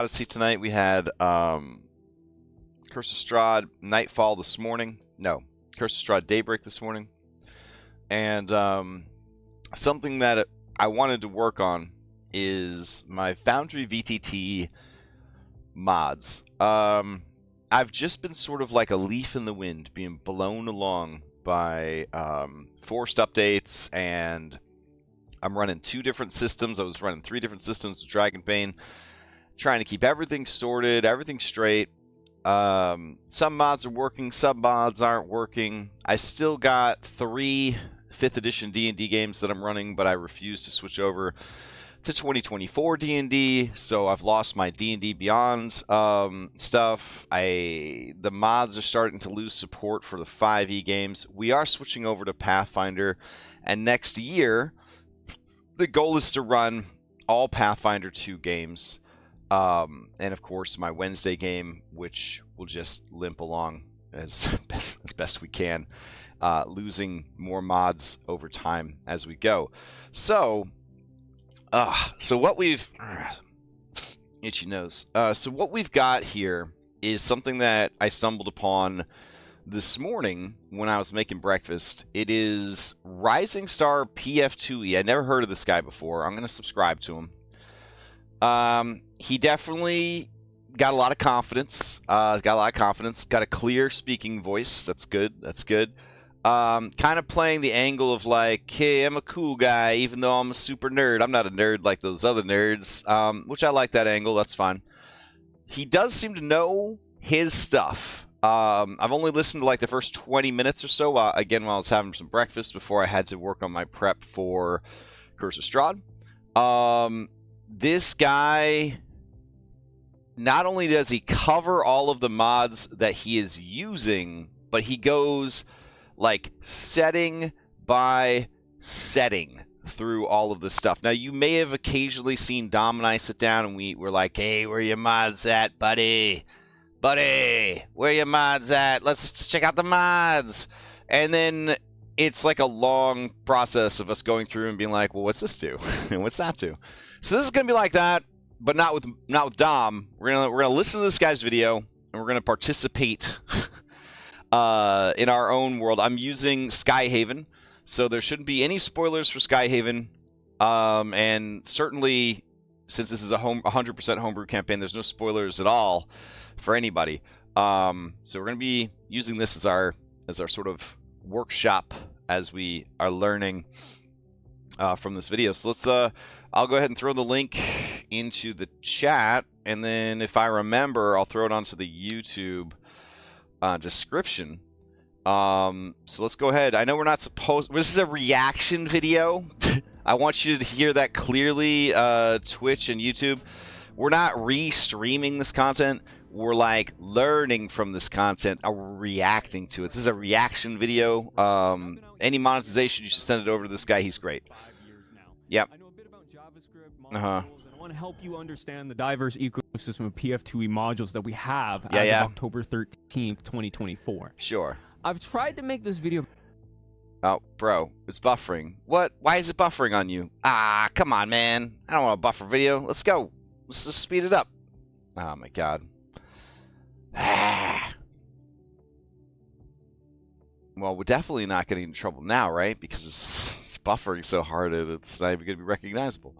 Odyssey tonight. We had Curse of Strahd Nightfall this morning. No, Curse of Strahd Daybreak this morning. And something that I wanted to work on is my Foundry VTT Mods. I've just been sort of like a leaf in the wind, being blown along by forced updates, and I'm running 2 different systems. I was running 3 different systems with Dragonbane, trying to keep everything sorted, everything straight. Some mods are working, some mods aren't working. I still got 3 5th edition D&D games that I'm running, but I refuse to switch over to 2024 D&D, so I've lost my D&D Beyond stuff. The mods are starting to lose support for the 5e games. We are switching over to Pathfinder, and next year the goal is to run all Pathfinder 2 games. And of course my Wednesday game, which will just limp along as best we can, losing more mods over time as we go. So what we've itchy nose. So what we've got here is something that I stumbled upon this morning when I was making breakfast. It is RisingStar PF2e. I never heard of this guy before. I'm going to subscribe to him. He definitely got a lot of confidence. Got a clear speaking voice. That's good. Kind of playing the angle of like, hey, I'm a cool guy, even though I'm a super nerd. I'm not a nerd like those other nerds, which I like that angle. That's fine. He does seem to know his stuff. I've only listened to like the first 20 minutes or so, again, while I was having some breakfast before I had to work on my prep for Curse of Strahd. This guy, not only does he cover all of the mods that he is using, but he goes like setting by setting through all of this stuff. Now, you may have occasionally seen Dom and I sit down and we're like, hey, where your mods at, buddy? Buddy, where your mods at? Let's check out the mods. And then it's like a long process of us going through and being like, well, what's this do? And what's that do? So this is going to be like that, but not with Dom. We're gonna listen to this guy's video, and we're going to participate in our own world. I'm using Skyhaven, so there shouldn't be any spoilers for Skyhaven. And certainly, since this is a 100% homebrew campaign, there's no spoilers at all for anybody. So we're going to be using this as our sort of workshop as we are learning from this video. So let's I'll go ahead and throw the link into the chat, and then if I remember, I'll throw it onto the YouTube description. So let's go ahead. I know we're not supposed. This is a reaction video. I want you to hear that clearly, Twitch and YouTube. We're not re-streaming this content. We're like learning from this content, or reacting to it. This is a reaction video. Any monetization, you should send it over to this guy. He's great. Yep. I know a bit about JavaScript modules, and I want to help you understand the diverse ecosystem of PF2e modules that we have as of October 13th, 2024. Sure. I've tried to make this video. Oh, bro, it's buffering. What? Why is it buffering on you? Ah, come on, man. I don't want a buffer video. Let's go. Let's just speed it up. Oh my god. Well, we're definitely not getting in trouble now, right? Because it's buffering so hard it's not even going to be recognizable.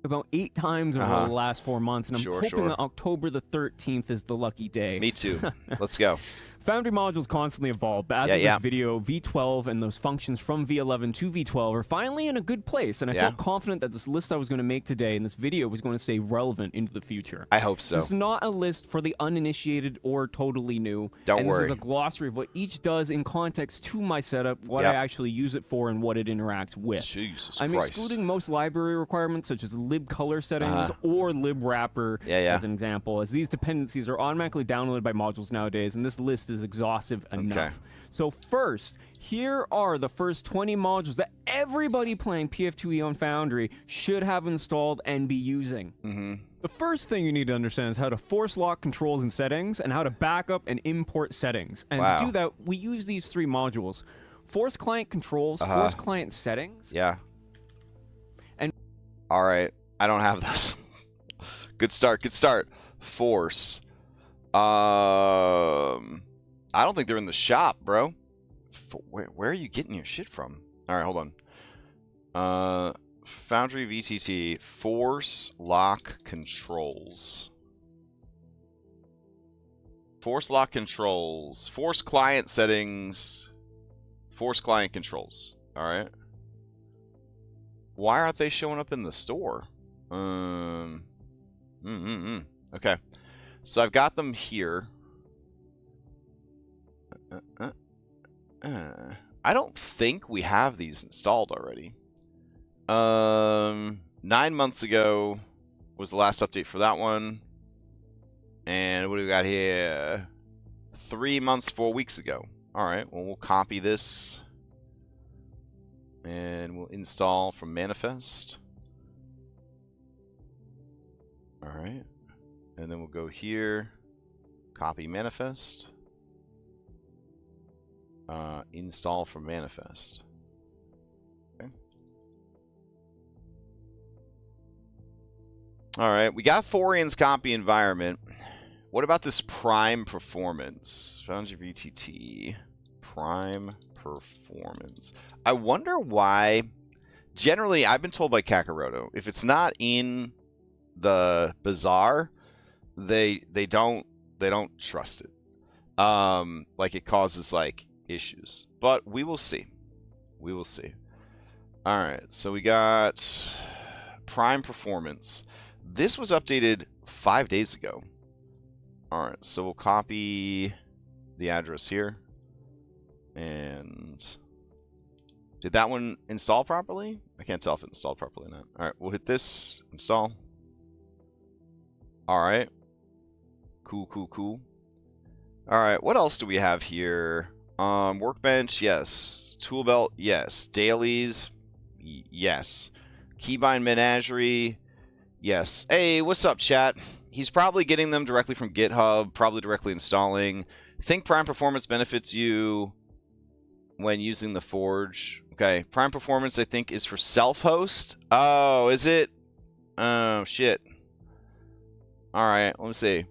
About 8 times over the last 4 months, and I'm hoping that October the 13th is the lucky day. Me too. Let's go. Foundry modules constantly evolve, but as of this video, V12 and those functions from V11 to V12 are finally in a good place, and I felt confident that this list I was going to make today and this video was going to stay relevant into the future. I hope so. This is not a list for the uninitiated or totally new. Don't worry. This is a glossary of what each does in context to my setup, what I actually use it for, and what it interacts with. Jesus I'm Christ. excluding most library requirements, such as lib color settings or lib wrapper as an example, as these dependencies are automatically downloaded by modules nowadays, and this list is exhaustive enough. So first, here are the first 20 modules that everybody playing PF2e on Foundry should have installed and be using. The first thing you need to understand is how to force lock controls and settings, and how to back up and import settings. And to do that, we use these 3 modules: force client controls, force client settings. All right. I don't have those. Good start. Good start. Force. I don't think they're in the shop, bro. Where are you getting your shit from? All right, hold on. Foundry VTT Force Lock Controls. Force Lock Controls. Force Client Settings. Force Client Controls. All right. Why aren't they showing up in the store? Okay. So I've got them here. I don't think we have these installed already. 9 months ago was the last update for that one. And what do we got here? 3 months, 4 weeks ago. All right, well, we'll copy this. And we'll install from manifest. All right. And then we'll go here, copy manifest. Install from manifest. Okay. All right, we got Forian's copy environment. What about this Prime Performance? Foundry VTT Prime Performance. I wonder why. Generally, I've been told by Kakaroto, if it's not in the bazaar, they don't trust it. Like it causes like issues. But we will see. We will see. All right, so we got Prime Performance. This was updated 5 days ago. All right, so we'll copy the address here. And did that one install properly? I can't tell if it installed properly or not. All right, we'll hit this, install. All right. Cool, cool, cool. All right, what else do we have here? Workbench, yes. Tool belt, yes. Dailies, yes. Keybind Menagerie, yes. Hey, what's up, chat? He's probably getting them directly from GitHub, probably directly installing. Think Prime Performance benefits you when using the Forge. Okay, Prime Performance, I think, is for self-host. Oh, is it? Oh, shit. All right, let me see.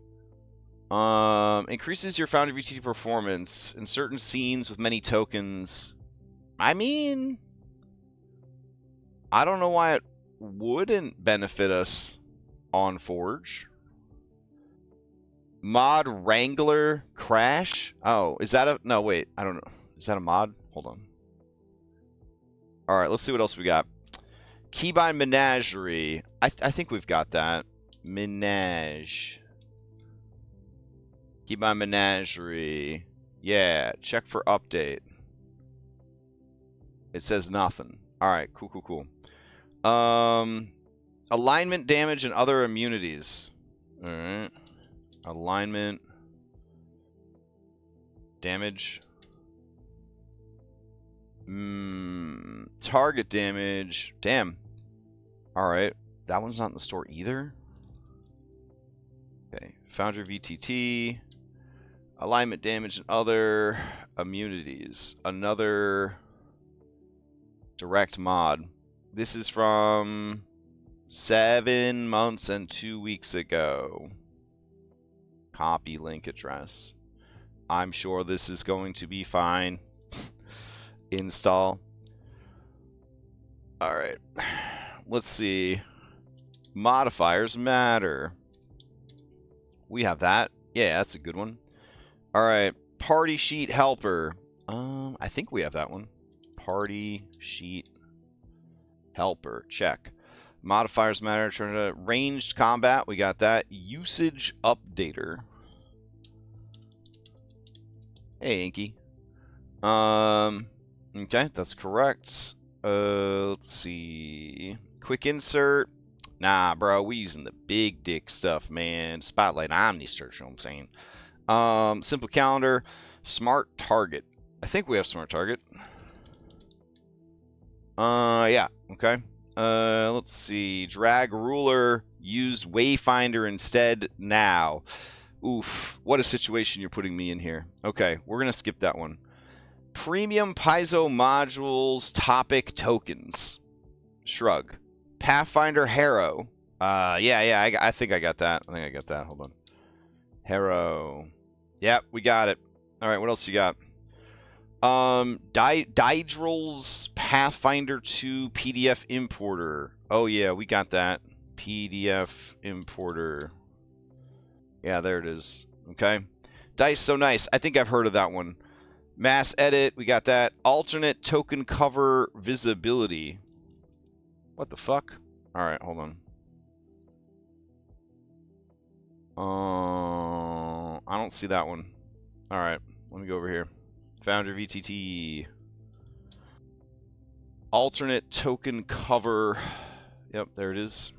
Increases your Foundry VTT performance in certain scenes with many tokens. I mean, I don't know why it wouldn't benefit us on Forge. Mod Wrangler Crash. Oh, is that a... No, wait. I don't know. Is that a mod? Hold on. All right, let's see what else we got. Keybind Menagerie. I think we've got that. Menage. Keybind Menagerie. Yeah, check for update. It says nothing. All right, cool, cool, cool. Alignment damage and other immunities. All right. Alignment damage. Target damage. Damn. All right. That one's not in the store either. Okay. Foundry VTT. Alignment damage and other immunities. Another direct mod. This is from 7 months and 2 weeks ago. Copy link address. I'm sure this is going to be fine. Install. All right. Let's see. Modifiers matter. We have that. Yeah, that's a good one. All right. Party sheet helper. I think we have that one. Party sheet helper. Check. Modifiers matter. Turn to ranged combat. We got that. Usage updater. Hey, Inky. Okay, that's correct. Let's see. Quick insert. Nah, bro, we using the big dick stuff, man. Spotlight Omni search, you know what I'm saying? Simple calendar. Smart target. I think we have smart target. Yeah, okay. Let's see. Drag ruler. Use wayfinder instead now. Oof, what a situation you're putting me in here. Okay, we're going to skip that one. Premium Piezo modules topic tokens. Shrug. Pathfinder Harrow. Yeah, I think I got that. I think I got that. Hold on. Harrow. Yep, we got it. All right, what else you got? Daedral's Pathfinder 2 PDF importer. Oh yeah, we got that. PDF importer. Yeah, there it is. Okay. Dice So Nice. I think I've heard of that one. Mass edit. We got that. Alternate token cover visibility. What the fuck? All right, hold on. I don't see that one. All right, let me go over here. Foundry VTT. Alternate token cover. Yep, there it is.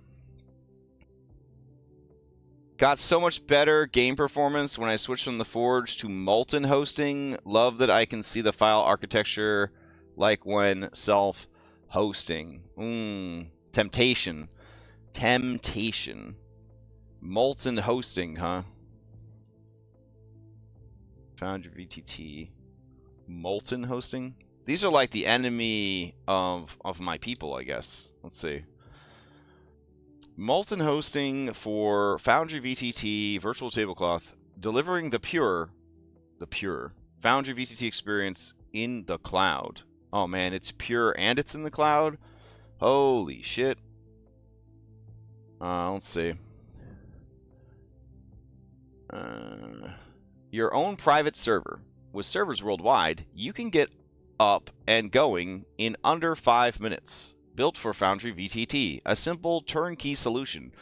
Got so much better game performance when I switched from the Forge to Molten hosting. Love that I can see the file architecture like when self-hosting. Temptation. Temptation. Molten hosting, huh? Foundry VTT. Molten hosting? These are like the enemy of my people, I guess. Let's see. Molten hosting for Foundry VTT Virtual Tablecloth, delivering the pure Foundry VTT experience in the cloud. Oh man, it's pure and it's in the cloud? Holy shit. Let's see. Your own private server. With servers worldwide, you can get up and going in under 5 minutes. Built for Foundry VTT, a simple turnkey solution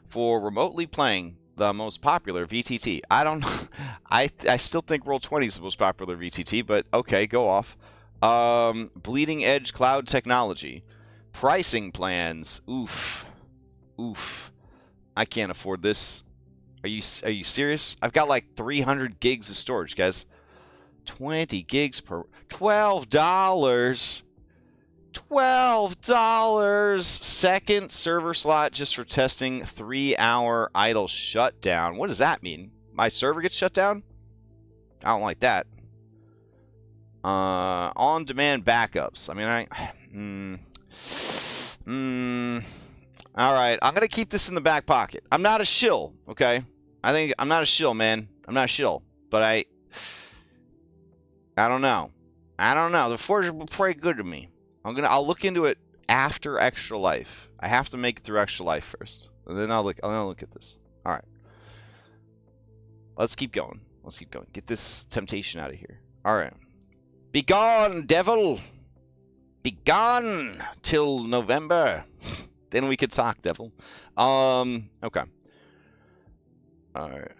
for remotely playing the most popular VTT. I don't know. I still think Roll20 is the most popular VTT, but okay, go off. Bleeding edge cloud technology. Pricing plans. Oof. I can't afford this. Are you serious? I've got like 300 gigs of storage, guys. 20 gigs per $12. $12. Second server slot just for testing. 3-hour idle shutdown. What does that mean? My server gets shut down? I don't like that. On-demand backups. I mean, all right, I'm gonna keep this in the back pocket. I'm not a shill, okay? I'm not a shill, man. I'm not a shill, but I don't know. The Forge will pray good to me. I'll look into it after Extra Life. I have to make it through Extra Life first, and then I'll look at this. All right. Let's keep going. Get this temptation out of here. All right. Be gone, devil. Be gone till November. Then we could talk, devil. Okay. All right.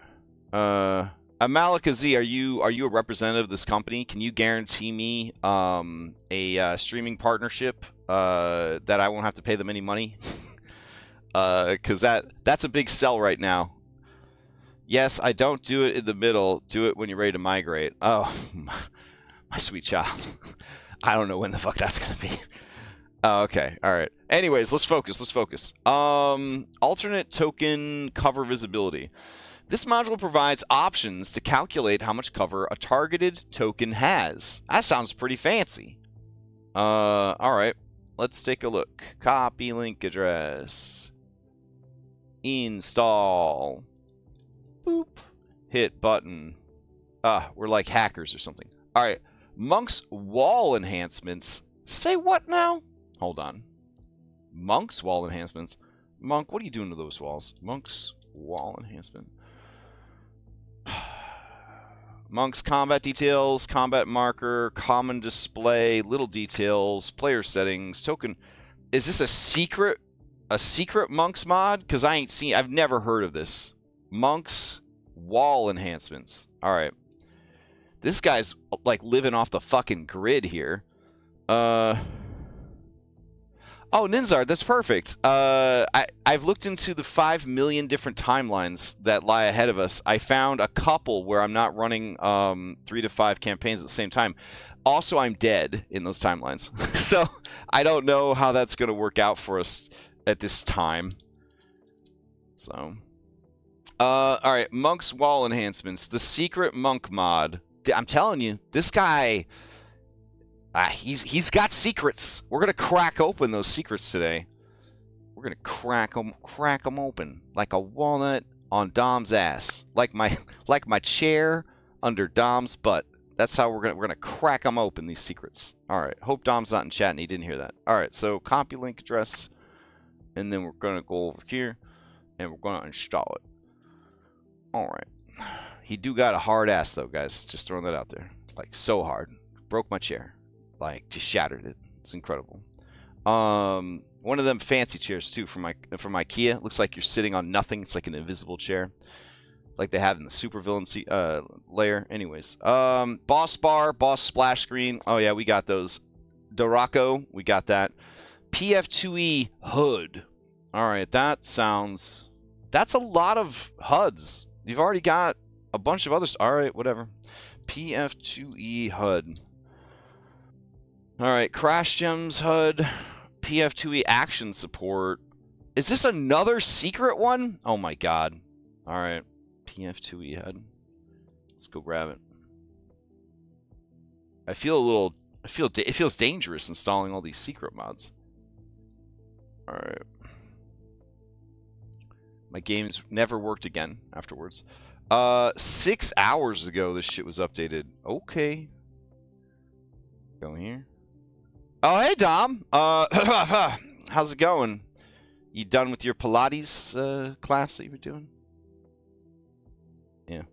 Malika Z, are you a representative of this company? Can you guarantee me a streaming partnership that I won't have to pay them any money? Because that's a big sell right now. Yes, I don't do it in the middle. Do it when you're ready to migrate. Oh, my sweet child. I don't know when the fuck that's gonna be. Okay, all right. Anyways, let's focus. Alternate token cover visibility. This module provides options to calculate how much cover a targeted token has. That sounds pretty fancy. All right. Let's take a look. Copy link address. Install. Boop. Hit button. We're like hackers or something. All right. Monk's wall enhancements. Say what now? Hold on. Monk's wall enhancements. Monk, what are you doing to those walls? Monk's wall enhancement. Monk's combat details, combat marker, common display, little details, player settings, token. Is this a secret Monk's mod? Because I've never heard of this. Monk's wall enhancements. All right. This guy's like living off the fucking grid here. Oh, Ninzard, that's perfect. I've looked into the 5 million different timelines that lie ahead of us. I found a couple where I'm not running 3 to 5 campaigns at the same time. Also, I'm dead in those timelines. So I don't know how that's going to work out for us at this time. So, all right, Monk's wall enhancements. The secret Monk mod. I'm telling you, this guy... he's got secrets. We're gonna crack open those secrets today. We're gonna crack them open like a walnut on Dom's ass, like my chair under Dom's butt. That's how we're gonna crack them open, these secrets. All right. Hope Dom's not in chat and he didn't hear that. All right. So copy link address, and then we're gonna go over here and we're gonna install it. All right. He do got a hard ass though, guys. Just throwing that out there. Like so hard. Broke my chair. Like just shattered it. It's incredible. One of them fancy chairs too from IKEA. Looks like you're sitting on nothing. It's like an invisible chair, like they have in the supervillain layer. Anyways, boss bar, boss splash screen. Oh yeah, we got those. Doraco, we got that. PF2e HUD. All right, that's a lot of HUDs. You've already got a bunch of others. All right, whatever. PF2e HUD. All right, Crash Gems HUD. PF2e action support. Is this another secret one? Oh my god. All right. PF2e HUD. Let's go grab it. It feels dangerous installing all these secret mods. All right. My games never worked again afterwards. 6 hours ago this shit was updated. Okay. Go here. Oh, hey, Dom. How's it going? You done with your Pilates class that you were doing? Yeah.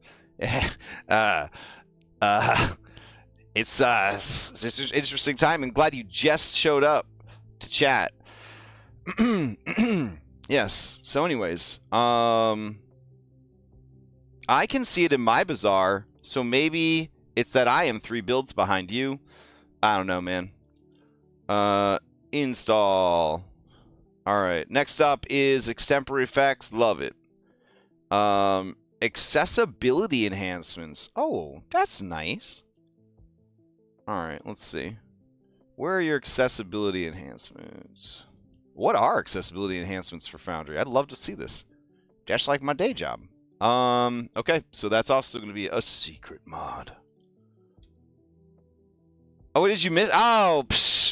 It's an interesting time, and glad you just showed up to chat. Yes. So, anyways, I can see it in my bazaar, so maybe it's that I am 3 builds behind you. I don't know, man. Install. All right. Next up is extempore effects. Love it. Accessibility enhancements. Oh, that's nice. All right. Let's see. Where are your accessibility enhancements? What are accessibility enhancements for Foundry? I'd love to see this. Just like my day job. Okay. So that's also going to be a secret mod. Oh, did you miss? Oh,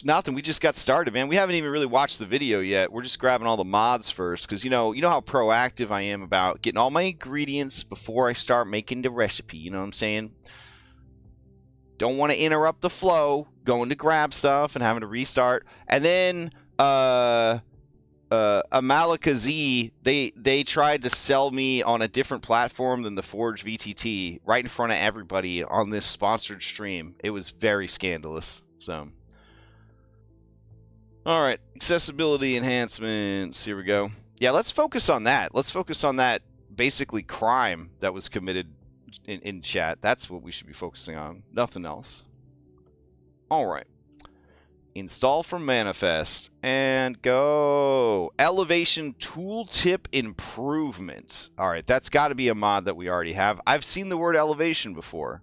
nothing. We just got started, man. We haven't even really watched the video yet. We're just grabbing all the mods first, because you know how proactive I am about getting all my ingredients before I start making the recipe. You know what I'm saying? Don't want to interrupt the flow, going to grab stuff and having to restart. And then Amalika Z, they tried to sell me on a different platform than the Forge VTT right in front of everybody on this sponsored stream. It was very scandalous. So, all right, accessibility enhancements. Here we go. Yeah, let's focus on that. Let's focus on that basically crime that was committed in chat. That's what we should be focusing on. Nothing else. All right. Install from manifest and go. Elevation tooltip improvement. All right, that's got to be a mod that we already have. I've seen the word elevation before.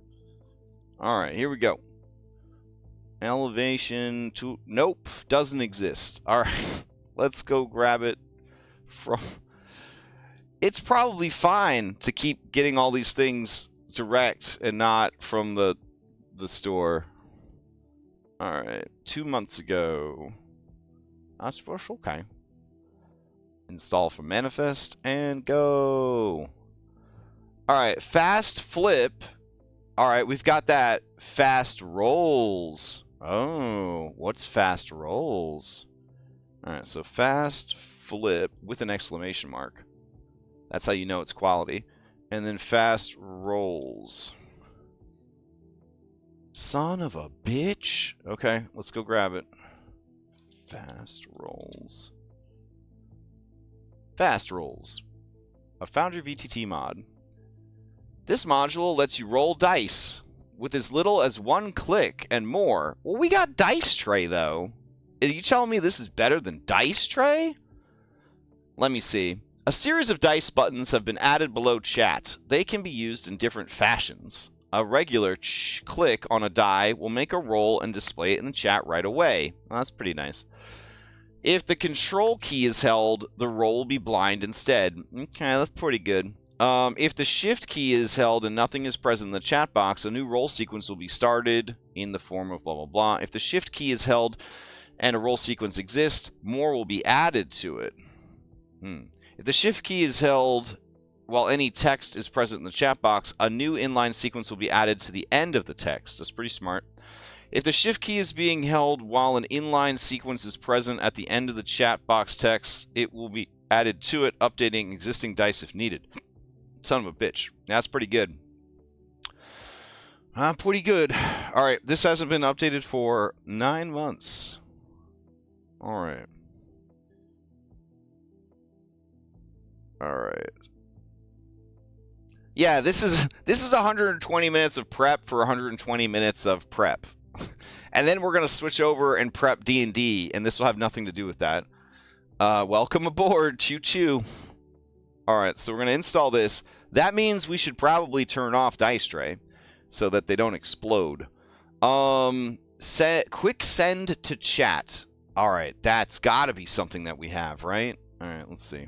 All right, here we go. Elevation tool. Nope, doesn't exist. All right, let's go grab it from. It's probably fine to keep getting all these things direct and not from the store. Alright, 2 months ago. That's first, okay. Install from manifest and go. Alright, fast flip. Alright, we've got that. Fast rolls. Oh, what's fast rolls? Alright, so fast flip with an exclamation mark. That's how you know it's quality. And then fast rolls. Son of a bitch. Okay, let's go grab it. Fast rolls. Fast rolls. A Foundry VTT mod. This module lets you roll dice with as little as 1 click and more. Well, we got Dice Tray, though. Are you telling me this is better than Dice Tray? Let me see. A series of dice buttons have been added below chat. They can be used in different fashions. A regular click on a die will make a roll and display it in the chat right away. Well, that's pretty nice. If the control key is held, the roll will be blind instead. Okay, that's pretty good. If the shift key is held and nothing is present in the chat box, a new roll sequence will be started in the form of blah, blah, blah. If the shift key is held and a roll sequence exists, more will be added to it. If the shift key is held while any text is present in the chat box, a new inline sequence will be added to the end of the text. That's pretty smart. If the shift key is being held while an inline sequence is present at the end of the chat box text, it will be added to it, updating existing dice if needed. Son of a bitch. That's pretty good. Pretty good. Alright, this hasn't been updated for 9 months. Alright. Alright. Yeah, this is 120 minutes of prep for 120 minutes of prep. And then we're going to switch over and prep D&D, and this will have nothing to do with that. Welcome aboard, choo-choo. Alright, so we're going to install this. That means we should probably turn off Dice Tray so that they don't explode. Quick send to chat. Alright, that's got to be something that we have, right? Alright, let's see.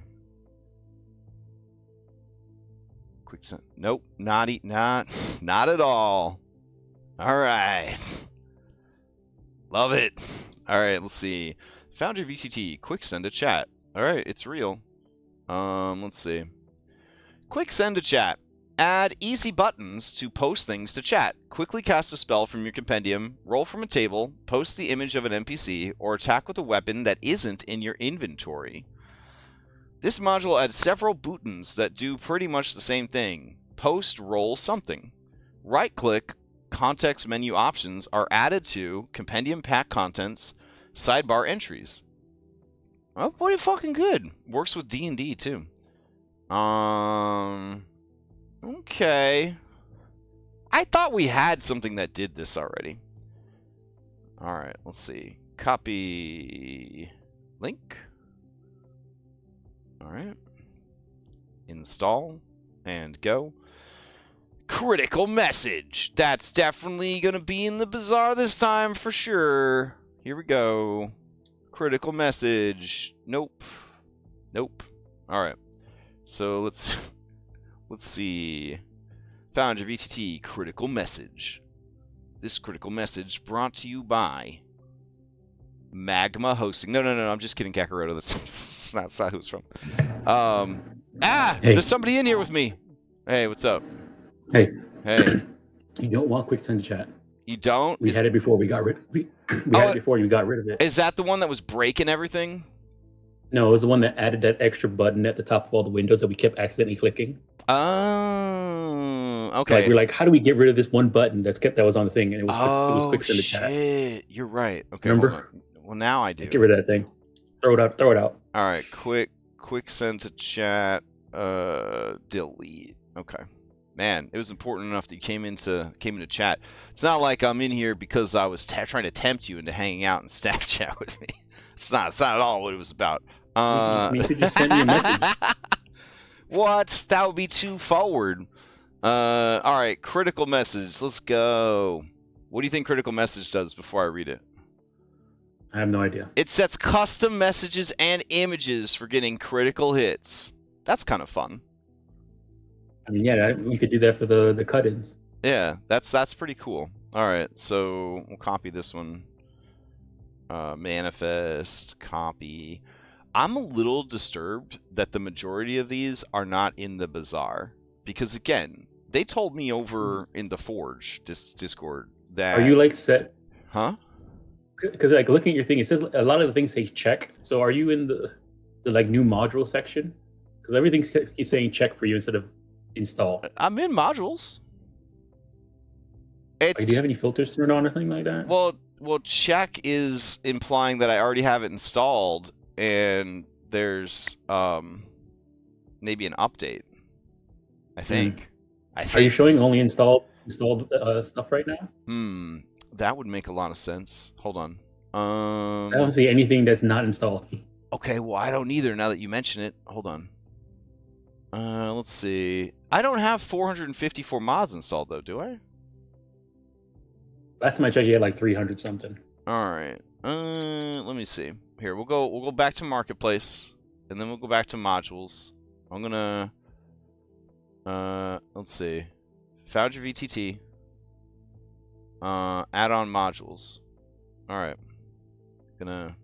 Quick send. Nope, not at all. Alright. Love it. Alright, let's see. Foundry VTT, quick send to chat. Alright, it's real. Let's see. Quick send to chat. Add easy buttons to post things to chat. Quickly cast a spell from your compendium, roll from a table, post the image of an NPC, or attack with a weapon that isn't in your inventory. This module adds several buttons that do pretty much the same thing. Post, roll something. Right-click, context menu options are added to compendium pack contents, sidebar entries. Oh, pretty fucking good. Works with D&D too. Okay. I thought we had something that did this already. Alright, let's see. Copy link. Alright. Install and go. Critical message. That's definitely going to be in the bazaar this time for sure. Here we go. Critical message. Nope. Nope. Alright. So let's see. Foundry VTT critical message. This critical message brought to you by Magma Hosting. No, I'm just kidding, Kakaroto. That's not who it's from. Hey. There's somebody in here with me. Hey, what's up? Hey. You don't want quick send chat. You don't? We had it before we got rid. We had it before you got rid of it. Is that the one that was breaking everything? No, it was the one that added that extra button at the top of all the windows that we kept accidentally clicking. Oh, okay. Like, we're like, how do we get rid of this one button that was on the thing? And it was quick send to chat. Shit. You're right. Okay. Remember? Well, now I do. Get rid of that thing. Throw it out. All right. Quick send to chat. Delete. Okay. Man, it was important enough that you came into chat. It's not like I'm in here because I was trying to tempt you into hanging out and staff chat with me. It's not at all what it was about. You could just send me a message. What? That would be too forward. All right, critical message. Let's go. What do you think critical message does before I read it? I have no idea. It sets custom messages and images for getting critical hits. That's kind of fun. I mean, yeah, we could do that for the cut-ins. Yeah, that's pretty cool. All right, so we'll copy this one. Manifest, copy. I'm a little disturbed that the majority of these are not in the bazaar. Because, again, they told me over in the Forge Discord that... Are you, like, set? Huh? Because, like, looking at your thing, it says a lot of the things say check. So are you in the like, new module section? Because everything keeps saying check for you instead of install. I'm in modules. Like, do you have any filters turned on or anything like that? Well, check is implying that I already have it installed, and there's maybe an update. I think. Are you showing only installed stuff right now? That would make a lot of sense. Hold on. I don't see anything that's not installed. Okay, well, I don't either now that you mention it. Hold on. Let's see. I don't have 454 mods installed though, do I? Last time I checked, you had like 300 something. All right. Let me see. Here, we'll go back to Marketplace, and then we'll go back to modules. I'm gonna let's see. Foundry VTT. Add-on modules. All right. Gonna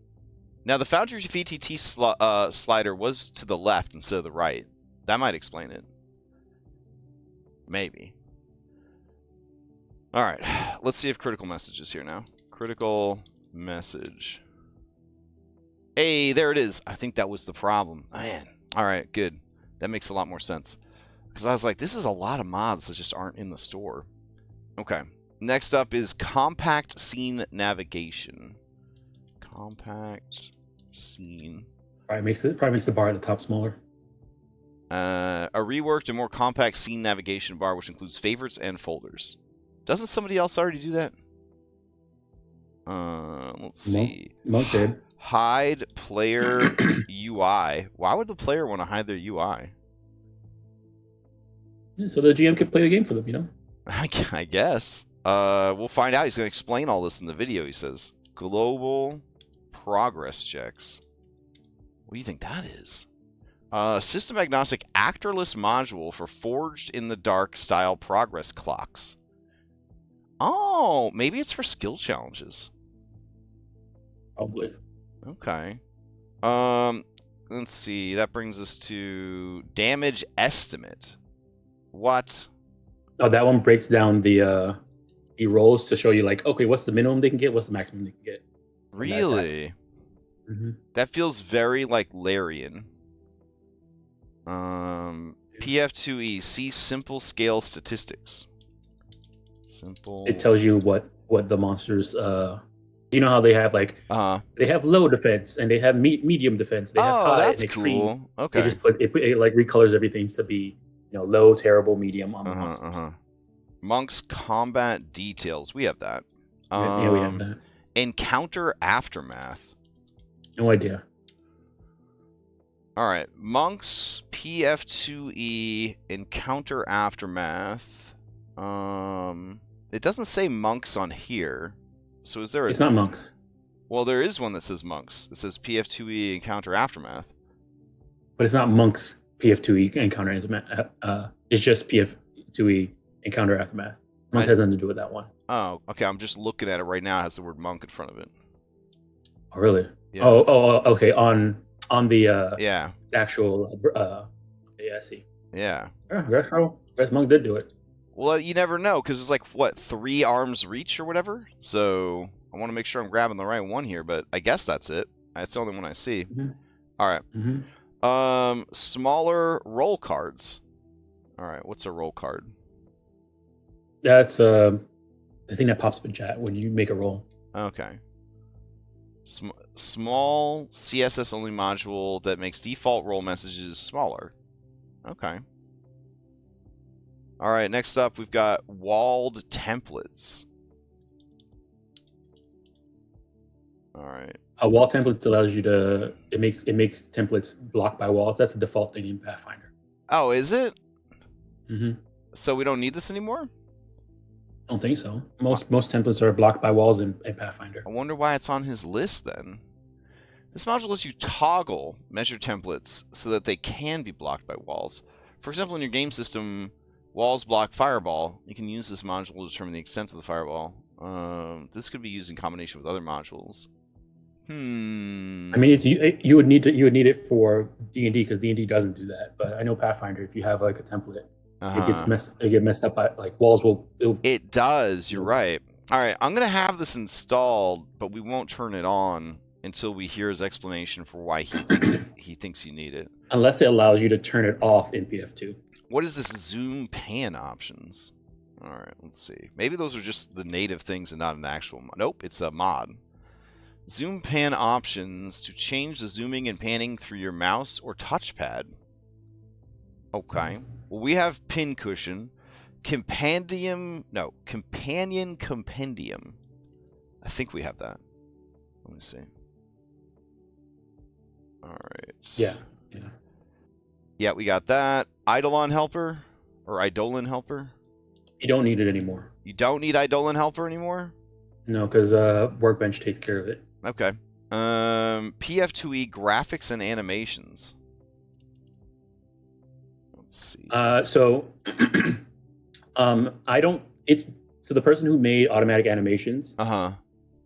Now, the Foundry VTT slider was to the left instead of the right. That might explain it. Maybe. All right, let's see if critical message is here now. Critical message. Hey, there it is. I think that was the problem. Man. All right, good. That makes a lot more sense. Because I was like, this is a lot of mods that just aren't in the store. Okay. Next up is compact scene navigation. Compact scene. Probably makes the bar at the top smaller. A reworked and more compact scene navigation bar, which includes favorites and folders. Doesn't somebody else already do that? Let's see. Monk did. Hide player UI. Why would the player want to hide their UI? Yeah, so the GM could play the game for them, you know? I guess. We'll find out. He's going to explain all this in the video, he says. Global progress checks. What do you think that is? System agnostic actorless module for forged in the dark style progress clocks. Oh, maybe it's for skill challenges. Probably. Okay. Let's see. That brings us to damage estimate. What? Oh, that one breaks down the rolls to show you, like, okay, what's the minimum they can get, what's the maximum they can get. Really? Mm-hmm. That feels very like Larian. PF2e, see simple scale statistics. Simple. It tells you what the monsters. You know how they have like they have low defense and they have medium defense. They have high that's and extreme. Cool. Okay. They just it like recolors everything to be, you know, low, terrible, medium on the monsters. Monk's combat details. We have that. Yeah, we have that. Encounter aftermath. No idea. All right, Monk's PF2e encounter aftermath. It doesn't say monks on here, so is there? It's not monks. Well, there is one that says monks. It says PF2e encounter aftermath. But it's not monks PF2e encounter aftermath. It's just PF2e encounter aftermath. Monk has nothing to do with that one. Oh, okay. I'm just looking at it right now. It has the word monk in front of it. Oh, really? Yeah. Oh, okay. On the actual yeah, I see. Yeah. Guess monk did do it. Well, you never know, because it's like, what, 3 arms reach or whatever? So I want to make sure I'm grabbing the right one here, but I guess that's it. That's the only one I see. Mm-hmm. All right. Mm-hmm. Smaller roll cards. All right, what's a roll card? That's the thing that pops up in chat when you make a roll. Okay. Small CSS-only module that makes default roll messages smaller. Okay. All right, next up we've got walled templates. All right. A wall template allows you to it makes templates blocked by walls. That's a default thing in Pathfinder. Oh, is it? Mm-hmm. So we don't need this anymore? I don't think so. Most templates are blocked by walls in Pathfinder. I wonder why it's on his list then. This module lets you toggle measure templates so that they can be blocked by walls. For example, in your game system, walls block fireball. You can use this module to determine the extent of the fireball. This could be used in combination with other modules. I mean, you would need it for D&D because D&D doesn't do that. But I know Pathfinder, if you have like a template, it gets messed up by like walls will. It does. You're right. All right, I'm gonna have this installed, but we won't turn it on until we hear his explanation for why he thinks you need it. Unless it allows you to turn it off in PF2. What is this zoom pan options? All right, let's see. Maybe those are just the native things and not an actual mod. Nope, it's a mod. Zoom pan options to change the zooming and panning through your mouse or touchpad. Okay. Well, we have pin cushion, companion compendium. I think we have that. Let me see. All right. Yeah. Yeah, we got that. Eidolon helper or Eidolon helper. You don't need it anymore. You don't need Eidolon helper anymore? No, because Workbench takes care of it. Okay. PF2e graphics and animations. Let's see. So I don't. So the person who made automatic animations.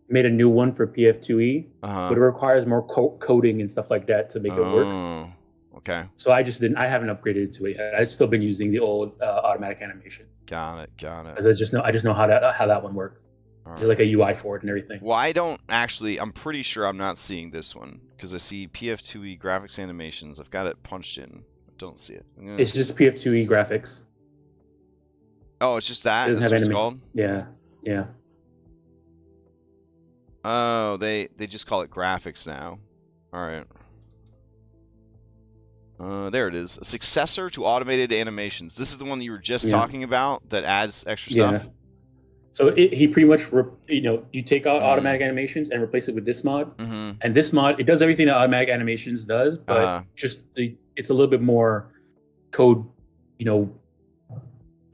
made a new one for PF2e, but it requires more coding and stuff like that to make it work. Okay. So I haven't upgraded to it yet. I've still been using the old automatic animation. Got it. Because I just know how that one works. There's like a UI for it and everything. Well, I'm pretty sure I'm not seeing this one because I see PF2e graphics animations. I've got it punched in. I don't see it. It's just PF2e graphics. Oh, it's just that? That's what it's called? Yeah. Yeah. Oh, they just call it graphics now. All right. There it is. A successor to automated animations. This is the one that you were just talking about that adds extra stuff? So he pretty much, you take out automatic animations and replace it with this mod. And this mod, it does everything that automatic animations does, but it's a little bit more code,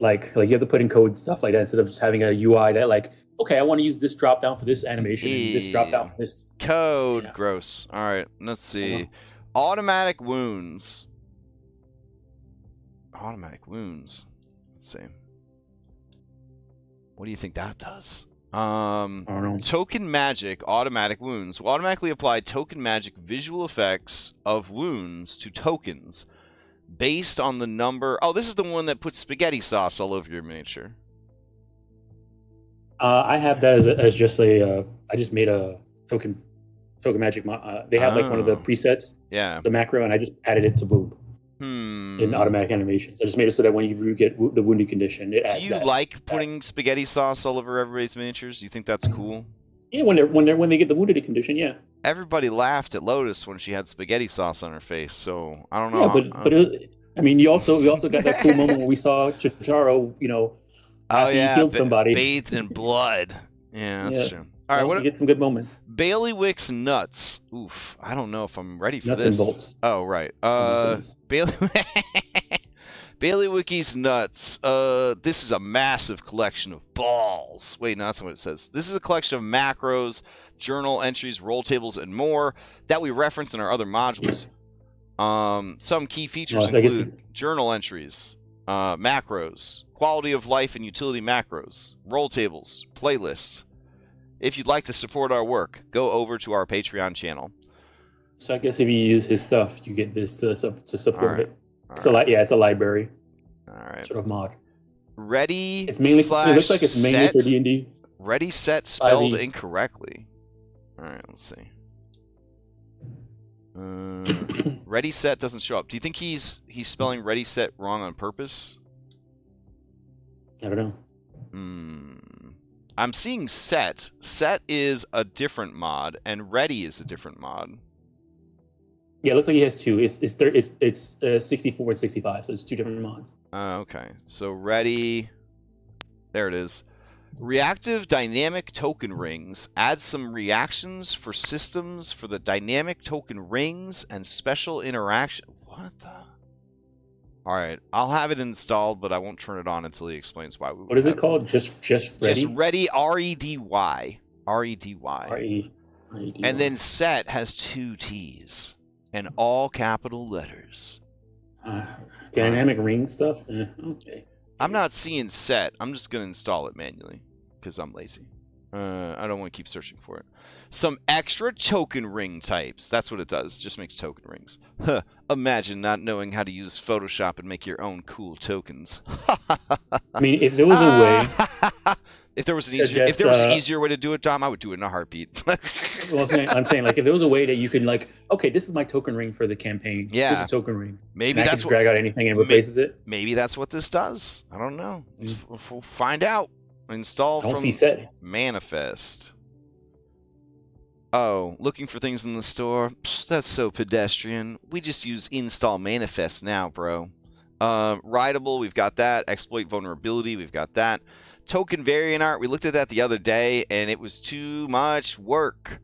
like you have to put in code stuff like that instead of just having a UI that like, okay, I want to use this drop down for this animation and this drop down for this. Code, gross. All right, let's see. Automatic wounds. Automatic wounds. Let's see. What do you think that does? I don't know. Token magic automatic wounds will automatically apply token magic visual effects of wounds to tokens based on the number. Oh, this is the one that puts spaghetti sauce all over your miniature. I have that as just a. I just made a token magic. They have like one of the presets. Yeah. The macro, and I just added it to wound. In automatic animations. I just made it so that when you get the wounded condition, it adds. Do you like putting spaghetti sauce all over everybody's miniatures? Do you think that's cool? Yeah, when they get the wounded condition, yeah. Everybody laughed at Lotus when she had spaghetti sauce on her face, so I don't know. Yeah, but we also got that cool moment when we saw Chijaro, after he killed somebody, bathed in blood. Yeah, that's true. All right, what? Get some good moments. Bailiwick's nuts. Oof, I don't know if I'm ready for nuts this. Nuts and bolts. Oh right. Bailiwick's nuts. This is a massive collection of balls. Wait, no, that's not what it says. This is a collection of macros, journal entries, roll tables, and more that we reference in our other modules. Some key features include journal entries, macros, quality of life and utility macros, roll tables, playlists. If you'd like to support our work, go over to our Patreon channel. So I guess if you use his stuff, you get this to support it. It's a library. All right. Sort of mod. Ready. It looks like it's mainly for D&D. Ready set spelled incorrectly. All right, let's see. Ready set doesn't show up. Do you think he's spelling ready set wrong on purpose? I don't know. I'm seeing set. Set is a different mod, and ready is a different mod. Yeah, it looks like he has two. It's 64 and 65, so it's two different mods. Okay, so ready. There it is. Reactive dynamic token rings. Add some reactions for systems for the dynamic token rings and special interaction. What the? All right, I'll have it installed, but I won't turn it on until he explains why. What is it called? Just ready. Just ready. R-E-D-Y. R-E-D-Y. R-E-D-Y. And then set has two T's and all capital letters. Dynamic ring stuff. Okay. I'm not seeing set. I'm just gonna install it manually because I'm lazy. I don't want to keep searching for it. Some extra token ring types. That's what it does. It just makes token rings. Huh. Imagine not knowing how to use Photoshop and make your own cool tokens. I mean, if there was a way... if there was an easier way to do it, Dom, I would do it in a heartbeat. Well, I'm saying, like, if there was a way that you can, like, okay, this is my token ring for the campaign. Yeah. Here's a token ring. Maybe and that's I can drag out anything and it replaces it. Maybe that's what this does. I don't know. We'll find out. Install from Manifest. Oh, looking for things in the store? Psh, that's so pedestrian. We just use install Manifest now, bro. Rideable, we've got that. Exploit vulnerability, we've got that. Token variant art, we looked at that the other day, and it was too much work.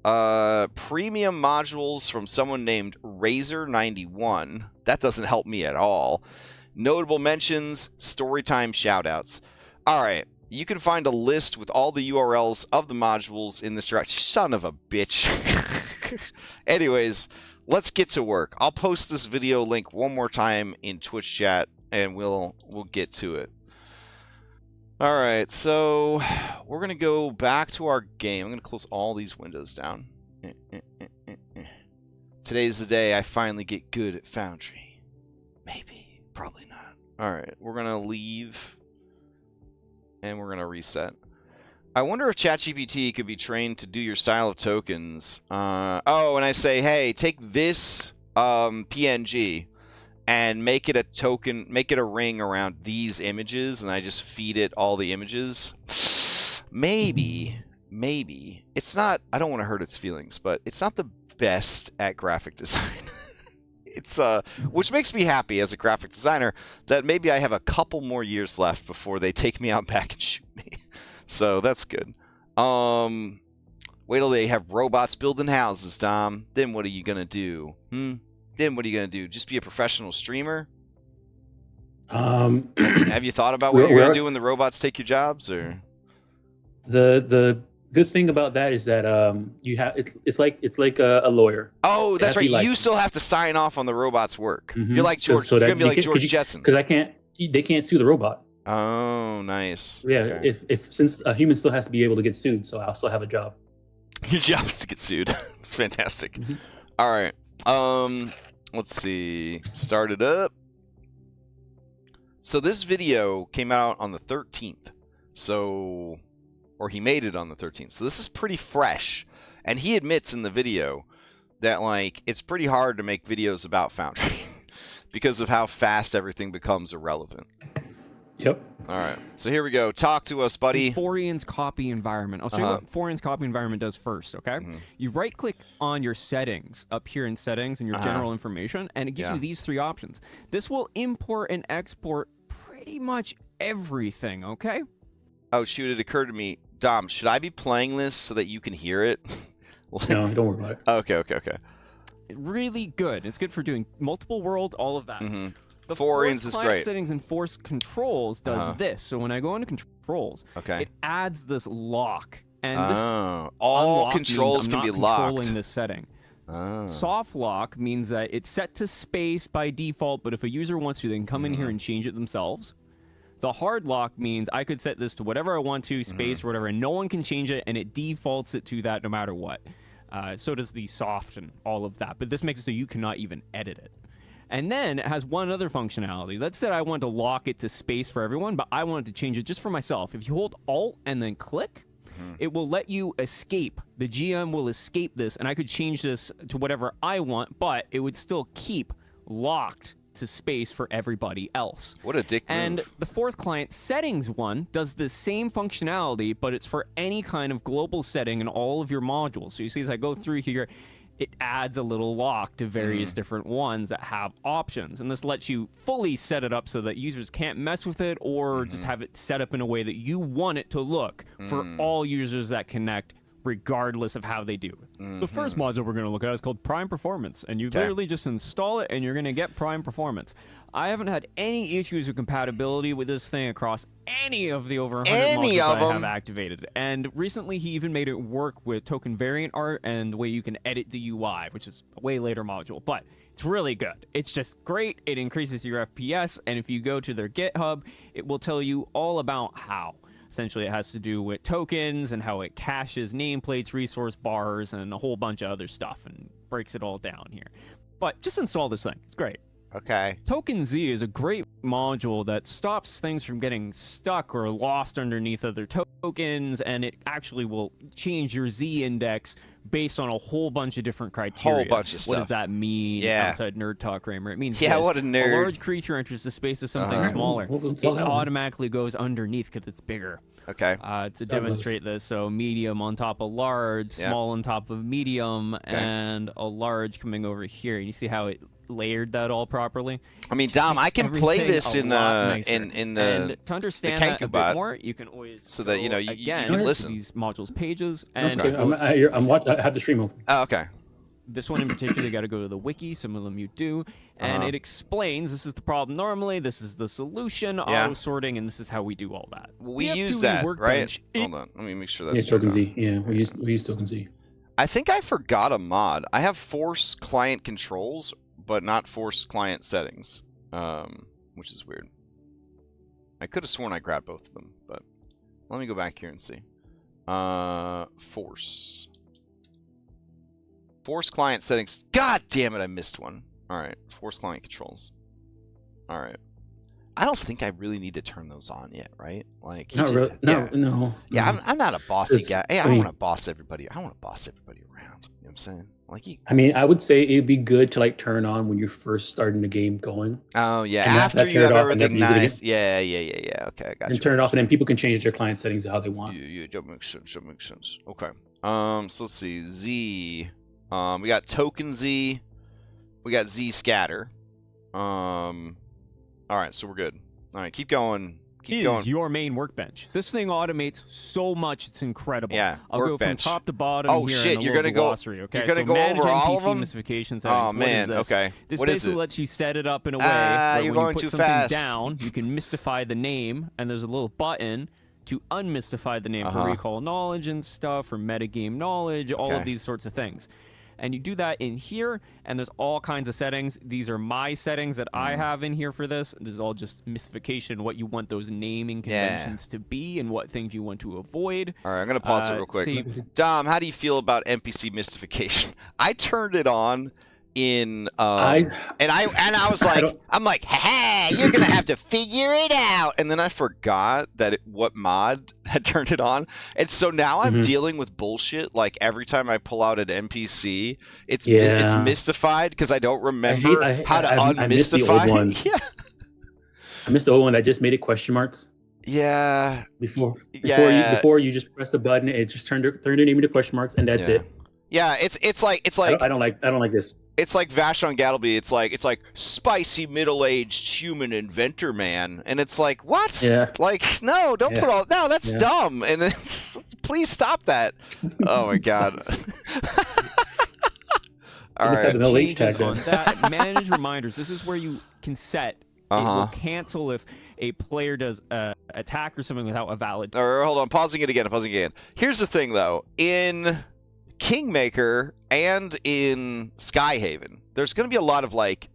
Premium modules from someone named Razor91. That doesn't help me at all. Notable mentions, storytime shoutouts. All right. You can find a list with all the URLs of the modules in this direct. Son of a bitch. Anyways, let's get to work. I'll post this video link one more time in Twitch chat, and we'll get to it. All right, so we're going to go back to our game. I'm going to close all these windows down. Today's the day I finally get good at Foundry. Maybe. Probably not. All right, we're going to leave, and we're going to reset. I wonder if ChatGPT could be trained to do your style of tokens. Oh, and I say, hey, take this PNG and make it a token, make it a ring around these images, and I just feed it all the images. Maybe. It's not, I don't want to hurt its feelings, but it's not the best at graphic design. It's which makes me happy as a graphic designer that maybe I have a couple more years left before they take me out back and shoot me. So that's good. Wait till they have robots building houses, Dom. Then what are you gonna do? Then what are you gonna do? Just be a professional streamer? Have you thought about what you're gonna do when the robots take your jobs, or? The good thing about that is that you have it's like a lawyer. Oh, that's right. You still have to sign off on the robot's work. You're like George. You're gonna be like George Jetson. Because they can't sue the robot. Oh, nice. Yeah, okay. if since a human still has to be able to get sued, so I'll still have a job. Your job is to get sued. It's fantastic. All right. Let's see. Start it up. So this video came out on the 13th. So, or he made it on the 13th. So this is pretty fresh. And he admits in the video that like it's pretty hard to make videos about Foundry because of how fast everything becomes irrelevant. Yep. All right. So here we go. Talk to us, buddy. Fourian's copy environment. I'll show you what Fourian's copy environment does first, okay? You right-click on your settings up here in settings and your general information, and it gives you these three options. This will import and export pretty much everything, okay? Oh, shoot. It occurred to me. Dom, should I be playing this so that you can hear it? No, don't worry about it. Okay. Really good. It's good for doing multiple worlds, all of that. The Fourian's force is client great. settings and force controls does this. So when I go into controls, it adds this lock. And this all controls can be locked. Controlling this setting. Soft lock means that it's set to space by default, but if a user wants to, they can come in here and change it themselves. The hard lock means I could set this to whatever I want to, space or whatever, and no one can change it, and it defaults it to that no matter what. So does the soft and all of that, but this makes it so you cannot even edit it. And then it has one other functionality. Let's say I want to lock it to space for everyone, but I wanted to change it just for myself. If you hold Alt and then click, it will let you escape. The GM will escape this, and I could change this to whatever I want, but it would still keep locked to space for everybody else. What a dick move. And the fourth client settings one does the same functionality, but it's for any kind of global setting in all of your modules. So you see as I go through here, it adds a little lock to various different ones that have options. And this lets you fully set it up so that users can't mess with it or just have it set up in a way that you want it to look for all users that connect, regardless of how they do it. The first module we're going to look at is called Prime Performance, and you literally just install it and you're going to get Prime Performance. I haven't had any issues with compatibility with this thing across any of the over 100 modules I have activated. And recently he even made it work with token variant art and the way you can edit the UI, which is a way later module, but it's really good. It's just great. It increases your FPS, and if you go to their GitHub, it will tell you all about how. Essentially, it has to do with tokens and how it caches nameplates, resource bars, and a whole bunch of other stuff, and breaks it all down here. But just install this thing. It's great. Okay. Token Z is a great module that stops things from getting stuck or lost underneath other tokens, and it actually will change your Z index based on a whole bunch of different criteria. Whole bunch of stuff. What does that mean outside nerd talk, Kramer? It means what a nerd. A large creature enters the space of something smaller. It automatically goes underneath because it's bigger. Okay. To demonstrate this, so medium on top of large, small on top of medium, and a large coming over here. And you see how it layered that all properly? I mean, Dom, I can play this in the and to understand that a bit more, you can always so that you can listen to these modules pages and I have the stream open. Oh, okay. This one in particular, you got to go to the wiki. Some of them you do, and it explains this is the problem normally, this is the solution, auto sorting, and this is how we do all that. We use that, right? Hold on, let me make sure that's Token Z. Yeah, we use Token Z. I think I forgot a mod. I have force client controls, but not force client settings, which is weird. I could have sworn I grabbed both of them, but let me go back here and see. Force client settings. God damn it, I missed one. All right, force client controls. All right. I don't think I really need to turn those on yet, right? Like, not really. No. Yeah, I'm not a bossy guy. Hey, I don't want to boss everybody. I want to boss everybody around. You know what I'm saying? Like, I mean, I would say it'd be good to like turn on when you're first starting the game going. Oh yeah, after you have everything nice. Yeah. Okay, I got you. And turn it off, and then people can change their client settings how they want. Yeah, that makes sense. Okay. So let's see. Z. We got token Z. We got Z scatter. All right, so we're good. All right, keep going. Is your main workbench. This thing automates so much, it's incredible. Yeah, I'll workbench. go from top to bottom. Oh here shit, in you're gonna go. Glossary, okay? You're gonna so go manage over NPC all of them. Mystification settings. Oh man, what is this? okay. This what is basically it? lets you set it up in a way where you're when going you put too something fast. down, you can mystify the name, and there's a little button to unmystify the name for recall knowledge and stuff, for metagame knowledge, all of these sorts of things. And you do that in here, and there's all kinds of settings. These are my settings that I have in here for this. This is all just mystification, what you want those naming conventions to be, and what things you want to avoid. All right, I'm going to pause it real quick. Dom, how do you feel about NPC mystification? I turned it on in I was like, I'm like, hey, you're gonna have to figure it out, and then I forgot that what mod had turned it on, and so now I'm dealing with bullshit. Like every time I pull out an NPC, it's mystified because I don't remember how to unmystify. I missed the old one. Yeah, I missed the old one that just made it question marks. Yeah. Before you just press the button, it just turned your name into question marks, and that's it. Yeah, it's like I don't like this. It's like Vashon Gattleby. It's like spicy middle-aged human inventor man, and it's like, what? Yeah. Like, no, don't put all. No, that's dumb. And it's, please stop that. Oh my god. All right. Changes on that. Manage reminders. This is where you can set. It will cancel if a player does attack or something without a valid. Or hold on, pausing it again. Here's the thing, though. In Kingmaker and in Skyhaven, there's going to be a lot of like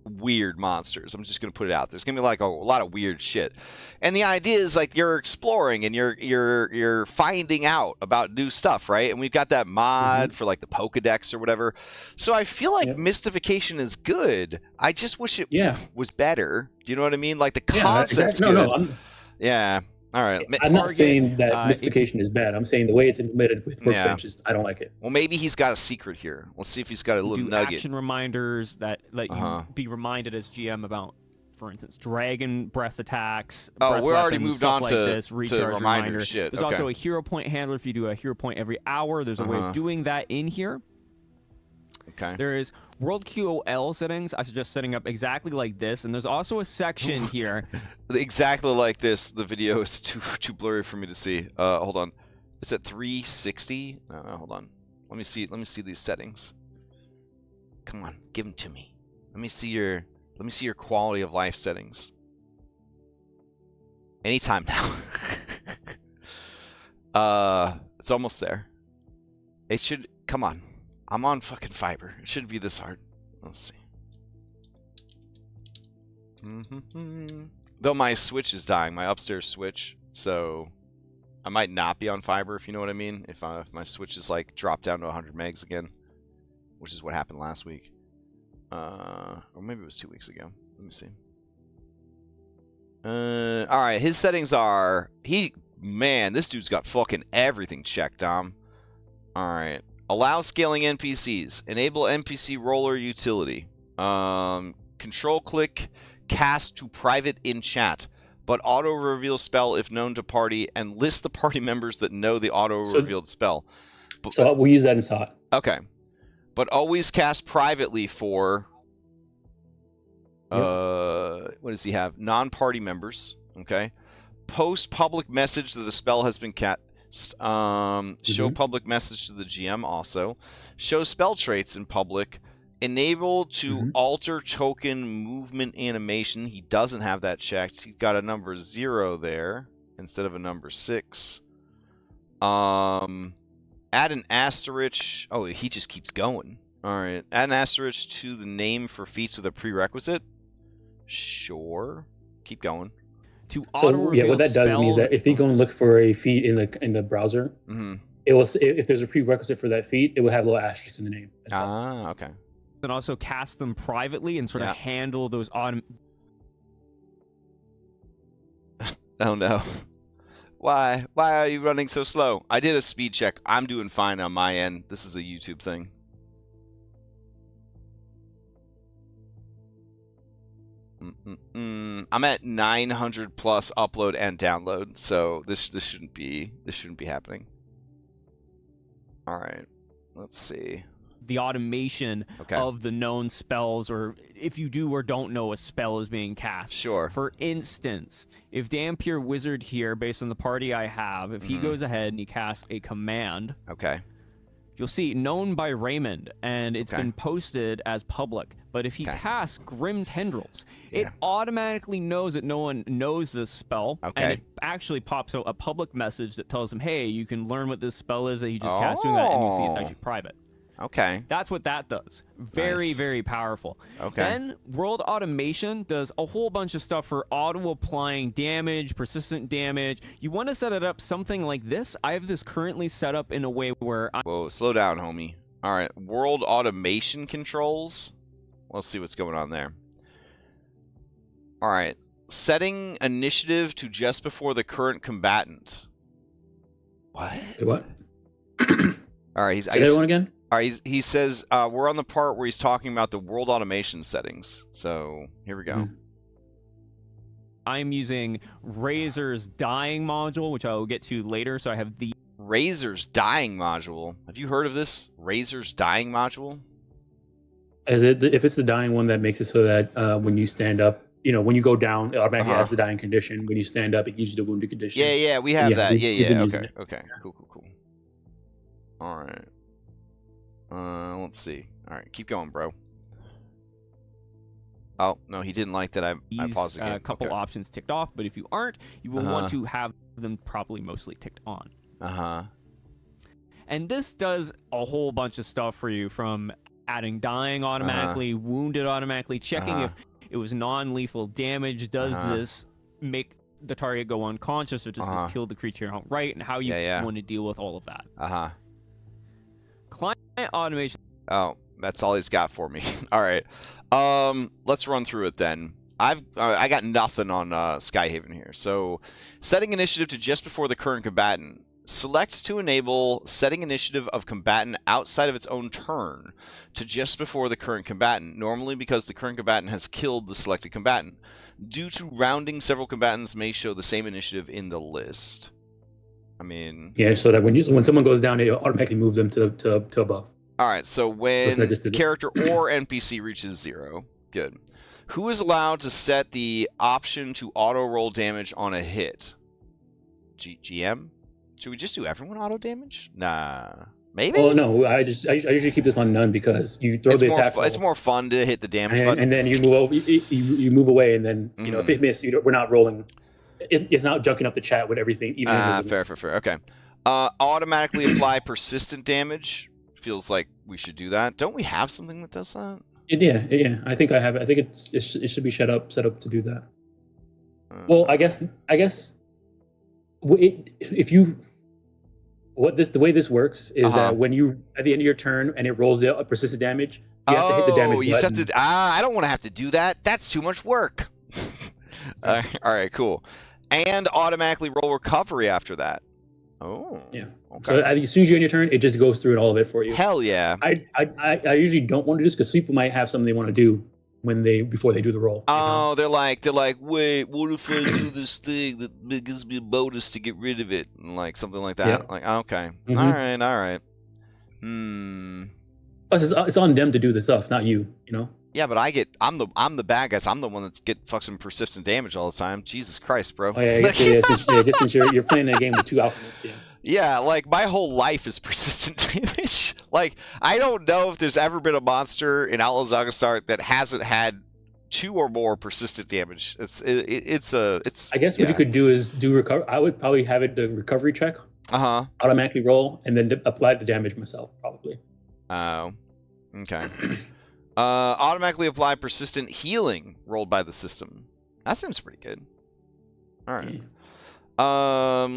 weird monsters. I'm just going to put it out. There's going to be like a lot of weird shit. And the idea is like you're exploring and you're finding out about new stuff, right? And we've got that mod for like the Pokedex or whatever. So I feel like mystification is good. I just wish it was better. Do you know what I mean? Like the concept's good. Yeah. All right. I'm not saying that mystification is bad. I'm saying the way it's implemented with workbenches, I don't like it. Well, maybe he's got a secret here. Let's see if he's got a little nugget. Action reminders that let you be reminded as GM about, for instance, dragon breath attacks. Oh, we're already weapons, moved on like to this, recharge reminder shit. There's also a hero point handler if you do a hero point every hour. There's a way of doing that in here. Okay. There is World QOL settings. I suggest setting up exactly like this, and there's also a section here. Exactly like this. The video is too blurry for me to see. Hold on. It's at 360. No, hold on. Let me see these settings. Come on, give them to me. Let me see your quality of life settings. Anytime now. It's almost there. It should. Come on. I'm on fucking fiber. It shouldn't be this hard. Let's see. Though my switch is dying, my upstairs switch, so I might not be on fiber, if you know what I mean. If my switch is like dropped down to 100 megs again, which is what happened last week, or maybe it was 2 weeks ago. Let me see. All right, his settings are this dude's got fucking everything checked, Dom. All right. Allow scaling NPCs. Enable NPC roller utility. Control click cast to private in chat, but auto reveal spell if known to party, and list the party members that know the auto revealed spell. So we'll use that in SOT. Okay. But always cast privately for what does he have? Non-party members. Okay. Post public message that a spell has been cast. Show public message to the GM also. Show spell traits in public. Enable to alter token movement animation. He doesn't have that checked. He's got a number 0 there instead of a number 6. Add an asterisk. Oh, he just keeps going. Alright. Add an asterisk to the name for feats with a prerequisite. Sure. Keep going. to auto yeah, what that does means that if you go and look for a feat in the browser, it will, if there's a prerequisite for that feat, it will have little asterisks in the name. Okay. And also cast them privately and sort of handle those autom. Oh no. Why are you running so slow? I did a speed check. I'm doing fine on my end. This is a YouTube thing. I'm at 900 plus upload and download, so this shouldn't be happening. All right, let's see. The automation of the known spells, or if you do or don't know a spell is being cast. Sure. For instance, if Dampier Wizard here, based on the party I have, if he goes ahead and he casts a command, you'll see known by Raymond, and it's been posted as public. But if he casts Grim Tendrils, it automatically knows that no one knows this spell, and it actually pops out a public message that tells him, hey, you can learn what this spell is that he just cast doing that, and you see it's actually private. Okay. That's what that does. Very, very powerful. Okay. Then World Automation does a whole bunch of stuff for auto-applying damage, persistent damage. You want to set it up something like this. I have this currently set up in a way where Whoa, slow down, homie. All right, World Automation controls. Let's see what's going on there. All right, setting initiative to just before the current combatant. What? What? All right, say that one again. All right, he says we're on the part where he's talking about the world automation settings. So here we go. I'm using Razor's dying module, which I will get to later. So I have the Razor's dying module. Have you heard of this? Razor's dying module? Is it, if it's the dying one that makes it so that when you stand up, you know, when you go down, it automatically has the dying condition. When you stand up, it gives you the wounded condition. Yeah, we have that. Yeah. Okay. Cool. All right. Let's see. All right, keep going, bro. Oh, no, he didn't like that. I paused again. A couple options ticked off, but if you aren't, you will want to have them probably mostly ticked on. And this does a whole bunch of stuff for you, from adding dying automatically, wounded automatically, checking if it was non-lethal damage. Does this make the target go unconscious, or does this kill the creature outright, and how you want to deal with all of that. Client automation. Oh, that's all he's got for me. All right. Let's run through it then. I got nothing on Skyhaven here. So, setting initiative to just before the current combatant. Select to enable setting initiative of combatant outside of its own turn to just before the current combatant, normally because the current combatant has killed the selected combatant. Due to rounding, several combatants may show the same initiative in the list. I mean, yeah, so that when someone goes down, it automatically moves them to above. All right, so when character or NPC reaches 0, good. Who is allowed to set the option to auto roll damage on a hit? GM? Should we just do everyone auto damage? Nah, maybe. Well, no, I usually keep this on none because you throw the attack. It's more fun to hit the damage button, and then you move over. You move away, and then you know if it misses, we're not rolling. It's not junking up the chat with everything. Even fair. Okay. Automatically apply persistent damage. Feels like we should do that. Don't we have something that does that? Yeah. I think I have it. I think it should be set up to do that. Well, I guess the way this works is that when you at the end of your turn and it rolls the persistent damage, you have to hit the damage button. I don't want to have to do that. That's too much work. All right, cool. And automatically roll recovery after that. Oh. Yeah. Okay. So as soon as you're in your turn, it just goes through all of it for you. Hell yeah. I usually don't want to do this because people might have something they want to do before they do the roll. Oh, they're like, wait, what if I do this thing that gives me a bonus to get rid of it, and like something like that. Yeah. Like, okay, all right. It's on them to do the stuff, not you. You know. Yeah, but I'm the bad guy. So I'm the one that's get fucking persistent damage all the time. Jesus Christ, bro. Oh yeah, just since you're playing a game with two alchemists. Yeah. Yeah, like my whole life is persistent damage. Like I don't know if there's ever been a monster in Outlaws Augustar that hasn't had 2 or more persistent damage. It's. I guess what you could do is do recover. I would probably have it the recovery check. Automatically roll and then apply the damage myself probably. Oh. Okay. Automatically apply persistent healing rolled by the system. That seems pretty good. All right.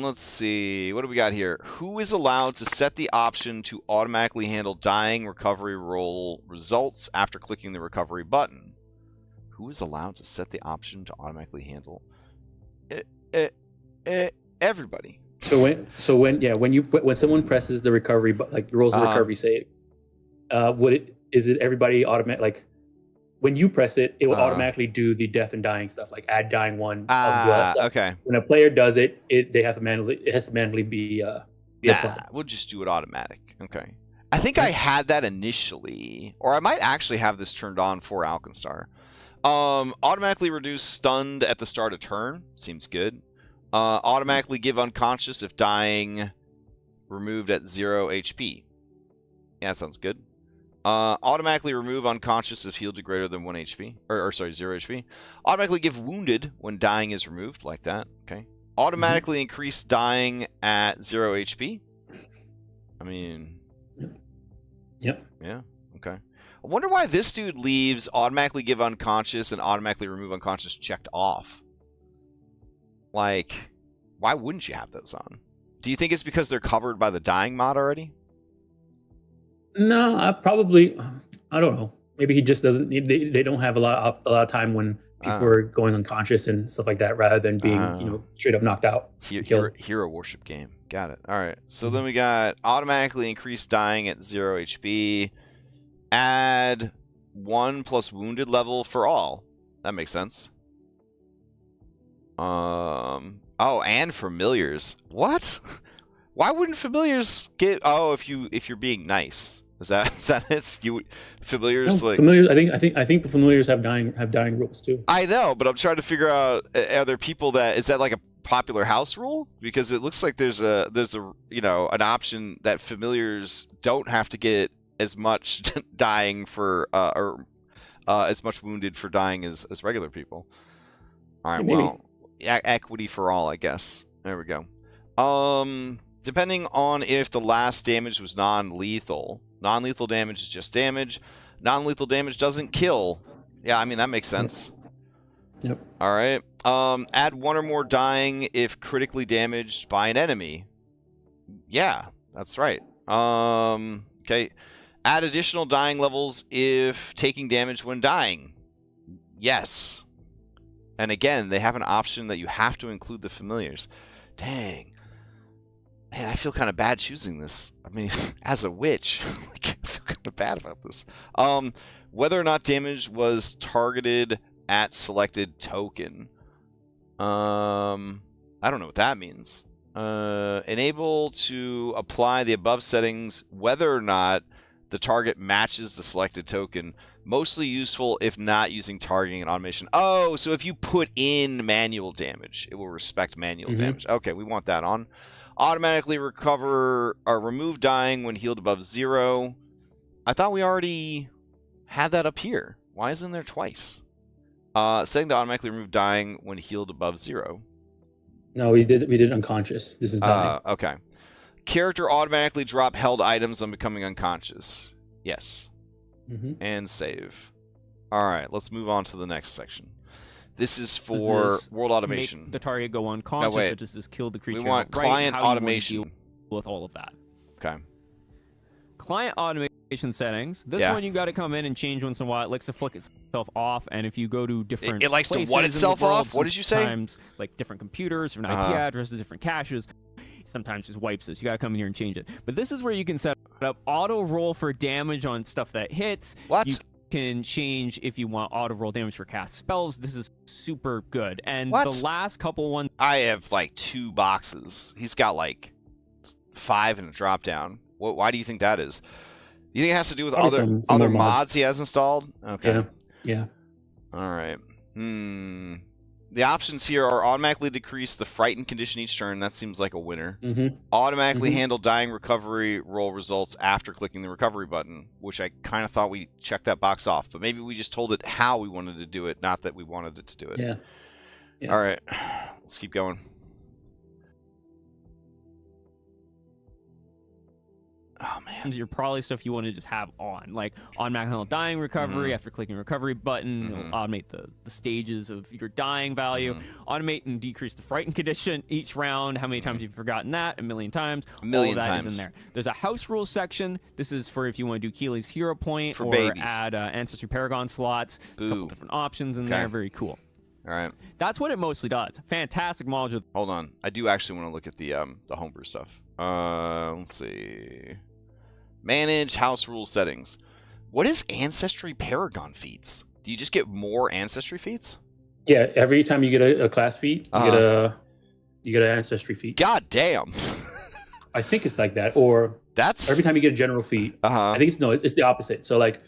Let's see. What do we got here? Who is allowed to set the option to automatically handle dying recovery roll results after clicking the recovery button? Who is allowed to set the option to automatically handle? Everybody. So when someone presses the recovery, like rolls the recovery save, is it everybody automatic? Like when you press it, it will automatically do the death and dying stuff, like add dying one. Okay. When a player does it, it has to manually be applied. We'll just do it automatic. Okay. I think I had that initially, or I might actually have this turned on for Alkenstar. Automatically reduce stunned at the start of turn. Seems good. Automatically give unconscious if dying removed at 0 HP. Yeah, that sounds good. Automatically remove unconscious if healed to greater than 1 HP. Or sorry, 0 HP. Automatically give wounded when dying is removed, like that. Okay. Automatically increase dying at 0 HP. I mean... Yep. Yeah, okay. I wonder why this dude leaves automatically give unconscious and automatically remove unconscious checked off. Like, why wouldn't you have those on? Do you think it's because they're covered by the dying mod already? No, I don't know. Maybe he just doesn't. They don't have a lot of time when people are going unconscious and stuff like that, rather than being straight up knocked out. Hero worship game. Got it. All right. So then we got automatically increase dying at 0 HP. Add 1 plus wounded level for all. That makes sense. Oh, and familiars. What? Why wouldn't familiars get? Oh, if you're being nice. Is that it? Familiars, no, like familiars. I think the familiars have dying rules too. I know, but I'm trying to figure out, are there people is that like a popular house rule? Because it looks like there's a an option that familiars don't have to get as much dying for or as much wounded for dying as regular people. All right, well, equity for all, I guess. There we go. Depending on if the last damage was non-lethal. Non-lethal damage is just damage. Non-lethal damage doesn't kill. Yeah, I mean, that makes sense. Yep. All right. Add 1 or more dying if critically damaged by an enemy. Yeah, that's right. Okay. Add additional dying levels if taking damage when dying. Yes. And again, they have an option that you have to include the familiars. Dang. Man, I feel kind of bad choosing this. I mean, as a witch, I feel kind of bad about this. Whether or not damage was targeted at selected token. I don't know what that means. Enable to apply the above settings whether or not the target matches the selected token. Mostly useful if not using targeting and automation. Oh, so if you put in manual damage, it will respect manual damage. Okay, we want that on. Automatically recover or remove dying when healed above 0. I thought we already had that up here. Why isn't there twice? Setting to automatically remove dying when healed above 0. No, we did unconscious. This is dying. Okay. Character automatically drop held items on becoming unconscious. Yes. And save. All right, let's move on to the next section. This is for world automation. Make the target go unconscious, or does this kill the creature? We want client automation. Deal with all of that. Okay. Client automation settings. This one you got to come in and change once in a while. It likes to flick itself off, and if you go to different it likes to what itself off? What did you say? Sometimes, like different computers, different IP addresses, different caches. Sometimes just wipes this. You got to come in here and change it. But this is where you can set up auto roll for damage on stuff that hits. What? You can change if you want auto roll damage for cast spells. This is super good. And what? The last couple ones, I have like 2 boxes. He's got like 5 in a drop down. Why do you think that is? You think it has to do with other mods he has installed? Okay. Yeah. All right. The options here are automatically decrease the frightened condition each turn. That seems like a winner. Automatically handle dying recovery roll results after clicking the recovery button, which I kind of thought we checked that box off. But maybe we just told it how we wanted to do it, not that we wanted it to do it. Yeah. All right. Let's keep going. Oh, you're probably stuff you want to just have on, like automatic dying recovery. After clicking recovery button, it'll automate the stages of your dying value, automate and decrease the frightened condition each round. How many times you've forgotten that? A million times. All that is in there. There's a house rules section. This is for if you want to do Keely's Hero Point for or babies. add Ancestry Paragon slots. A couple different options in there. Very cool. All right. That's what it mostly does. Fantastic module. Hold on. I do actually want to look at the homebrew stuff. Let's see. Manage house rule settings. What is Ancestry Paragon feats? Do you just get more Ancestry feats? Yeah, every time you get a class feat, you get an Ancestry feat. God damn. I think it's like that, or every time you get a general feat. I think it's the opposite. So like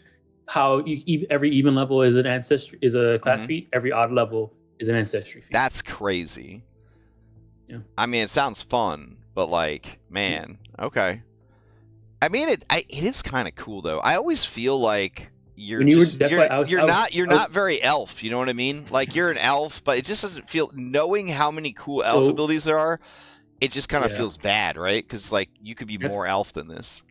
how every even level is an ancestry is a class feat, every odd level is an Ancestry feat. That's crazy. Yeah. I mean, it sounds fun, but like, man, okay. I mean, it is kind of cool though. I always feel like you're not very elf. You know what I mean? Like you're an elf, but it just doesn't feel. Knowing how many cool elf abilities there are, it just kind of feels bad, right? Because like you could be more elf than this.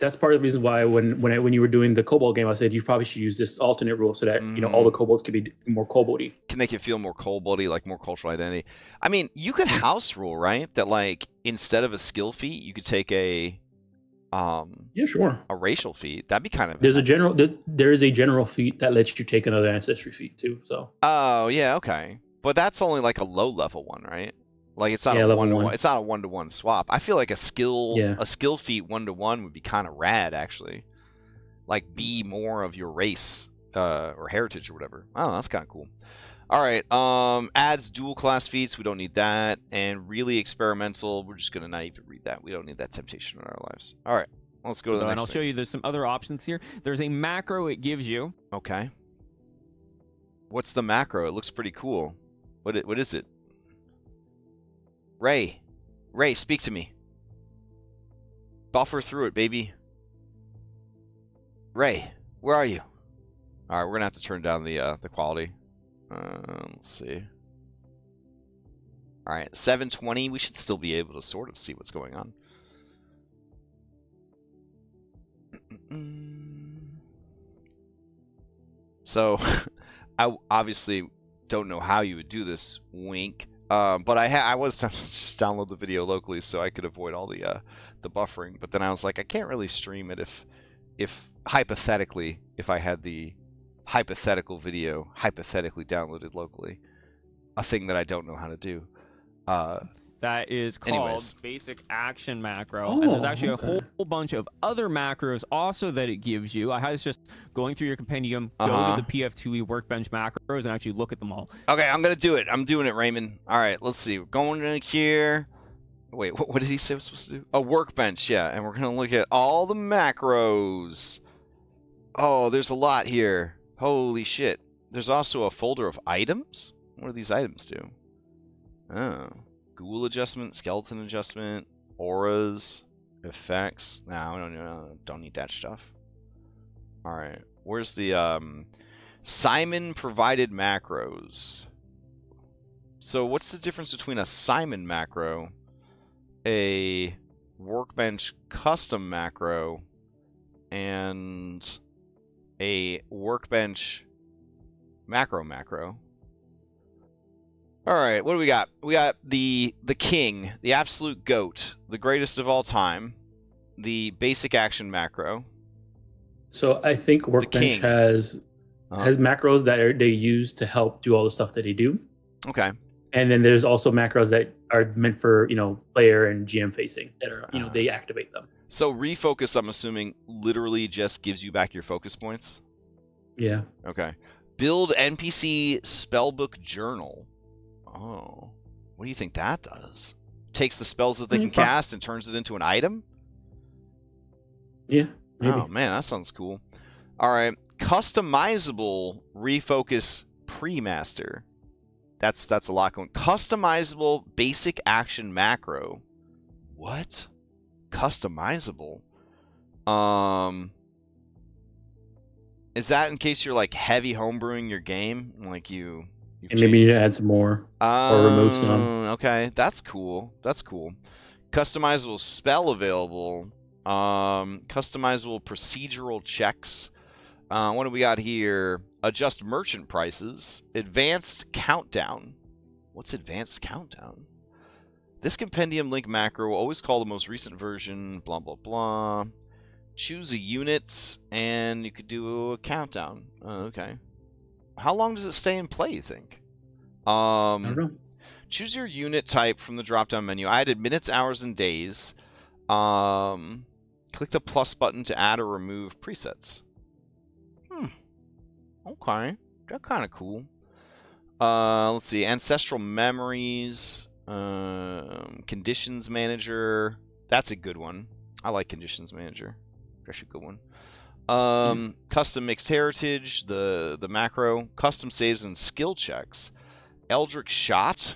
That's part of the reason why when you were doing the kobold game, I said you probably should use this alternate rule so that all the kobolds could be more koboldy. Can make it feel more koboldy, like more cultural identity. I mean, you could house rule, right? That like instead of a skill feat, you could take a racial feat. That'd be kind of. There is a general feat that lets you take another Ancestry feat too. So. Oh yeah, okay, but that's only like a low level one, right? Like it's not a 1-to-1. It's not a 1-to-1 swap. I feel like a skill feat 1-to-1 would be kind of rad actually. Like be more of your race or heritage or whatever. Oh, that's kind of cool. All right, adds dual class feats. We don't need that. And really experimental. We're just gonna not even read that. We don't need that temptation in our lives. All right, let's go to the next. And I'll show you. There's some other options here. There's a macro it gives you. Okay. What's the macro? It looks pretty cool. What is it? Ray, speak to me. Buffer through it, baby. Ray, where are you? All right, we're gonna have to turn down the quality. Let's see. All right, 720. We should still be able to sort of see what's going on. So, I obviously don't know how you would do this. Wink. But I was just download the video locally so I could avoid all the buffering. But then I was like, I can't really stream it if hypothetically, if I had the hypothetical video hypothetically downloaded locally, a thing that I don't know how to do. That is called basic action macro. And there's actually a whole bunch of other macros also that it gives you. I highly suggest going through your compendium, go to the PF2e workbench macros, and actually look at them all. Okay, I'm going to do it. I'm doing it, Raymond. All right, let's see. We're going in here. Wait, what did he say I was supposed to do? A workbench, yeah. And we're going to look at all the macros. Oh, there's a lot here. Holy shit. There's also a folder of items? What do these items do? Oh. Ghoul adjustment, skeleton adjustment, auras, effects. No, don't need that stuff. Alright. Where's the Simon provided macros? So what's the difference between a Simon macro, a workbench custom macro, and a workbench macro? All right, what do we got? We got the king, the absolute goat, the greatest of all time, the basic action macro. So I think Workbench has macros that they use to help do all the stuff that they do. Okay. And then there's also macros that are meant for player and GM facing that are they activate them. So refocus, I'm assuming, literally just gives you back your focus points. Yeah. Okay. Build NPC spellbook journal. Oh, what do you think that does? Takes the spells that they can cast and turns it into an item? Yeah, maybe. Oh, man, that sounds cool. All right. Customizable refocus pre-master. That's a lot going. Customizable basic action macro. What? Customizable? Is that in case you're like heavy homebrewing your game? Like you... And maybe you need to add some more or remove some. Okay, that's cool. That's cool. Customizable spell available. Customizable procedural checks. What do we got here? Adjust merchant prices. Advanced countdown. What's advanced countdown? This compendium link macro will always call the most recent version, blah, blah, blah. Choose a unit, and you could do a countdown. Okay. How long does it stay in play, you think? I don't know. Choose your unit type from the drop-down menu. I added minutes, hours, and days. Click the plus button to add or remove presets. Okay. That's kind of cool. Let's see. Ancestral memories. Conditions manager. That's a good one. I like conditions manager. That's a good one. Custom mixed heritage. The macro. Custom saves and skill checks. Eldritch shot.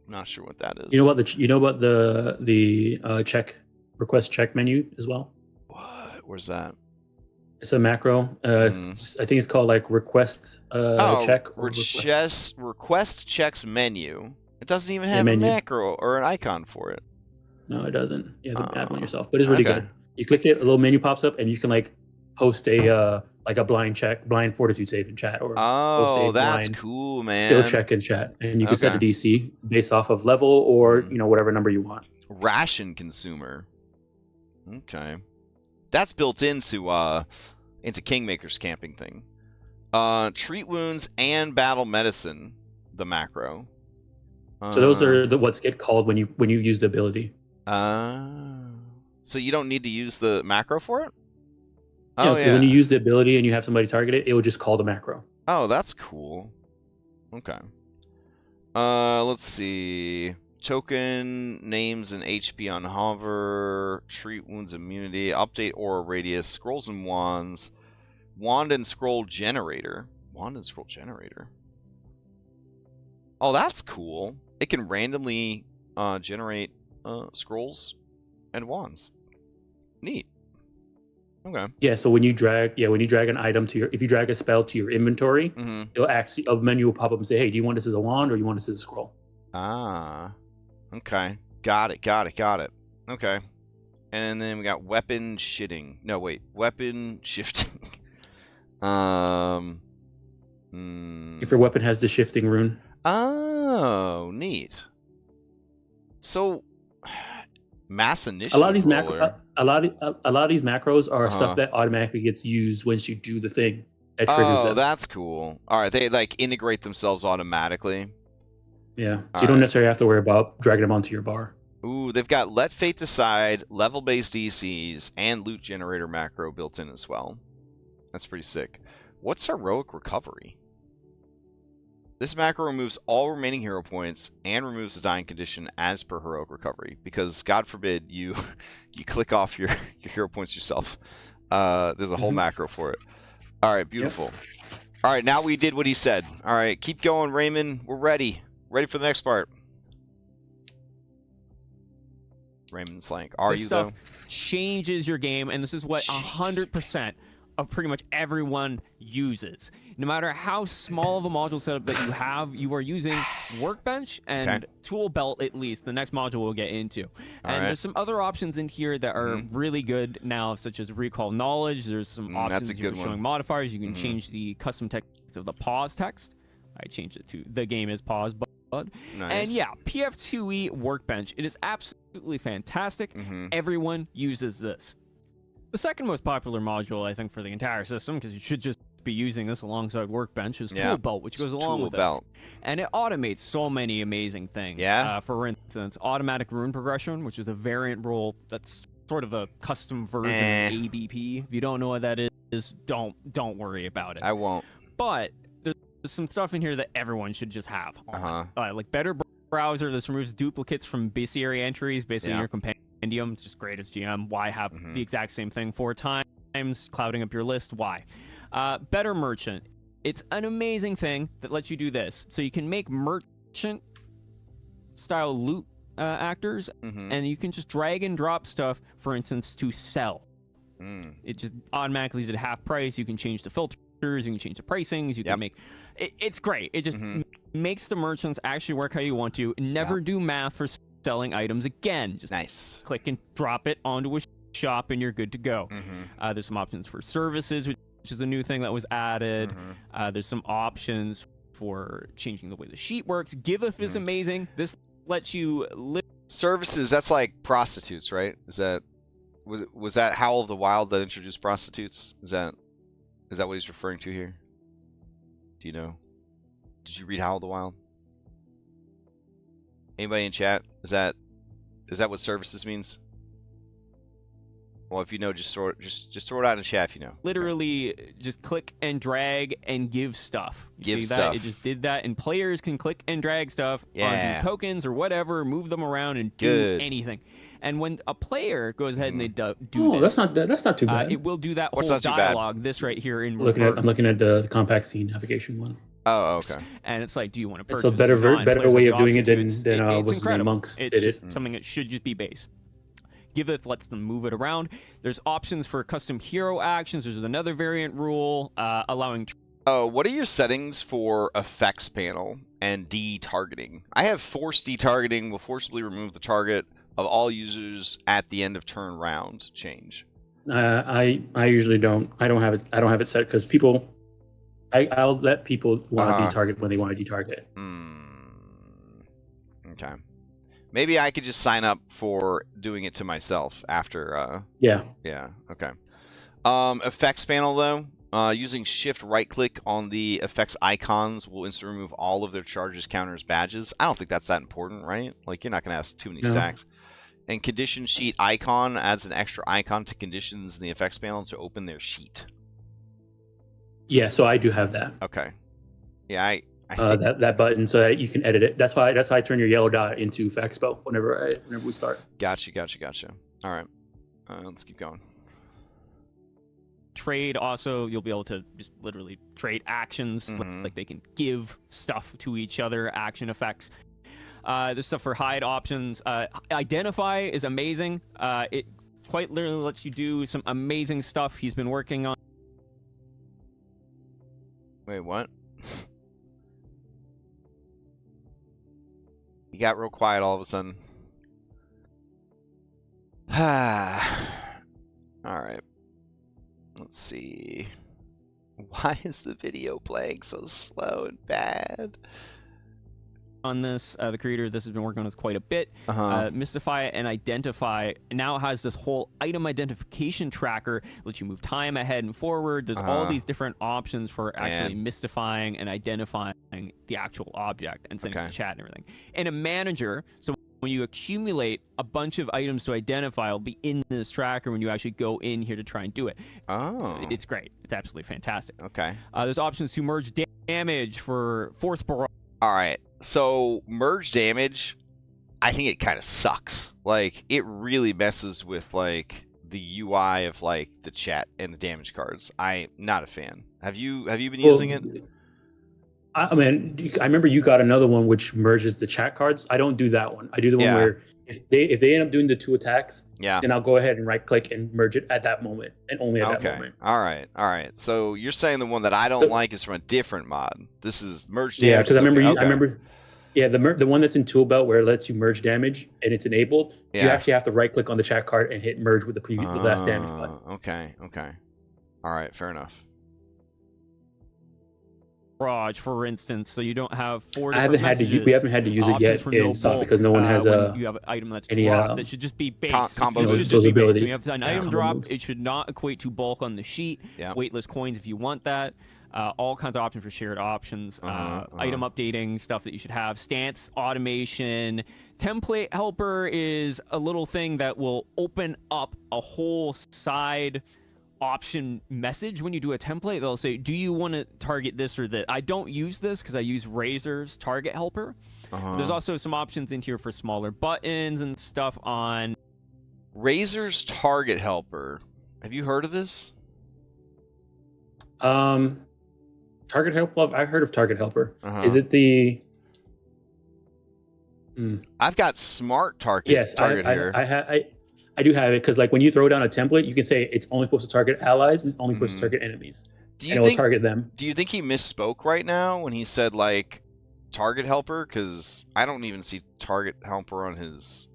Not sure what that is. You know about the check request check menu as well? What? Where's that? It's a macro. I think it's called like request check. Request checks menu. It doesn't even have a macro or an icon for it. No, it doesn't. You have to add one yourself, but it's really good. You click it, a little menu pops up, and you can like post a like a blind fortitude save in chat, or post a that's cool, man. Skill check in chat, and you can set a DC based off of level or whatever number you want. Ration consumer. Okay, that's built into Kingmaker's camping thing. Treat wounds and battle medicine. The macro. So those are what's get called when you use the ability. So you don't need to use the macro for it? Yeah, when you use the ability and you have somebody target it will just call the macro. Oh, that's cool. Okay. Let's see. Token names and HP on hover. Treat wounds immunity. Update aura radius. Scrolls and wands. Wand and scroll generator. Wand and scroll generator. Oh, that's cool. It can randomly generate scrolls and wands. Neat. Okay. Yeah, so when you drag an item to if you drag a spell to your inventory, it'll actually a menu will pop up and say, "Hey, do you want this as a wand or you want this as a scroll?" Ah. Okay. Got it. Okay. And then we got weapon shifting. No, wait. Weapon shifting. If your weapon has the shifting rune. Oh, neat. So, mass initiative. A lot of these macros are stuff that automatically gets used once you do the thing that triggers them. Oh, that's cool. All right, they like integrate themselves automatically. Yeah, so you don't necessarily have to worry about dragging them onto your bar. Ooh, they've got Let Fate Decide, level-based DCs, and loot generator macro built in as well. That's pretty sick. What's heroic recovery? This macro removes all remaining hero points and removes the dying condition as per heroic recovery. Because God forbid you click off your hero points yourself. There's a whole macro for it. All right, beautiful. Yep. All right, now we did what he said. All right, keep going, Raymond. We're ready. Ready for the next part. Raymond Slank. This stuff changes your game, and this is what 100% of pretty much everyone uses. No matter how small of a module setup that you have, you are using Workbench and Tool Belt, at least. The next module we'll get into. And there's some other options in here that are really good now, such as Recall Knowledge. There's some options if you're showing modifiers. You can change the custom text of the pause text. I changed it to the game is paused. Nice. And yeah, PF2e Workbench. It is absolutely fantastic. Everyone uses this. The second most popular module, I think, for the entire system, because you should just be using this alongside Workbench, is Tool Belt, which goes along with it. And it automates so many amazing things. For instance, automatic rune progression, which is a variant rule that's sort of a custom version of ABP. If you don't know what that is, don't worry about it. I won't. But there's some stuff in here that everyone should just have. Like better browser. This removes duplicates from bestiary entries based on your compendium. It's just great as GM. Why have the exact same thing 4 times, clouding up your list? Why? Better merchant. It's an amazing thing that lets you do this. So you can make merchant style loot actors, and you can just drag and drop stuff, for instance, to sell. It just automatically did half price. You can change the filters. You can change the pricings. You can make... It's great. It just makes the merchants actually work how you want to. Never do math for selling items again. Just click and drop it onto a shop and you're good to go. There's some options for services, which is a new thing that was added. There's some options for changing the way the sheet works. Giveth is amazing. This lets you live. Services, that's like prostitutes, right? Was that Howl of the Wild that introduced prostitutes? Is that what he's referring to here? Do you know? Did you read Howl of the Wild? Anybody in chat? Is that what services means? Well, if you know, just throw it out in the chat if you know. Literally, just click and drag and give stuff. You see that? It just did that, and players can click and drag stuff onto tokens or whatever, move them around and do anything. And when a player goes ahead and they do this, that's not too bad. It will do that whole dialogue. This right here in I'm looking at the compact scene navigation one. Oh, okay. And it's like, do you want to purchase? It's a better way of doing it than what's the Monks did it. It's just something that should just be base. Giveth lets them move it around. There's options for custom hero actions. There's another variant rule allowing. What are your settings for effects panel and detargeting? I have force detargeting will forcibly remove the target of all users at the end of turn round change. I usually don't. I don't have it set because people. I'll let people want to detarget when they want to detarget. Okay. Maybe I could just sign up for doing it to myself after. Yeah. Okay. Effects panel though, using shift right click on the effects icons will instantly remove all of their charges, counters, badges. I don't think that's that important, right? Like you're not gonna have too many stacks. And condition sheet icon adds an extra icon to conditions in the effects panel to open their sheet. Yeah, so I do have that. Okay. Yeah, I that button so that you can edit it. That's why I turn your yellow dot into Factspo whenever we start. Gotcha. All right, let's keep going. Trade also, you'll be able to just literally trade actions, like they can give stuff to each other, action effects. There's stuff for hide options. Identify is amazing. It quite literally lets you do some amazing stuff he's been working on. Wait, what? You got real quiet all of a sudden. Alright. Let's see. Why is the video playing so slow and bad? On this, the creator of this has been working on this quite a bit. Mystify and Identify now has this whole item identification tracker, lets you move time ahead and forward. There's all these different options for actually mystifying and identifying the actual object and sending it to chat and everything. And a manager, so when you accumulate a bunch of items to identify, will be in this tracker when you actually go in here to try and do it. It's great. It's absolutely fantastic. Okay. There's options to merge damage for force barrage. All right. So merge damage, I think it kind of sucks. Like it really messes with like the UI of like the chat and the damage cards. I'm not a fan. Have you been using it? I mean, I remember you got another one which merges the chat cards. I don't do that one. I do the one where if they end up doing the 2 attacks, then I'll go ahead and right click and merge it at that moment and only at that moment. All right. So you're saying the one that I don't like is from a different mod. This is merge damage. Yeah, because I remember. Yeah, the one that's in Tool Belt where it lets you merge damage and it's enabled. You actually have to right click on the chat card and hit merge with the last damage button. Okay. All right, fair enough. Barrage, for instance, so you don't have 4 we different haven't had to use it yet in SOP because no one has you have an item that's dropped that should just be base. Combo it should just be base. So you have an item drop, it should not equate to bulk on the sheet. Weightless coins if you want that. All kinds of options for shared options, item updating, stuff that you should have, stance automation. Template helper is a little thing that will open up a whole side option message when you do a template. They'll say, do you want to target this or that? I don't use this because I use Razor's target helper. There's also some options in here for smaller buttons and stuff on Razor's target helper. Have you heard of this? Target helper. I heard of target helper. Is it the? I've got smart target. Target here. I do have it because like when you throw down a template, you can say it's only supposed to target allies. It's only supposed to target enemies. Do you think? It'll target them. Do you think he misspoke right now when he said like target helper? Because I don't even see target helper on his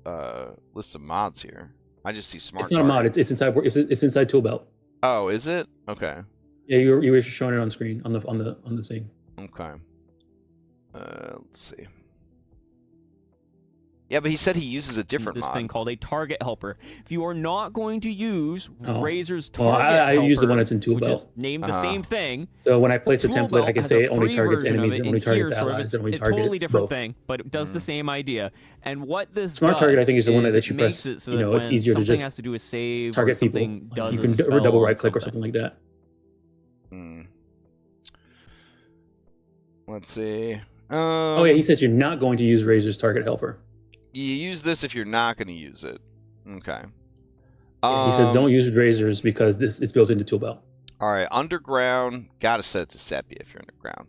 list of mods here. I just see smart. It's not a mod. It's inside. It's inside tool belt. Oh, is it? Okay. Yeah, you were just showing it on screen on the thing. Okay. Let's see. Yeah, but he said he uses a different this mod. thing called a target helper. If you are not going to use Razor's well, target helper, I use the one that's in tool belt, which is named the same thing. So when I place a template, I can say it only targets enemies, it only targets allies, it only targets totally different both. thing, but it does the same idea. And what this Smart target, I think, is the one that you press. So you know, it's easier to just has to do a save target people. You can double right click or something like that. Let's see. Oh yeah, he says you're not going to use Razor's target helper. You use this if you're not going to use it. Okay. He says don't use Razors because this is built into tool belt. All right, underground. Gotta set it to sepia if you're underground.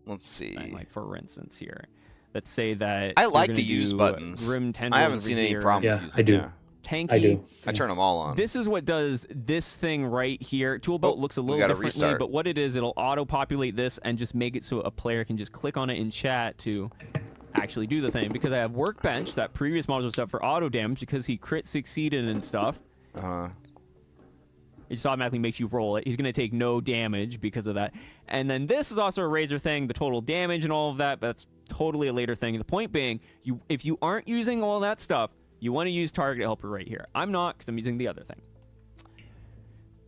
Let's see. Like for instance here, let's say that I like the use buttons. I haven't seen any problem with using. I do. Yeah. Tanky. I do. I turn them all on. This is what does this thing right here. Tool belt looks a little differently, restart. but what it is, it'll auto-populate this and just make it so a player can just click on it in chat to actually do the thing. Because I have Workbench, that previous module stuff for auto damage, because he crit succeeded and stuff. It just automatically makes you roll it. He's going to take no damage because of that. And then this is also a Razor thing, the total damage and all of that, but that's totally a later thing. The point being, if you aren't using all that stuff, you want to use target helper right here. I'm not, because I'm using the other thing.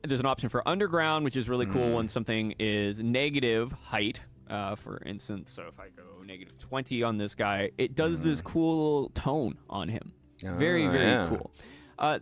There's an option for underground, which is really cool when something is negative height, for instance. So if I go negative 20 on this guy, it does this cool tone on him. Very, very cool.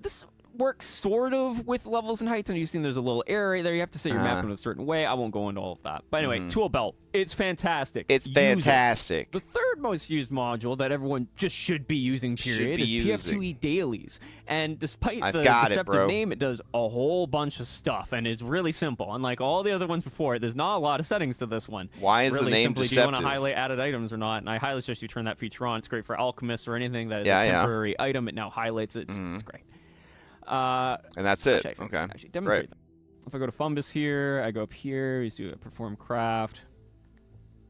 This works sort of with levels and heights, and you've seen there's a little area there. You have to set your map in a certain way. I won't go into all of that. But anyway, tool belt. It's fantastic. It's fantastic. The third most used module that everyone just should be using, period, is PF2e dailies. And despite the deceptive name, it does a whole bunch of stuff and is really simple. Unlike all the other ones before it, there's not a lot of settings to this one. Why is really the name simply, deceptive? do you want to highlight added items or not? And I highly suggest you turn that feature on. It's great for alchemists or anything that is a temporary item. It now highlights it. It's great. And that's it. Actually demonstrate them. If I go to Fumbus here, I go up here, we do a perform craft.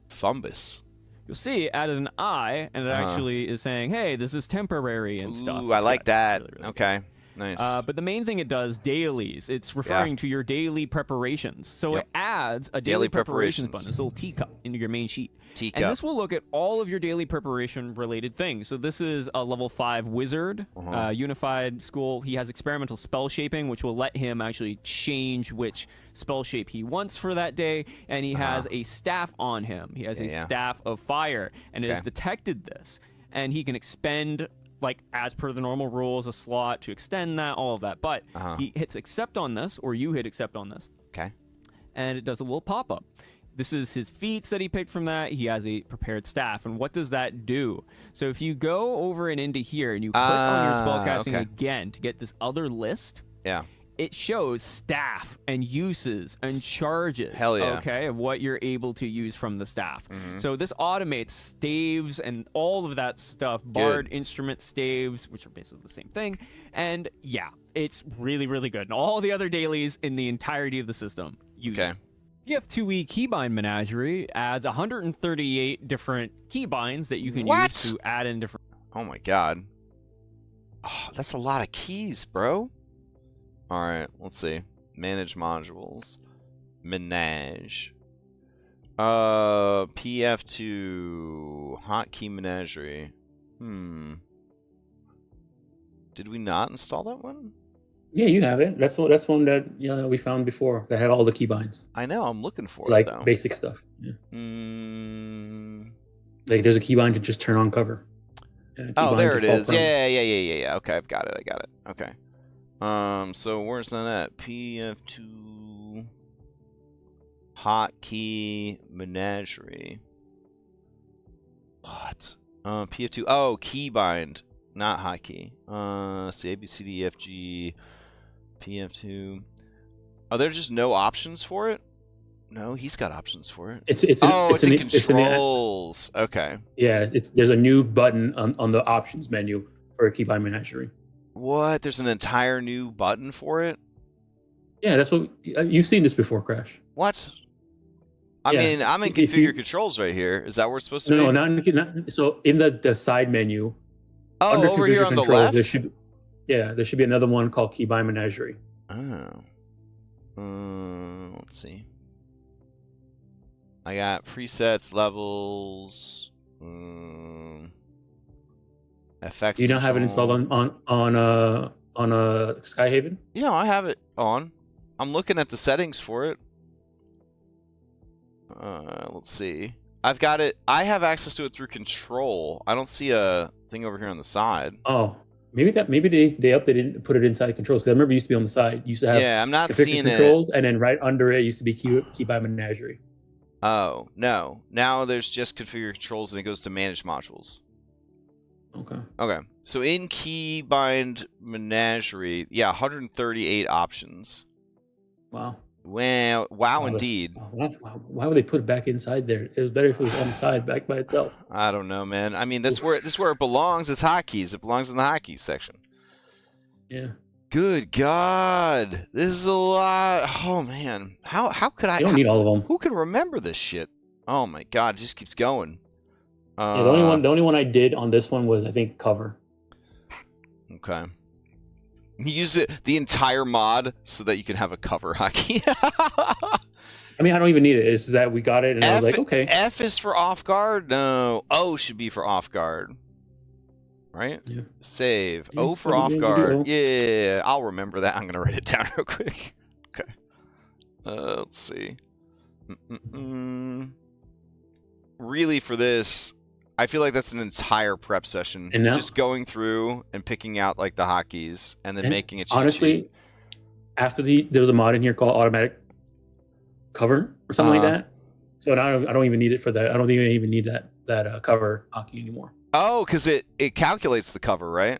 Fumbus. You'll see it added an I, and it actually is saying, hey, this is temporary and stuff. Ooh, I like that. Really, really okay. Nice. But the main thing it does, dailies. It's referring to your daily preparations. So it adds a daily preparations button, this little teacup into your main sheet. And this will look at all of your daily preparation related things. So this is a level 5 wizard, unified school. He has experimental spell shaping, which will let him actually change which spell shape he wants for that day. And he has a staff on him. He has a staff of fire, and it has detected this. And he can expend, like, as per the normal rules, a slot to extend that, all of that. But he hits accept on this, or you hit accept on this. Okay. And it does a little pop-up. This is his feats that he picked from that. He has a prepared staff. And what does that do? So if you go over and into here and you click on your spellcasting again to get this other list, it shows staff and uses and charges, of what you're able to use from the staff. So this automates staves and all of that stuff, bard instrument staves, which are basically the same thing. And yeah, it's really, really good. And all the other dailies in the entirety of the system use it. PF2e Keybind Menagerie adds 138 different keybinds that you can use to add in different... Oh my god. Oh, that's a lot of keys, bro. Alright, let's see. Manage modules. Menage. PF2 Hotkey Menagerie. Did we not install that one? Yeah, you have it. That's one that we found before that had all the keybinds. I know. I'm looking for it, though. Basic stuff. Yeah. Like there's a keybind to just turn on cover. Oh, there it is. Yeah. Okay, I've got it. I got it. Okay. So where's that at? PF2 Hotkey Menagerie. What? PF2. Oh, keybind, not hotkey. See, A, B, C, D, E, F, G, PF2. Are there just no options for it? No, he's got options for it. It's in controls. Okay. Yeah, there's a new button on the options menu for a keybind menagerie. What? There's an entire new button for it? Yeah, that's what you've seen this before, Crash. What? I mean, I'm in configure controls right here. Is that where we're supposed to be? No, not so in the side menu. Oh, over here on the left. there should be another one called Keybind Menagerie. Oh. Let's see. I got presets, levels, FX. Do you not have it installed on Skyhaven? Yeah, I have it on. I'm looking at the settings for it. Let's see. I've got it. I have access to it through control. I don't see a thing over here on the side. Oh, maybe they updated and put it inside controls. Because I remember it used to be on the side. You used to have I'm not seeing controls, and then right under it used to be Keybind Menagerie. Oh no! Now there's just configure controls, and it goes to manage modules. Okay. Okay. So in Keybind Menagerie, 138 options. Wow. Wow, indeed. Why would they put it back inside there? It was better if it was on the side, back by itself. I don't know, man. I mean, that's where it belongs. It's hotkeys. It belongs in the hotkeys section. Yeah. Good God, this is a lot. Oh man, how could I? You don't need all of them. Who can remember this shit? Oh my God, it just keeps going. Yeah, the only one I did on this one was, I think, cover. Okay. You use the entire mod so that you can have a cover hockey. I mean, I don't even need it. It's just that we got it, and I was like, okay. F is for off guard. No, O should be for off guard. Right? Yeah. Save. O for off guard. Yeah, I'll remember that. I'm gonna write it down real quick. Okay. Let's see. Really, for this, I feel like that's an entire prep session. And now, just going through and picking out like the hotkeys and then making a cheat honestly, sheet. After there was a mod in here called automatic cover or something like that. So now I don't even need it for that. I don't even need that cover hockey anymore. Oh, because it calculates the cover, right?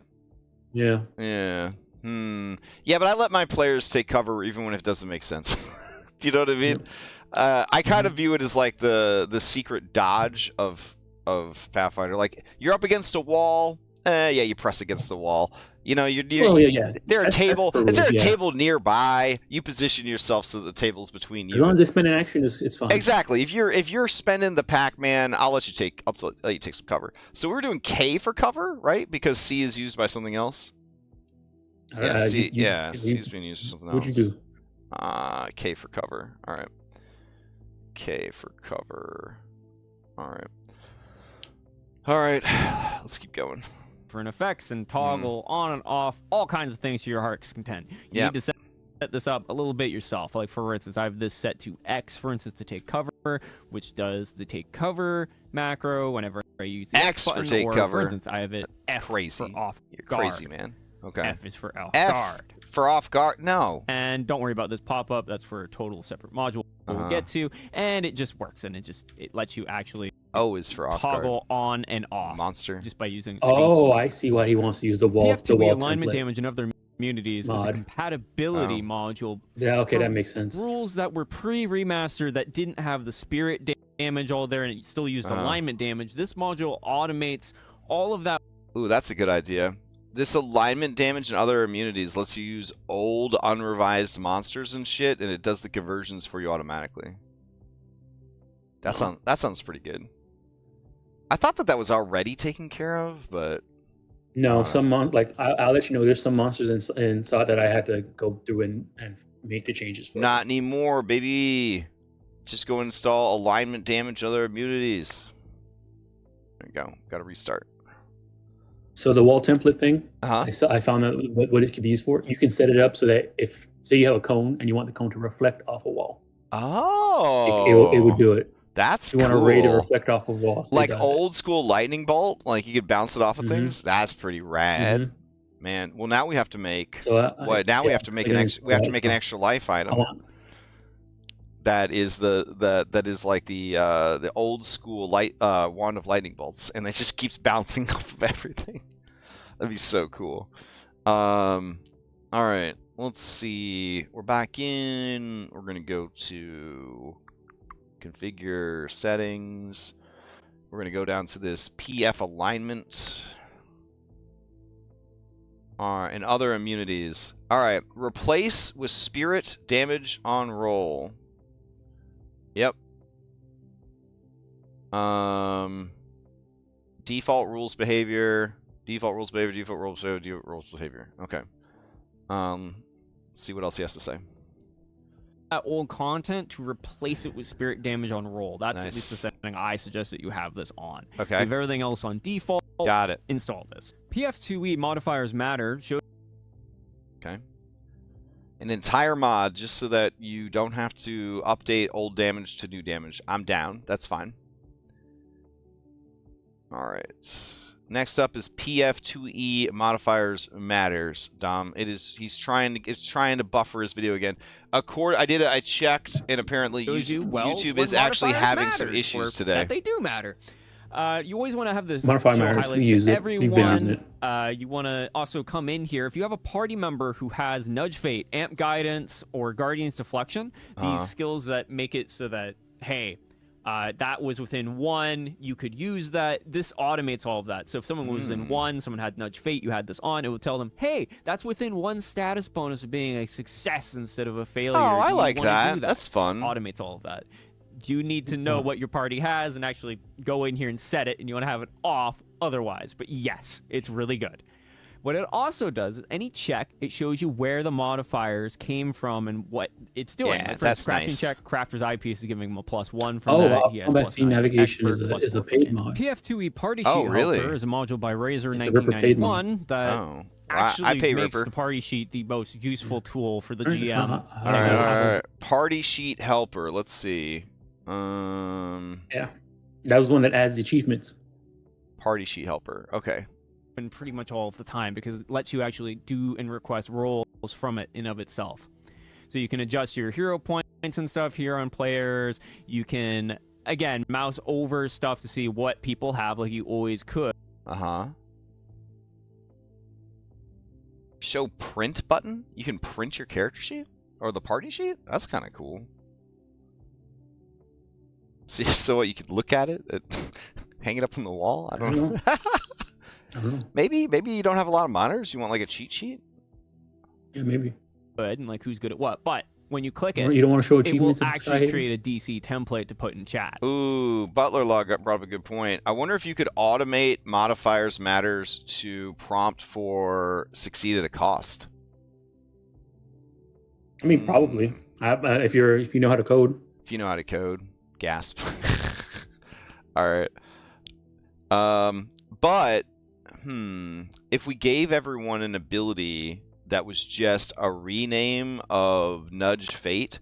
Yeah. Yeah. Yeah, but I let my players take cover even when it doesn't make sense. Do you know what I mean? Yeah. I kind of view it as like the secret dodge of Pathfinder. Like, you're up against a wall. You press against the wall. You know, Is there a table nearby? You position yourself so the table's between you. As long as they spend an action, it's fine. Exactly. If you're spending the Pac-Man, I'll let you take some cover. So we're doing K for cover, right? Because C is used by something else. C is being used for something else. What'd you do? K for cover. All right. K for cover. All right. Let's keep going. Different effects and toggle on and off, all kinds of things to your heart's content. You need to set this up a little bit yourself. Like, for instance, I have this set to X, for instance, to take cover, which does the take cover macro whenever I use the X button, for take cover. For instance, I have it F crazy. for off You're guard. Crazy, man. Okay. F is for off guard. For off guard? No. And don't worry about this pop-up. That's for a total separate module we'll get to. And it just works, and it lets you actually O is for off guard. Toggle on and off. Monster. Just by using. Oh, I see why he wants to use the wall. FVTT alignment damage and other immunities is a compatibility module. Yeah, okay, that makes sense. Rules that were pre-remastered that didn't have the spirit damage all there, and it still used alignment damage. This module automates all of that. Ooh, that's a good idea. This alignment damage and other immunities lets you use old, unrevised monsters and shit, and it does the conversions for you automatically. That sounds pretty good. I thought that was already taken care of, but no. I'll let you know. There's some monsters in SOT that I had to go through and make the changes for. Not anymore, baby. Just go install alignment damage, other immunities. There you go. Got to restart. So the wall template thing, I found out what it could be used for. You can set it up so that if, say, you have a cone and you want the cone to reflect off a wall. Oh. It would do it. That's cool. You want a ray to reflect off of walls. Like old school lightning bolt? Like you could bounce it off of things? That's pretty rad. Man. Well, now we have to make... we have to make an extra life item. That is like the old school wand of lightning bolts, and it just keeps bouncing off of everything. That'd be so cool. All right, let's see. We're back in. We're gonna go to configure settings. We're gonna go down to this PF alignment. And other immunities. All right, replace with spirit damage on roll. Yep. Default rules behavior. Default rules behavior, default rules behavior, default rules behavior. Okay. Let's see what else he has to say. That old content to replace it with spirit damage on roll. That's nice. At least the setting I suggest that you have this on. Okay. Leave everything else on default. Got it. Install this. PF2e modifiers matter. Okay. An entire mod just so that you don't have to update old damage to new damage. I'm down. That's fine. All right. Next up is PF2e modifiers matters. Dom, it's trying to buffer his video again. I checked, and apparently YouTube is actually having some issues today. That they do matter. You always want to have this modifier matters. We use it. We've been using it. You want to also come in here if you have a party member who has Nudge Fate, Amp Guidance, or Guardian's Deflection. These skills that make it so that that was within 1, you could use that. This automates all of that. So if someone was in 1, someone had Nudge Fate, you had this on, it would tell them, hey, that's within 1 status bonus of being a success instead of a failure. Oh, I like that. That's fun. Automates all of that. Do you need to know what your party has and actually go in here and set it, and you want to have it off otherwise? But yes, it's really good. What it also does is any check, it shows you where the modifiers came from and what it's doing. Yeah, like that's crafting nice. Check, Crafter's Eyepiece is giving him a +1 from that. He has Combat Navigation is a paid mod. PF2e Party Sheet Helper is a module by Razor 1991 that actually makes the Party Sheet the most useful tool for the GM. All right. Party Sheet Helper. Let's see. Yeah, that was the one that adds the achievements. Party Sheet Helper. Okay. And pretty much all of the time because it lets you actually do and request rolls from it in of itself. So you can adjust your hero points and stuff here on players. You can, again, mouse over stuff to see what people have like you always could. Show print button? You can print your character sheet? Or the party sheet? That's kind of cool. See, so what, you could look at it? Hang it up on the wall? I don't know. I don't know. Maybe you don't have a lot of monitors. You want like a cheat sheet? Yeah, maybe. Good, and like who's good at what. But when you click it, you don't want to show achievements. It will actually create a DC template to put in chat. Ooh, Butler Log brought up a good point. I wonder if you could automate modifiers matters to prompt for succeed at a cost. I mean, probably. If you know how to code. If you know how to code, gasp. All right. But if we gave everyone an ability that was just a rename of Nudge Fate,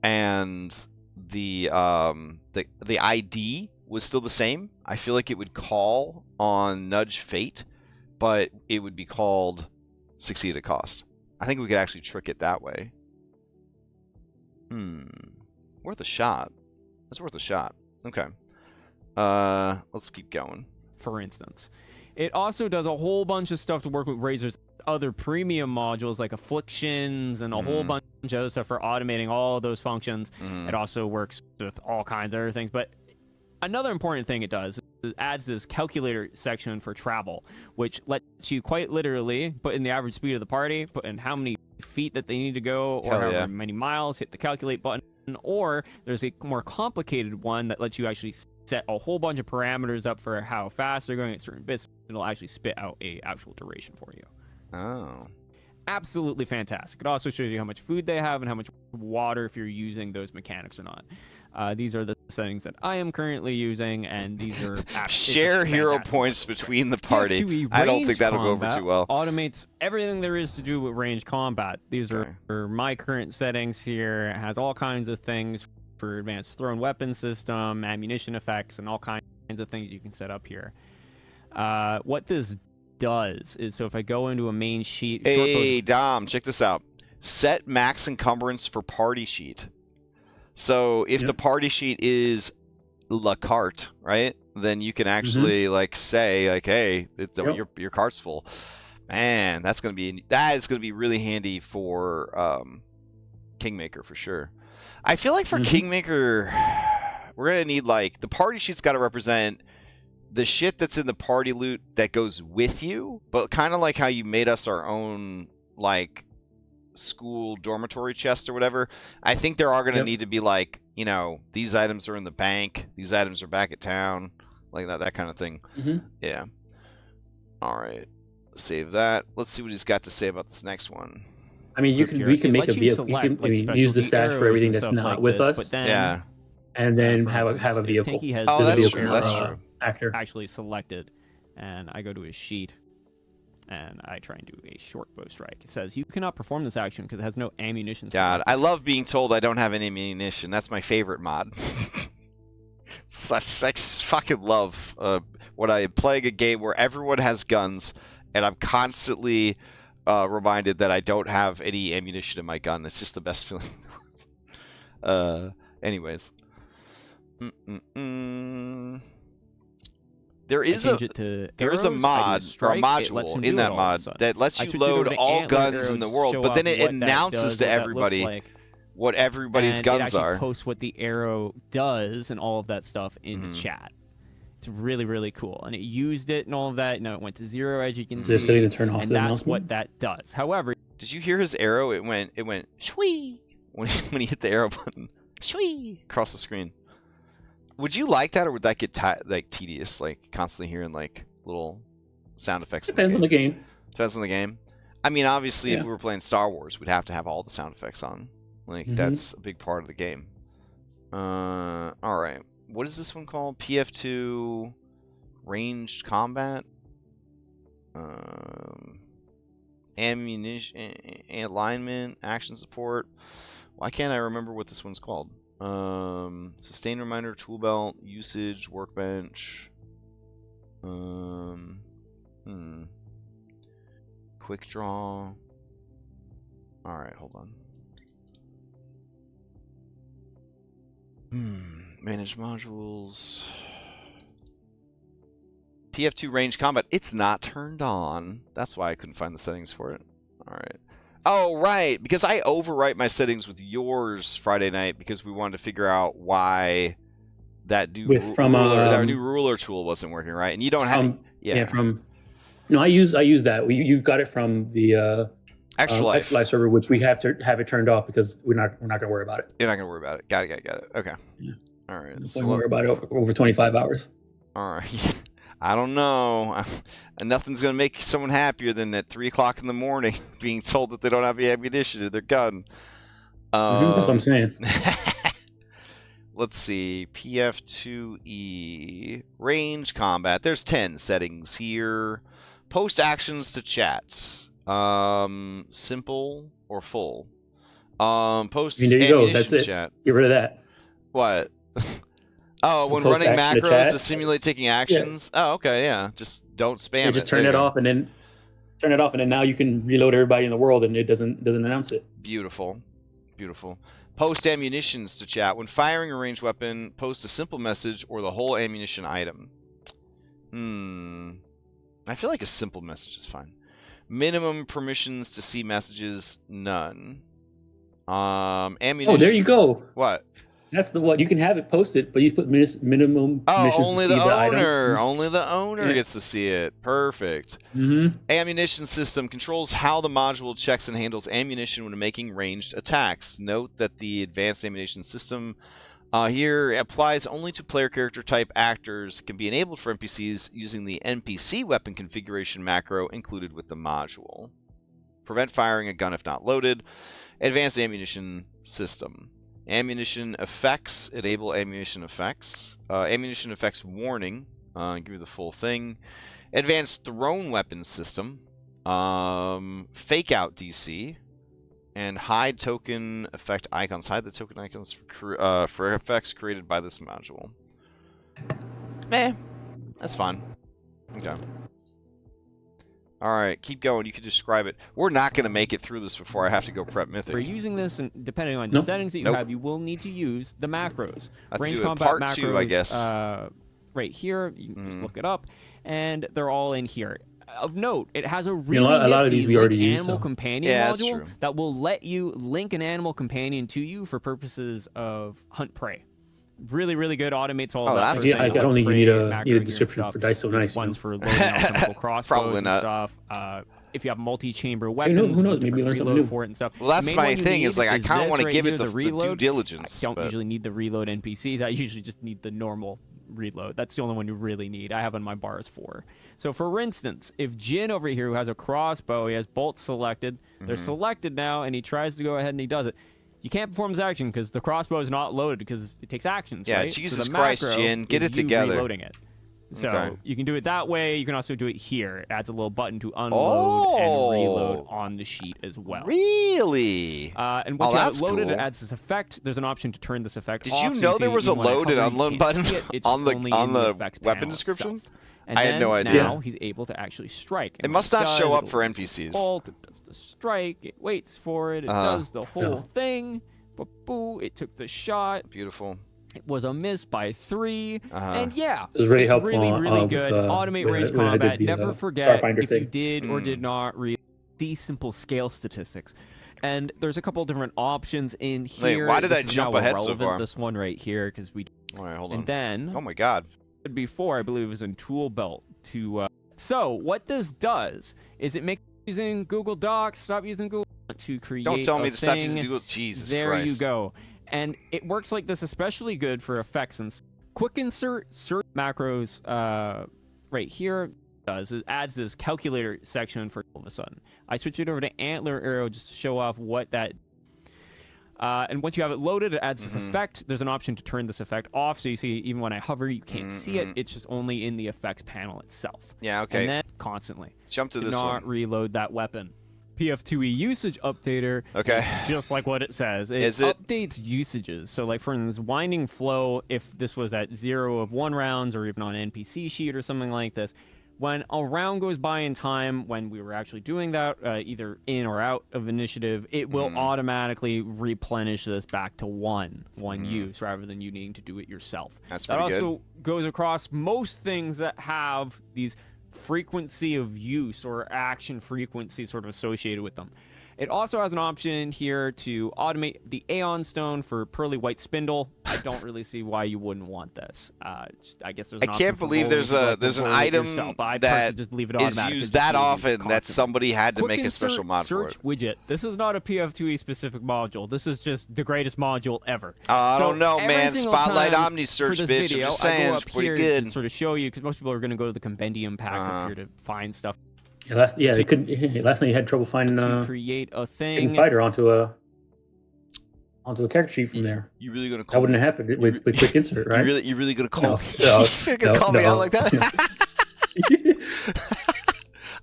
and the ID was still the same, I feel like it would call on Nudge Fate, but it would be called Succeed at Cost. I think we could actually trick it that way. Worth a shot. It's worth a shot. Okay. Let's keep going. For instance, it also does a whole bunch of stuff to work with Razor's other premium modules like afflictions and a whole bunch of other stuff for automating all of those functions. It also works with all kinds of other things. But another important thing it does is it adds this calculator section for travel, which lets you quite literally put in the average speed of the party, put in how many feet that they need to go, or however many miles, hit the calculate button. Or there's a more complicated one that lets you actually set a whole bunch of parameters up for how fast they're going at certain bits. It'll actually spit out a actual duration for you. Oh. Absolutely fantastic. It also shows you how much food they have and how much water if you're using those mechanics or not. These are the settings that I am currently using, and these are share hero points between the party. I don't think that'll go over too well. Automates everything there is to do with ranged combat. These are my current settings here. It has all kinds of things for advanced thrown weapon system, ammunition effects, and all kinds of things you can set up here. What this does is, so if I go into a main sheet... Hey, Dom, check this out. Set max encumbrance for party sheet. So if the party sheet is la carte, right, then you can actually like say like, hey, your cart's full. Man, that is going to be really handy for Kingmaker for sure. I feel like for Kingmaker, we're going to need like the party sheet's got to represent the shit that's in the party loot that goes with you, but kind of like how you made us our own like school dormitory chest or whatever. I think there are going to need to be like, you know, these items are in the bank, these items are back at town, like that kind of thing. Yeah. All right, save that. Let's see what he's got to say about this next one. I mean, we can make a vehicle. You can use the stash for everything that's not with us. But then, yeah. And then have a vehicle. Oh, that's true. That's true. Actor actually selected, and I go to his sheet, and I try and do a short bow strike. It says you cannot perform this action because it has no ammunition. God, I love being told I don't have any ammunition. That's my favorite mod. I fucking love when I play a game where everyone has guns, and I'm constantly reminded that I don't have any ammunition in my gun. It's just the best feeling in the world. Anyways. There is a mod or a module in that mod that lets you load all guns in the world, but then it announces to everybody what everybody's guns are. It posts what the arrow does and all of that stuff in the chat. It's really, really cool. And it used it and all of that. Now it went to 0, as you can see. They're setting to turn off and the that's announcement? what that does. However, did you hear his arrow? It went shwee when he hit the arrow button. Shwee across the screen. Would you like that, or would that get tedious, like constantly hearing like little sound effects? Depends on the game. Depends on the game. I mean, obviously, if we were playing Star Wars, we'd have to have all the sound effects on. Like that's a big part of the game. All right, what is this one called? PF2 Ranged Combat. Ammunition, alignment, action support. Why can't I remember what this one's called? Sustain reminder, tool belt, usage, workbench. Quick draw. All right, hold on. Manage modules. PF2 range combat. It's not turned on. That's why I couldn't find the settings for it. All right. Oh, right, because I overwrite my settings with yours Friday night because we wanted to figure out why that new ruler tool wasn't working, right? And you don't have no, I use that. You got it from the Extra Life server, which we have to have it turned off because we're not gonna worry about it. You're not gonna worry about it. Got it. Okay. Yeah. All right. Don't worry about it over 25 hours. All right. I don't know. Nothing's going to make someone happier than at 3 o'clock in the morning being told that they don't have the ammunition in their gun. That's what I'm saying. Let's see. PF2E. Range combat. There's 10 settings here. Post actions to chat. Simple or full. Post there you go. That's it. Chat. Get rid of that. What? Oh, when running macros to simulate taking actions. Yeah. Oh, okay, yeah. Just don't spam it. Just turn it off, and then now you can reload everybody in the world, and it doesn't announce it. Beautiful. Post ammunitions to chat. When firing a ranged weapon, post a simple message or the whole ammunition item. I feel like a simple message is fine. Minimum permissions to see messages, none. Ammunition. Oh, there you go. What? That's the one. You can have it posted, but you put minimum permissions only to see the items. Only the owner gets to see it. Perfect. Ammunition system controls how the module checks and handles ammunition when making ranged attacks. Note that the advanced ammunition system here applies only to player character type actors. Can be enabled for NPCs using the NPC weapon configuration macro included with the module. Prevent firing a gun if not loaded. Advanced ammunition system. Ammunition effects, enable ammunition effects. Ammunition effects warning, give you the full thing. Advanced thrown weapons system. Fake out DC. And hide token effect icons. Hide the token icons for effects created by this module. That's fine. Okay. Alright, keep going. You can describe it. We're not going to make it through this before I have to go prep Mythic. For using this, and depending on the settings that you have, you will need to use the macros. Range combat part macros, 2, I guess. Right here, you can just look it up, and they're all in here. Of note, it has a really a lot of these we already use, animal companion module that will let you link an animal companion to you for purposes of hunt prey. Really, really good. Automates all of that. I don't think you need a description for dice so nice. Ones for loading alchemical crossbows and stuff. If you have multi-chamber weapons, who knows? Maybe learn something new for it and stuff. Well, that's my thing. Is like I kind of want to give it the due diligence. I don't usually need the reload NPCs. I usually just need the normal reload. That's the only one you really need. I have on my bars 4. So for instance, if Jin over here, who has a crossbow, he has bolts selected, they're selected now, and he tries to go ahead and he does it. You can't perform his action because the crossbow is not loaded because it takes actions, yeah, right? Jesus so the Christ, Jin, get it together. Reloading it. So you can do it that way. You can also do it here. It adds a little button to unload and reload on the sheet as well. Really? And once you have it loaded, it adds this effect. There's an option to turn this effect off. Did you know there was a load and unload button on the weapon description? And I had no idea. Now he's able to actually strike. It must not show up for NPCs. It does the strike. It waits for it. It does the whole thing. Boo! It took the shot. Beautiful. It was a miss by 3. And yeah, it was really it's helpful. Really good. Automate range combat. Never forget if you did or did not read these simple scale statistics. And there's a couple different options in here. Wait, why did I jump ahead so far? This one right here because we. All right, hold on. And then. Oh my God. Before I believe it was in tool belt to. So what this does is it makes using Google Docs. Stop using Google to create. Don't tell me to stop thing. using Google. Jesus there Christ. You go. And it works like this, especially good for effects and quick insert macros. Right here does it adds this calculator section for all of a sudden. I switch it over to antler arrow just to show off what that. And once you have it loaded, it adds this effect. There's an option to turn this effect off, so you see even when I hover, you can't see it. It's just only in the effects panel itself. Yeah, okay. And then constantly jump to this not reload that weapon. PF2e usage updater. Okay. Just like what it says. It updates usages. So like for instance, winding flow, if this was at 0 of 1 rounds or even on an NPC sheet or something like this, when a round goes by in time, when we were actually doing that, either in or out of initiative, it will automatically replenish this back to one use rather than you needing to do it yourself. That's pretty good. That also goes across most things that have these frequency of use or action frequency sort of associated with them. It also has an option here to automate the Aeon Stone for Pearly White Spindle. I don't really see why you wouldn't want this. I guess there's an I can't believe there's an item that just leave it is used that often that somebody had to make a special mod for it. Search widget. This is not a PF2e specific module. This is just the greatest module ever. I don't know, man. Spotlight Omni search, bitch. I'm just saying, it's pretty good. To sort of show you, because most people are going to go to the compendium packs up here to find stuff. Yeah, they couldn't. Last night you had trouble finding create a thing fighter onto a character sheet from there. You really gonna call? That wouldn't have happened with quick insert, right? You really gonna call? No, you're gonna call me out like that?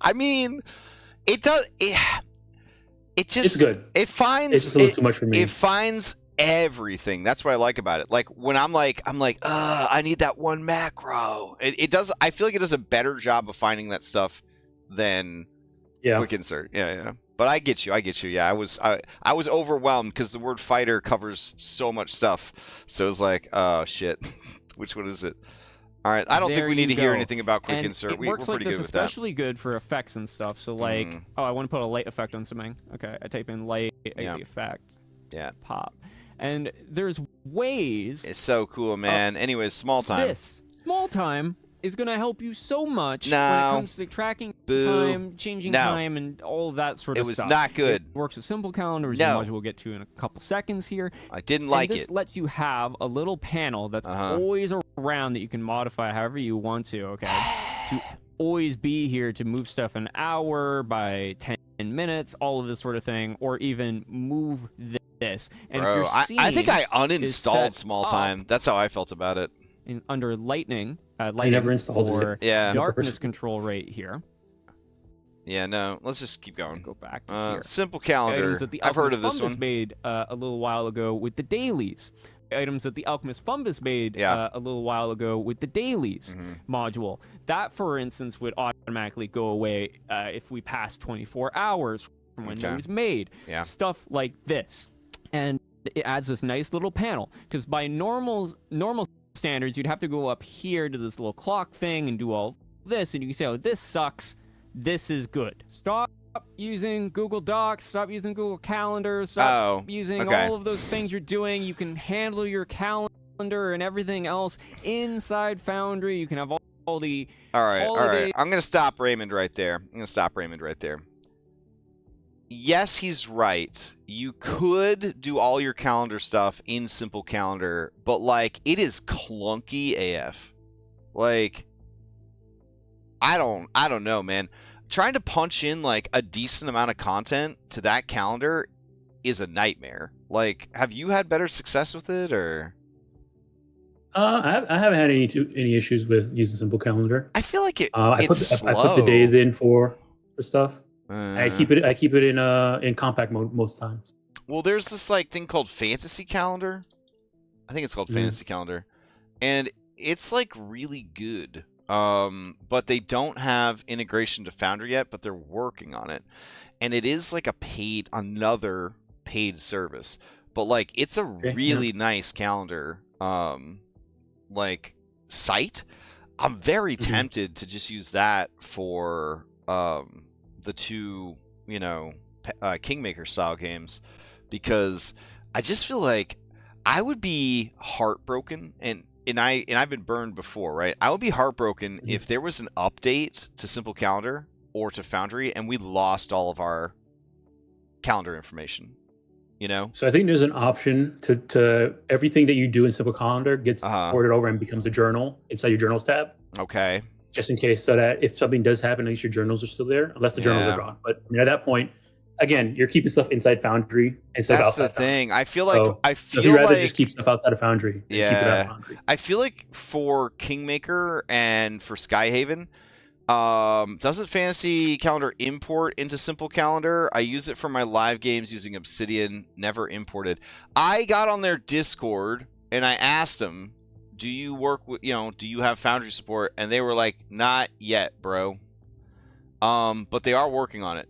I mean, it does. It just. It's good. It finds. It's just a little too much for me. It finds everything. That's what I like about it. Like when I'm like, I need that one macro. It does. I feel like it does a better job of finding that stuff than quick insert. Yeah. But I get you. Yeah, I was overwhelmed because the word fighter covers so much stuff. So it was like, oh shit, which one is it? All right, I don't think we need to hear anything about quick insert. We're pretty good with that. Especially good for effects and stuff. So like, I want to put a light effect on something. Okay, I type in light, I get the effect. Yeah. Pop. And there's ways. It's so cool, man. Anyways, small time. This small time is going to help you so much when it comes to tracking time, changing time, and all of that sort of stuff. It was not good. It works with simple calendar, which module we'll get to in a couple seconds here. I didn't like it. This lets you have a little panel that's always around that you can modify however you want to, okay? To always be here to move stuff an hour by 10 minutes, all of this sort of thing, or even move this. And bro, I think I uninstalled small time. That's how I felt about it. Under lightning, I never installed it. Yeah. Darkness control right here. Yeah, no. Let's just keep going. Go back to here. Simple calendar. I've heard of this one. Made a little while ago with the dailies. Items that the Alchemist Fungus made a little while ago with the dailies module. That, for instance, would automatically go away if we pass 24 hours from when it was made. Yeah. Stuff like this, and it adds this nice little panel because by normal standards, you'd have to go up here to this little clock thing and do all this, and you can say, oh, this sucks, this is good. Stop using Google Docs, stop using Google Calendar, stop using all of those things you're doing. You can handle your calendar and everything else inside Foundry. You can have all the holidays. I'm going to stop Raymond right there. Yes, he's right. You could do all your calendar stuff in simple calendar, but like it is clunky AF. Like, I don't know, man. Trying to punch in like a decent amount of content to that calendar is a nightmare. Like, have you had better success with it, or? I haven't had any issues with using Simple Calendar. I feel like I put the days in for stuff. I keep it in compact mode most times. Well, there's this like thing called Fantasy Calendar. I think it's called Fantasy Calendar, and it's like really good. But they don't have integration to Foundry yet, but they're working on it, and it is like another paid service. But like, it's a really nice calendar. Like site. I'm very tempted to just use that for the two, Kingmaker style games, because I just feel like I would be heartbroken, and I've been burned before, right? I would be heartbroken if there was an update to Simple Calendar or to Foundry and we lost all of our calendar information. So I think there's an option to everything that you do in Simple Calendar gets ported over and becomes a journal inside your journals tab. Okay. Just in case, so that if something does happen, at least your journals are still there, unless the journals are gone. But at that point, again, you're keeping stuff inside Foundry instead of outside. That's the thing. Foundry. I feel like if you'd rather just keep stuff outside of Foundry, keep it out of Foundry. I feel like for Kingmaker and for Skyhaven, doesn't Fantasy Calendar import into Simple Calendar? I use it for my live games using Obsidian, never imported. I got on their Discord and I asked them, do you work with, do you have Foundry support? And they were like, not yet, bro. But they are working on it.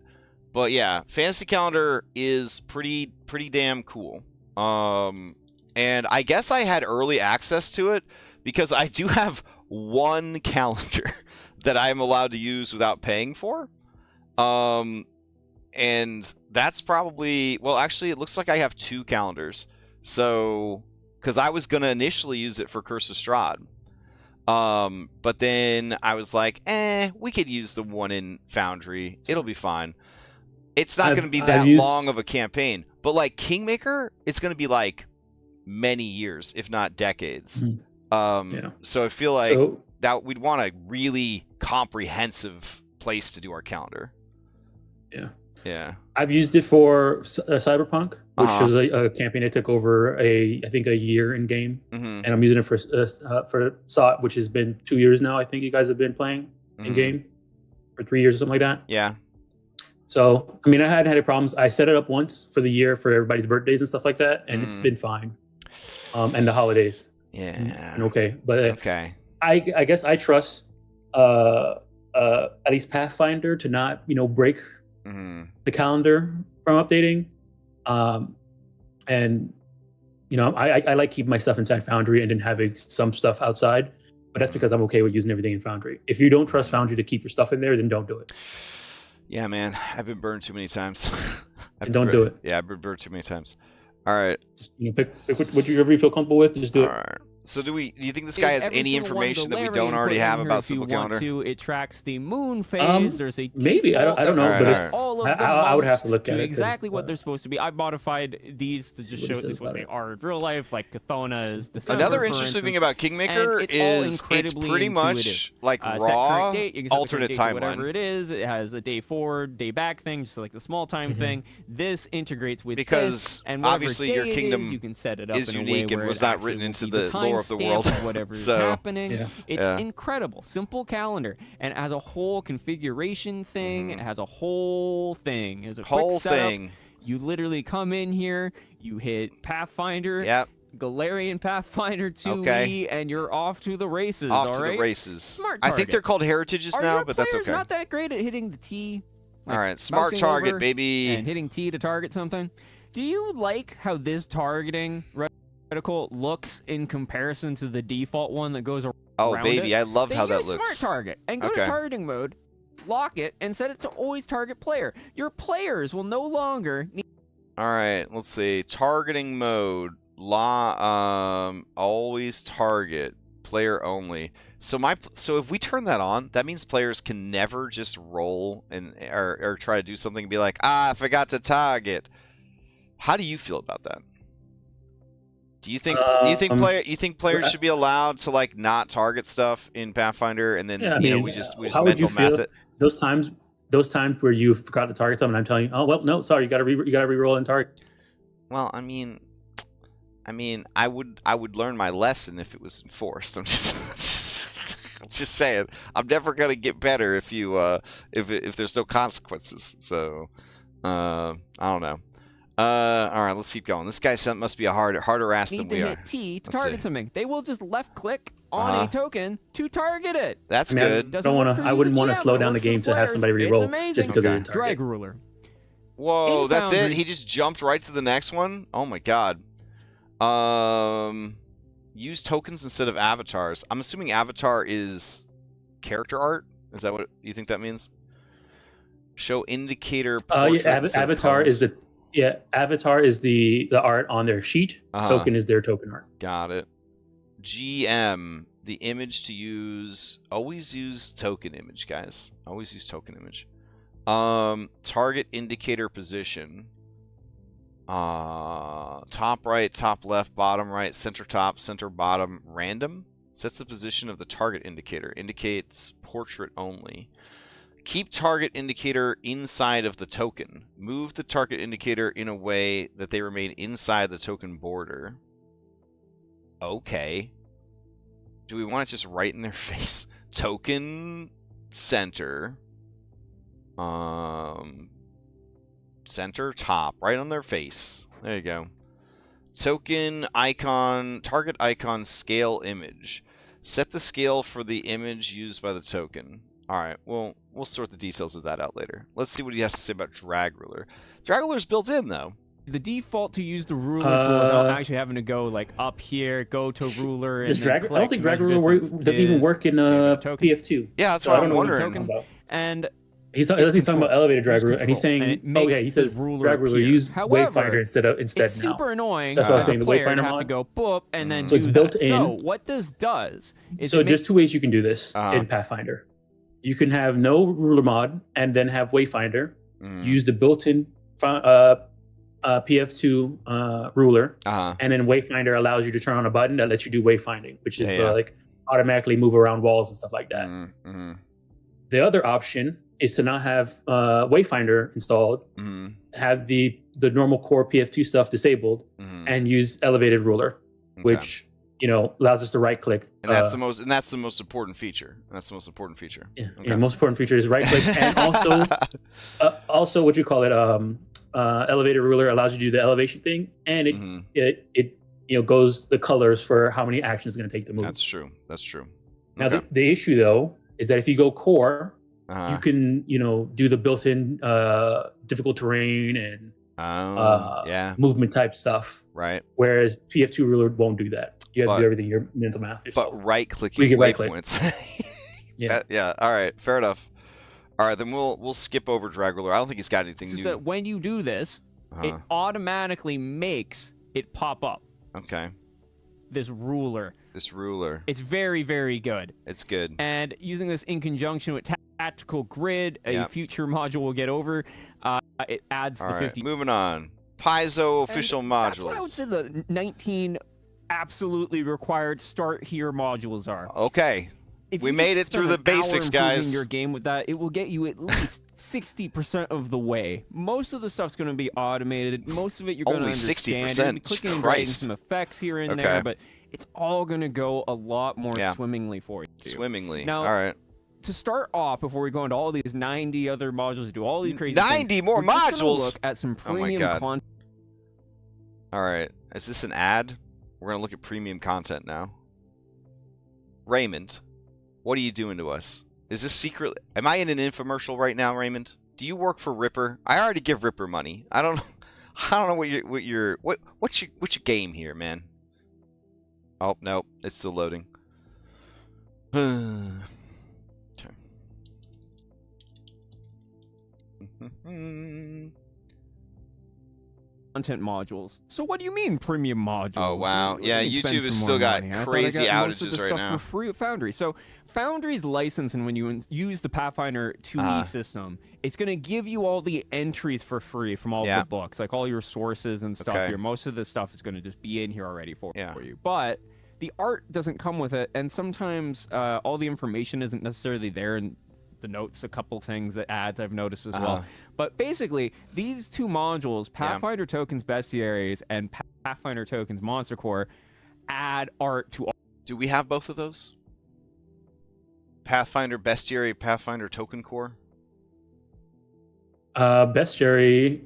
But yeah, Fantasy Calendar is pretty damn cool. And I guess I had early access to it because I do have one calendar that I'm allowed to use without paying for. And that's probably, well, actually, it looks like I have two calendars. So, because I was going to initially use it for Curse of Strahd. But then I was like, we could use the one in Foundry. It'll be fine. It's not going to be that long of a campaign. But like Kingmaker, it's going to be like many years, if not decades. So I feel like that we'd want a really comprehensive place to do our calendar. Yeah. I've used it for Cyberpunk, which was a campaign that took over I think a year in game, and I'm using it for SOT, which has been 2 years now. I think you guys have been playing in game for 3 years or something like that. Yeah. So I mean, I hadn't had any problems. I set it up once for the year for everybody's birthdays and stuff like that, and it's been fine. And the holidays. Yeah. Okay, but okay. I guess I trust at least Pathfinder to not break the calendar from updating, and I like keeping my stuff inside Foundry and then having some stuff outside, but that's because I'm okay with using everything in Foundry. If you don't trust Foundry to keep your stuff in there, then don't do it. Yeah, man, I've been burned too many times. Don't do it. Yeah, I've been burned too many times. All right. Just pick whatever you feel comfortable with. Just do it. All right. So do you think this guy has any information that we don't already have about Simple Calendar? It tracks the moon phase. There's a maybe I don't know, but all of them I would have to look at it exactly what they're supposed to be. I modified these to just show at least what they are in real life. Like Chthona is the another interesting thing about Kingmaker is it's pretty much like raw alternate timeline. Whatever it is, it has a day forward, day back thing, just like the small time thing. This integrates with because and obviously your kingdom you can set it up is in a unique way where and was not written into the lore of the world. Whatever is happening, it's incredible. Simple Calendar, and it has a whole configuration thing. It has a whole thing. It's a quick setup. You literally come in here, you hit Pathfinder, Galarian Pathfinder 2e, and you're off to the races. Off to the races. Smart target. I think they're called heritages now, but that's okay. Not that great at hitting the T. All right, smart target, baby. And hitting T to target something. Do you like how this targeting looks in comparison to the default one that goes around baby, I love how that looks. Smart target and go to targeting mode, lock it, and set it to always target player. Your players will no longer need. All right, let's see. Targeting mode, always target player only. So if we turn that on, that means players can never just roll or try to do something and be like, I forgot to target. How do you feel about that? Do you think players should be allowed to like not target stuff in Pathfinder, and then we just mental math it? Those times where you forgot to target something, I'm telling you, oh well, no, sorry, you gotta reroll and target. Well, I mean, I would learn my lesson if it was enforced. I'm just saying, I'm never gonna get better if if there's no consequences. So, I don't know. All right, let's keep going. This guy must be a harder ass than we are. Need to hit T to target something. They will just left click on a token to target it. That's good. I wouldn't want to slow down the game to have somebody reroll just because of the drag ruler. Whoa, that's it? He just jumped right to the next one? Oh my god. Use tokens instead of avatars. I'm assuming avatar is character art? Is that what you think that means? Show indicator portrait. Avatar is the art on their sheet. Token is their token art. Got it. GM, the image to use. Always use token image, guys. Always use token image. Target indicator position. Top right, top left, bottom right, center top, center bottom, random. Sets the position of the target indicator. Indicates portrait only. Keep target indicator inside of the token. Move the target indicator in a way that they remain inside the token border. Okay. Do we want it just right in their face? Token center. Center top, right on their face. There you go. Token icon, target icon scale image. Set the scale for the image used by the token. Alright, well, we'll sort the details of that out later. Let's see what he has to say about drag ruler. Drag ruler's built in, though. The default to use the ruler tool without actually having to go like up here, go to ruler. I don't think drag ruler doesn't even work in PF2. Yeah, that's what I'm wondering. And he's talking about elevated drag ruler, and he's saying, he says drag ruler use Wayfinder instead. It's super annoying. That's what I was saying. The Wayfinder have to go boop and then so it's built in. So what this does is there's two ways you can do this in Pathfinder. You can have no ruler mod and then have Wayfinder. Use the built-in PF2 ruler, and then Wayfinder allows you to turn on a button that lets you do wayfinding, which is like automatically move around walls and stuff like that. The other option is to not have Wayfinder installed, have the normal core PF2 stuff disabled, and use elevated ruler, which allows us to right click. And that's the most important feature. Most important feature is right click, and also what you call it, elevated ruler allows you to do the elevation thing, and it goes the colors for how many actions it's going to take to move. That's true. Now the issue though is that if you go core, you can do the built-in difficult terrain and movement type stuff. Right. Whereas PF2 ruler won't do that. You have to do everything your mental math yourself. But right-clicking waypoints. Yeah. All right. Fair enough. All right, then we'll skip over drag ruler. I don't think he's got anything new. That when you do this, it automatically makes it pop up. Okay. This ruler. It's very, very good. It's good. And using this in conjunction with tactical grid, a future module we'll get over, it adds the 50. Moving on. Paizo official modules. That's what I would say the 19 absolutely required start here modules are. Okay. We made it through the basics, guys. Your game with that, it will get you at least 60% of the way. Most of the stuff's going to be automated. Most of it you're going to understand. 60%. You'll be clicking and dragging some effects here and there, but it's all going to go a lot more swimmingly for you. Swimmingly. Now, all right. To start off, before we go into all these 90 other modules to do all these crazy 90 things, more we're just modules. Look at some premium content. All right. Is this an ad? We're going to look at premium content now. Raymond. What are you doing to us? Is this secret? Am I in an infomercial right now, Raymond? Do you work for Ripper? I already give Ripper money. I don't know what's your game here, man. Oh no, it's still loading. Okay. content modules. So what do you mean premium modules? Oh wow, yeah, YouTube has still got crazy outages right now. For free at Foundry. So Foundry's license, and when you use the Pathfinder 2e system, it's going to give you all the entries for free from all the books, like all your sources and stuff here. Most of the stuff is going to just be in here already for you. But the art doesn't come with it, and sometimes all the information isn't necessarily there in the notes. A couple things that adds I've noticed as well. But basically, these two modules, Pathfinder Tokens Bestiaries and Pathfinder Tokens Monster Core, add art to all. Do we have both of those? Pathfinder Bestiary, Pathfinder Token Core? Bestiary,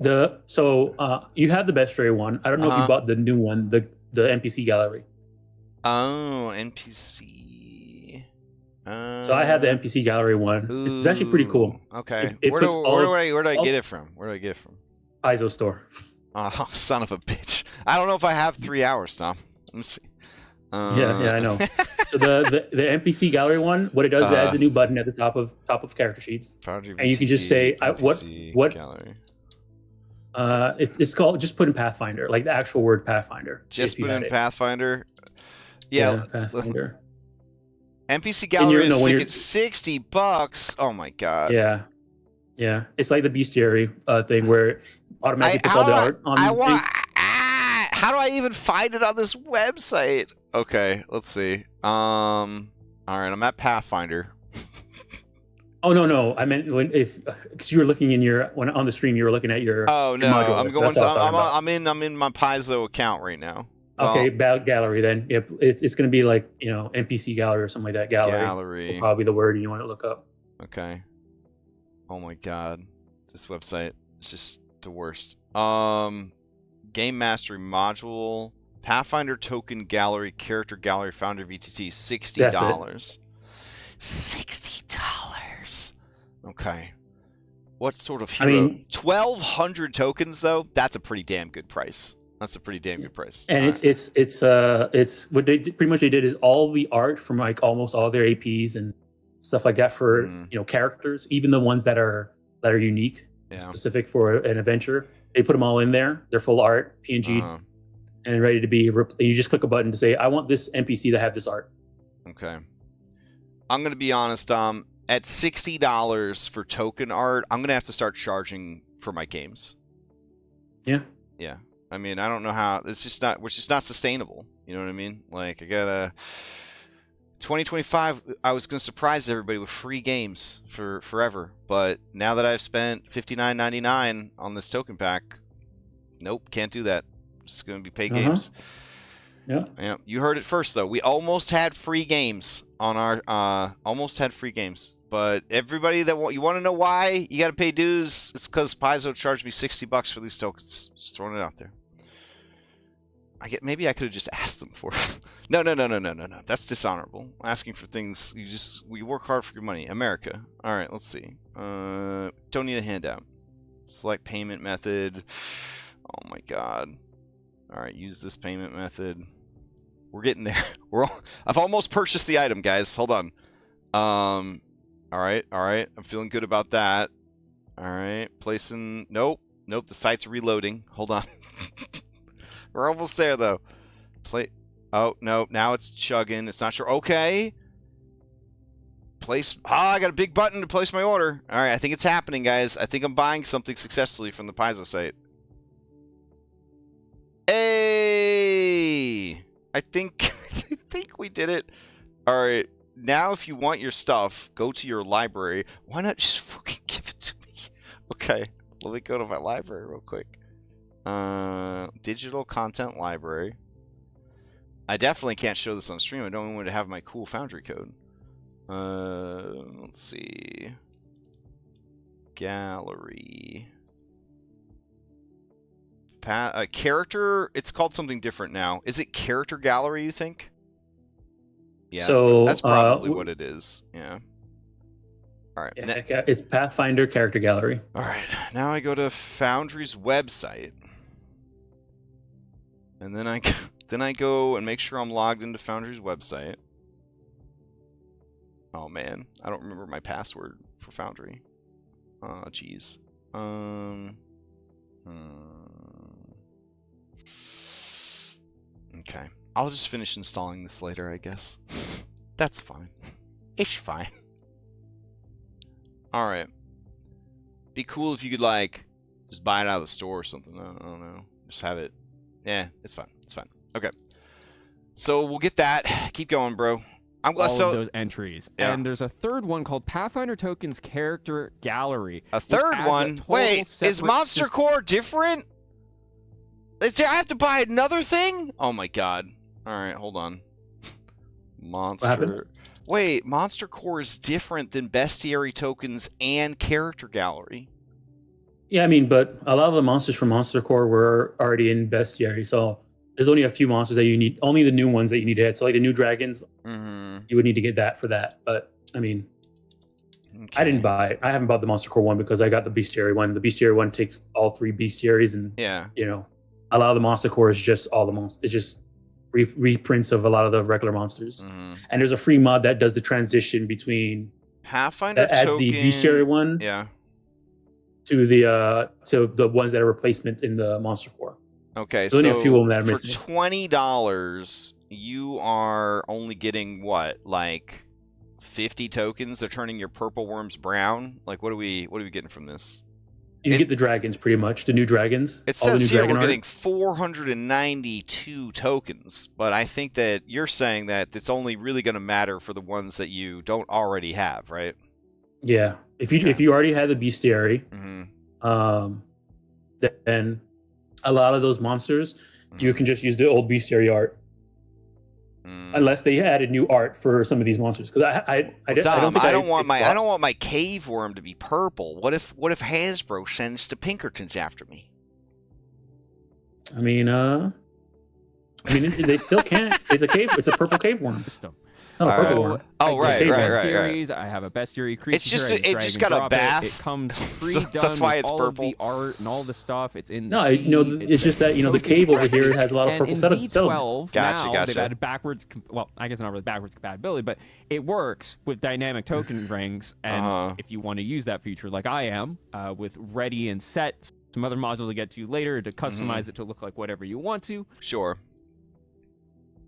you have the Bestiary one. I don't know if you bought the new one, the NPC gallery. Oh, NPC. So I have the NPC gallery one. It's actually pretty cool. Okay. Where do I get it from? Where do I get it from? Paizo store. Oh, son of a bitch. I don't know if I have 3 hours, Tom. Let me see. Yeah, I know. So the NPC gallery one, what it does, it adds a new button at the top of character sheets, Foundry and you can just say what gallery. It's called, just put in Pathfinder, like the actual word Pathfinder. Just put in Pathfinder. Yeah, Pathfinder. NPC gallery is $60. Oh my god. Yeah. It's like the bestiary thing where automatically puts all the art on. How do I even find it on this website? Okay, let's see. All right, I'm at Pathfinder. Oh no! I meant because you were looking on the stream, you were looking at your. Oh no! Module I'm going. I'm in my Paizo account right now. Okay, gallery then. Yep, it's going to be like NPC gallery or something like that. Gallery. Will probably the word you want to look up. Okay. Oh my god, this website is just the worst. Game Mastery module, Pathfinder Token Gallery, Character Gallery, Foundry VTT, $60. $60. Okay. What sort of hero? 1,200 tokens though. That's a pretty damn good price. That's a pretty damn good price. And it's what they pretty much did is all the art from like almost all their APs and stuff like that for characters, even the ones that are unique, specific for an adventure. They put them all in there. They're full art, PNG, and ready to be. You just click a button to say, "I want this NPC to have this art." Okay. I'm gonna be honest. At $60 for token art, I'm gonna have to start charging for my games. Yeah. Yeah. I mean, I don't know how. It's just not sustainable. You know what I mean? Like, I gotta. 2025, I was gonna surprise everybody with free games for forever, but now that I've spent $59.99 on this token pack, nope, can't do that. It's gonna be paid games. Yeah. You heard it first though. We almost had free games on our but everybody you want to know why you got to pay dues? It's because Paizo charged me $60 for these tokens. Just throwing it out there. Maybe I could have just asked them for it. No. That's dishonorable. Asking for things, you work hard for your money. America. All right, let's see. Don't need a handout. Select payment method. Oh my god. All right, use this payment method. We're getting there. I've almost purchased the item, guys. Hold on. All right. I'm feeling good about that. All right, placing. Nope. The site's reloading. Hold on. We're almost there though. Oh no, now it's chugging. It's not sure. Okay. Place. I got a big button to place my order. All right, I think it's happening, guys. I think I'm buying something successfully from the Paizo site. Hey, I think we did it. All right, now if you want your stuff, go to your library. Why not just fucking give it to me? Okay, let me go to my library real quick. Digital content library. I definitely can't show this on stream. I don't want to have my cool Foundry code. Let's see. Gallery. Character. It's called something different now. Is it character gallery? You think? Yeah. So that's probably what it is. Yeah. All right. Yeah, it's Pathfinder character gallery. All right. Now I go to Foundry's website. And then I go and make sure I'm logged into Foundry's website. Oh man, I don't remember my password for Foundry. Oh jeez. Okay. I'll just finish installing this later, I guess. That's fine. It's fine. Alright. Be cool if you could, like, just buy it out of the store or something. I don't know. Just have it. Yeah, it's fine. It's fine. Okay. So we'll get that. Keep going, bro. All of those entries. Yeah. And there's a third one called Pathfinder Tokens Character Gallery. A third one? Wait, is Monster Core different? Do I have to buy another thing? Oh my god. Alright, hold on. Monster... Wait, Monster Core is different than Bestiary Tokens and Character Gallery. Yeah, I mean, but a lot of the monsters from Monster Core were already in Bestiary, so there's only a few monsters that you need, only the new ones that you need to hit. So like the new dragons, you would need to get that for that. But I mean, I didn't buy it. I haven't bought the Monster Core one because I got the Bestiary one. The Bestiary one takes all 3 Bestiaries, and you know, a lot of the Monster Core is just all the monsters. It's just reprints of a lot of the regular monsters. And there's a free mod that does the transition between Pathfinder that adds the Bestiary one, to the ones that are replacement in the Monster Core. Okay, so only a few of them that are missing. For $20, you are only getting what, like 50 tokens? They're turning your purple worms brown. Like, what are we getting from this? You get the dragons, pretty much, the new dragons. It says here we're getting 492 tokens, but I think that you're saying that it's only really going to matter for the ones that you don't already have, right? Yeah, if you already had the Bestiary, then a lot of those monsters, you can just use the old Bestiary art, unless they added new art for some of these monsters. Because I don't want my cave worm to be purple. What if Hasbro sends the Pinkertons after me? I mean, they still can't. It's a cave. It's a purple cave worm. It's not a purple worm. Oh, right. I have a Bestiary creature. It's just it just got a bath. It comes pre-done that's why it's all purple. Of the art and all the stuff. It's in. No, it's just that the cave over here has a lot of purple setup. V12 now they've added backwards. Well, I guess not really backwards compatibility, but it works with dynamic token rings. And if you want to use that feature, like I am, with ready and set, some other modules to get to later to customize it to look like whatever you want to. Sure.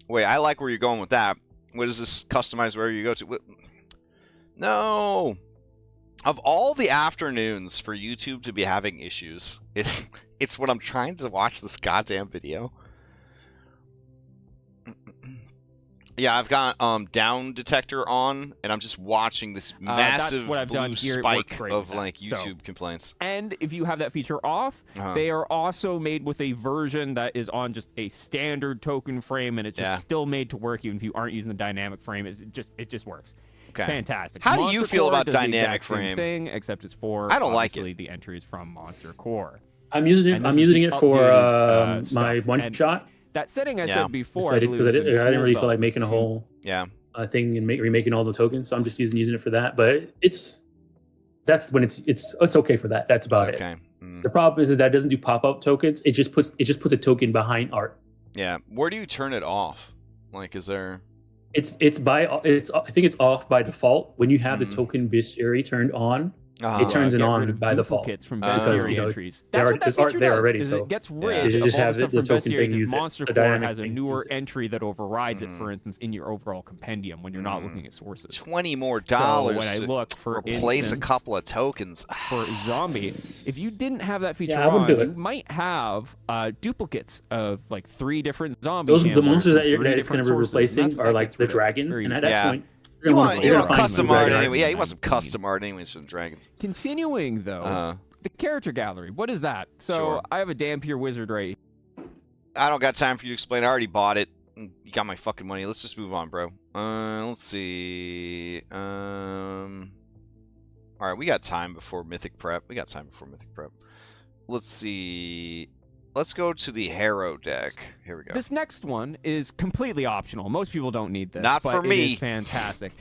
Wait, I like where you're going with that. What does this customize wherever you go to? No. Of all the afternoons for YouTube to be having issues, it's when I'm trying to watch this goddamn video. Yeah, I've got down detector on, and I'm just watching this massive blue spike of like YouTube complaints. And if you have that feature off, they are also made with a version that is on just a standard token frame, and it's just still made to work even if you aren't using the dynamic frame. It just works. Okay. Fantastic. How do you feel about dynamic frame? Thing, except it's for I don't like it. The entries from Monster Core. I'm using it for my one shot. That setting I said before, I didn't really feel like making a whole thing and remaking all the tokens. So I'm just using it for that. But that's when it's okay for that. That's about it. The problem is that it doesn't do pop-up tokens. It just puts a token behind art. Yeah. Where do you turn it off? Like, is there? I think it's off by default when you have the token Bestiary turned on. It turns it on by default from Bestiary entries. That's what that feature does. Already, so it gets rid of all the stuff from Bestiary. If Monster Core has a newer entry that overrides it, for instance, in your overall compendium when you're not looking at sources. $20 more so when I look for replace a couple of tokens for zombie, if you didn't have that feature on, you might have duplicates of like 3 different zombies. The monsters that it's going to be replacing are like the dragons, and at that point. You want custom art anyway. Yeah, you want some custom art anyways from dragons. Continuing though, the character gallery. What is that? So I have a Dampier wizard right here. I don't got time for you to explain. I already bought it. You got my fucking money. Let's just move on, bro. Let's see. All right, we got time before Mythic Prep. Let's see. Let's go to the Harrow deck. Here we go. This next one is completely optional. Most people don't need this. Not for me. It is fantastic.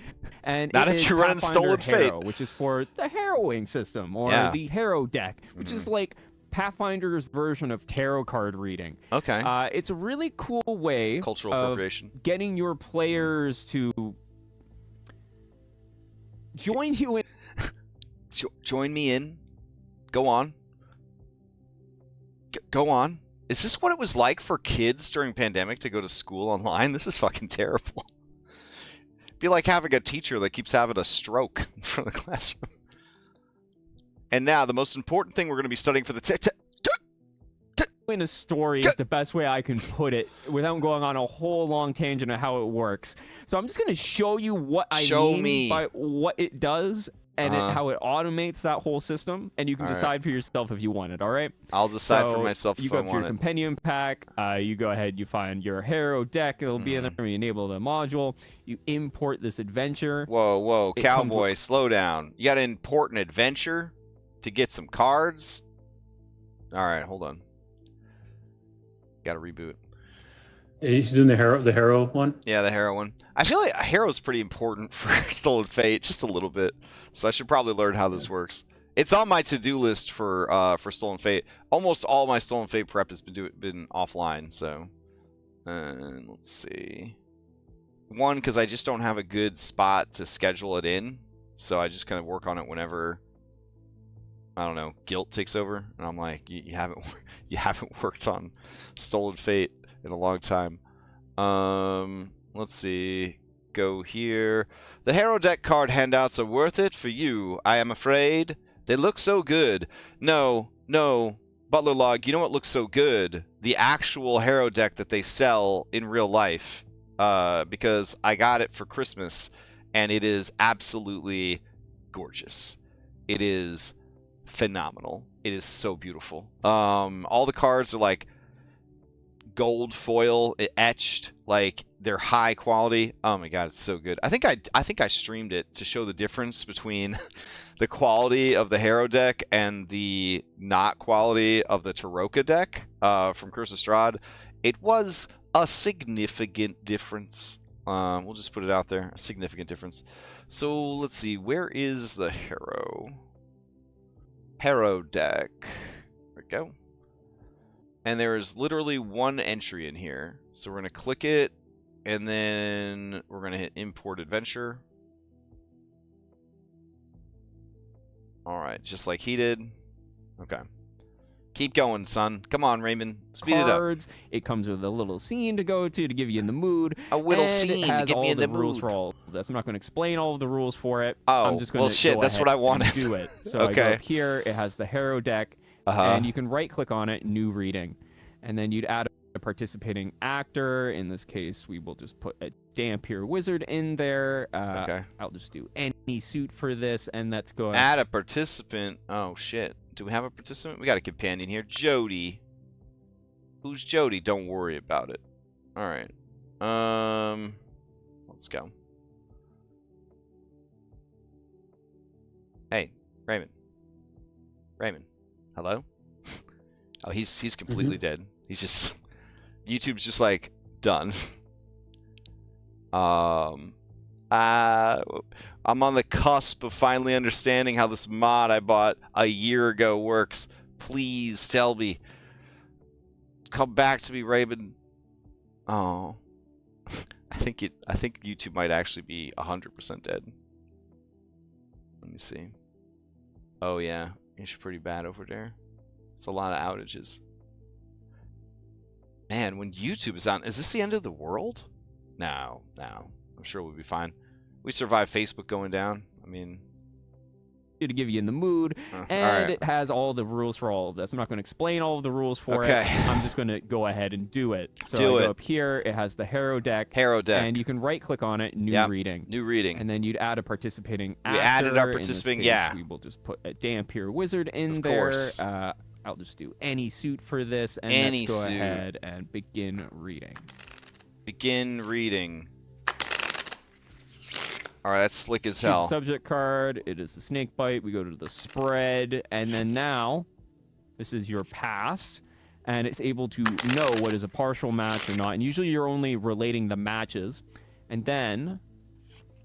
And not if you're running Stolen Fate, which is for the harrowing system or the Harrow deck, which is like Pathfinder's version of tarot card reading. Okay. It's a really cool way cultural appropriation getting your players to join you in. Join me in. Go on. Go on. Is this what it was like for kids during pandemic to go to school online? This is fucking terrible. It'd be like having a teacher that keeps having a stroke in front of the classroom. And now the most important thing we're going to be studying for the in a story is the best way I can put it without going on a whole long tangent of how it works. So I'm just going to show you what I mean by what it does and how it automates that whole system, and you can decide for yourself if you want it, all right? I'll decide for myself if I want it. You go to your compendium pack, you go ahead, you find your hero deck, it'll be in there, you enable the module, you import this adventure. Whoa, cowboy, slow down. You got to import an adventure to get some cards? All right, hold on. Got to reboot. He's doing the hero one? Yeah, the hero one. I feel like hero's pretty important for Stolen Fate, just a little bit. So I should probably learn how this works. It's on my to-do list for Stolen Fate. Almost all my Stolen Fate prep has been offline, so let's see. One, because I just don't have a good spot to schedule it in, so I just kind of work on it whenever, I don't know, guilt takes over, and I'm like, you haven't worked on Stolen Fate in a long time. Let's see. Go here. The hero deck card handouts are worth it for you, I am afraid. They look so good. No, Butler Log, you know what looks so good? The actual hero deck that they sell in real life. Because I got it for Christmas, and it is absolutely gorgeous. It is phenomenal. It is so beautiful. All the cards are like gold foil etched, like they're high quality. Oh my god, it's so good. I think I streamed it to show the difference between the quality of the hero deck and the not quality of the Taroka deck from Curse of Strahd. It was a significant difference. We'll just put it out there, a significant difference. So let's see, where is the hero deck? There we go. And there is literally one entry in here. So we're going to click it, and then we're going to hit Import Adventure. Alright, just like he did. Okay. Keep going, son. Come on, Raymond. Speed Cards. it up. It comes with a little scene to go to give you in the mood. A little and scene it has to get all me in the rules mood. for all of this. I'm not going to explain all of the rules for it. Oh, I'm just going to well, that's what I wanted. do it. So Okay. I go up here. It has the hero deck, and you can right-click on it, New Reading, and then you'd add a participating actor. In this case, we will just put a Dampier Wizard in there. Okay. I'll just do any suit for this, and let's go add a participant. Oh shit. Do we have a participant? We got a companion here. Jody. Who's Jody? Don't worry about it. Alright. Let's go. Hey, Raymond. Raymond. Hello? Oh, he's completely dead. He's just YouTube's just like done. I'm on the cusp of finally understanding how this mod I bought a year ago works. Please tell me. Come back to me, Raymond. Oh. I think YouTube might actually be 100% dead. Let me see. Oh yeah, it's pretty bad over there. It's a lot of outages. Man, when YouTube is on, is this the end of the world? No. I'm sure we'll be fine. We survived Facebook going down. I mean, to give you in the mood, and it has all the rules for all of this. I'm not going to explain all of the rules for it. I'm just going to go ahead and do it. So I go up here. It has the hero deck. And you can right-click on it, New Reading. New Reading. And then you'd add a participating actor. We added our participating, We will just put a Dampier Wizard in there. I'll just do any suit for this, and let's go ahead and begin reading. Begin reading. Alright, that's slick as hell. Choose a subject card. It is the snake bite. We go to the spread. And then now, this is your past. And it's able to know what is a partial match or not. And usually you're only relating the matches. And then,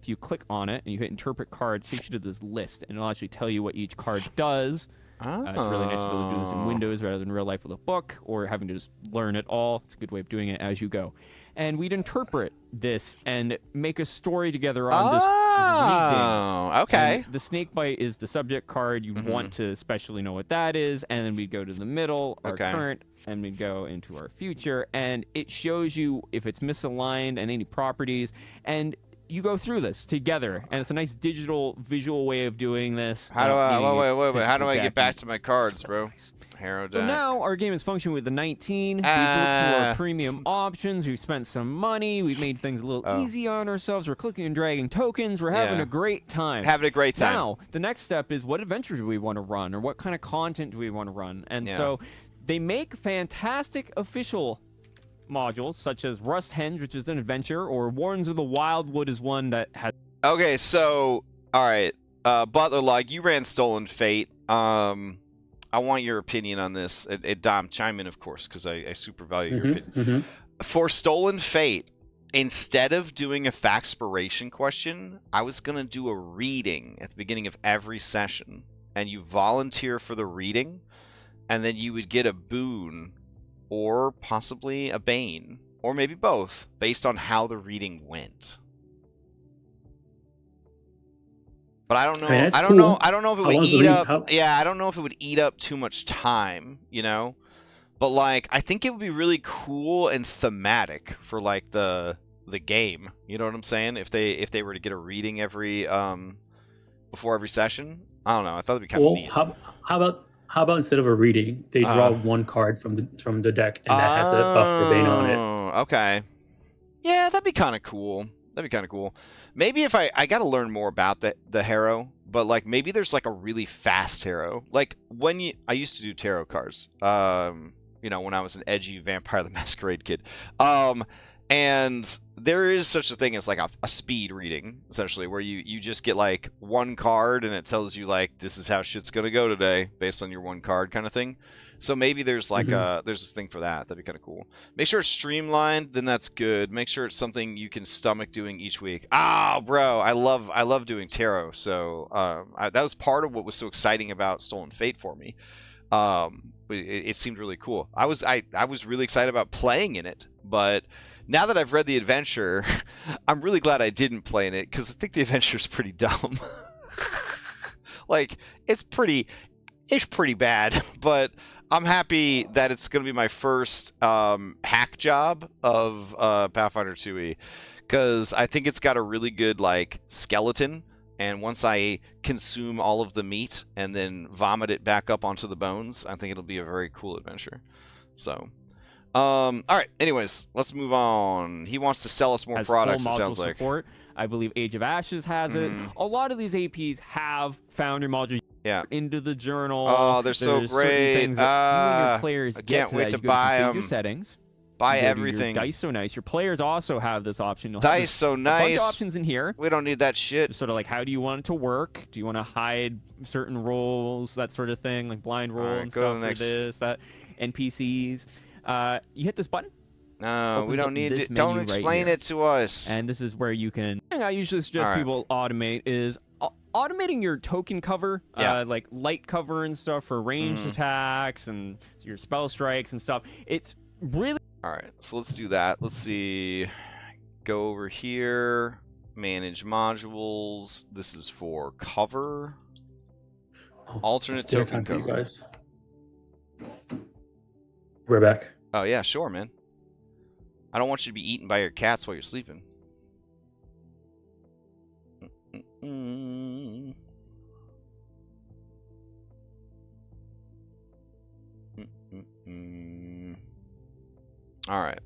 if you click on it and you hit interpret card, it takes you to this list. And it'll actually tell you what each card does. It's really nice to be able to do this in Windows rather than real life with a book or having to just learn it all. It's a good way of doing it as you go. And we'd interpret this and make a story together on this reading. Okay. And the snake bite is the subject card. You want to especially know what that is, and then we go to the middle, our current, and we go into our future, and it shows you if it's misaligned and any properties, and you go through this together, and it's a nice digital visual way of doing this. How do I wait? How do I get back to my cards, bro? Hero deck. So now our game is functioning with the 19. We've looked through our premium options. We've spent some money. We've made things a little easy on ourselves. We're clicking and dragging tokens. We're having a great time. Having a great time. Now, the next step is what adventure do we want to run, or what kind of content do we want to run? And so they make fantastic official modules, such as Rust Henge, which is an adventure, or Warrens of the Wildwood is one that has... Okay, so, alright. Butler Log, you ran Stolen Fate. I want your opinion on this. Dom, chime in, of course, because I super value your opinion. For Stolen Fate, instead of doing a Factspiration question, I was going to do a reading at the beginning of every session. And you volunteer for the reading, and then you would get a boon, or possibly a bane, or maybe both, based on how the reading went. But I don't know. I don't know. I don't know if it would eat up. Yeah, I don't know if it would eat up too much time, you know. But like, I think it would be really cool and thematic for like the game. You know what I'm saying? If they were to get a reading every before every session. I don't know. I thought it'd be kind of neat. How about instead of a reading, they draw one card from the deck and that has a buff or bane on it. Okay. Yeah, that'd be kind of cool. That'd be kind of cool. Maybe if I got to learn more about the Harrow, but like maybe there's like a really fast Harrow. Like when I used to do tarot cards, you know, when I was an edgy Vampire the Masquerade kid. And there is such a thing as like a speed reading, essentially, where you just get like one card and it tells you like this is how shit's gonna go today based on your one card kind of thing. So maybe there's like there's this thing for that. That'd be kind of cool. Make sure it's streamlined, then that's good. Make sure it's something you can stomach doing each week. Ah, bro, I love doing tarot. So that was part of what was so exciting about Stolen Fate for me. It seemed really cool. I was really excited about playing in it, but now that I've read the adventure, I'm really glad I didn't play in it because I think the adventure is pretty dumb. Like it's pretty bad, but I'm happy that it's going to be my first hack job of Pathfinder 2e, because I think it's got a really good like skeleton, and once I consume all of the meat and then vomit it back up onto the bones, I think it'll be a very cool adventure. So, all right. Anyways, let's move on. He wants to sell us more products. It sounds like. Support. I believe Age of Ashes has it. A lot of these APs have Foundry modules. Yeah. Into the journal. Oh, they're so great. Things that you and your players I can't wait to buy them. Your settings. Buy everything. Dice So Nice. Your players also have this option. Dice So Nice. A bunch of options in here. We don't need that shit. Just sort of like, how do you want it to work? Do you want to hide certain roles, that sort of thing, like blind roll and stuff for this, that, NPCs. You hit this button. No, we don't need it. Don't explain it to us. And this is where you can. I usually suggest people automate is automating your token cover, like light cover and stuff for ranged attacks and your spell strikes and stuff. It's really... All right, so let's do that. Let's see. Go over here. Manage modules. This is for cover. Alternate token cover. You guys. We're back. Oh, yeah, sure, man. I don't want you to be eaten by your cats while you're sleeping. All right.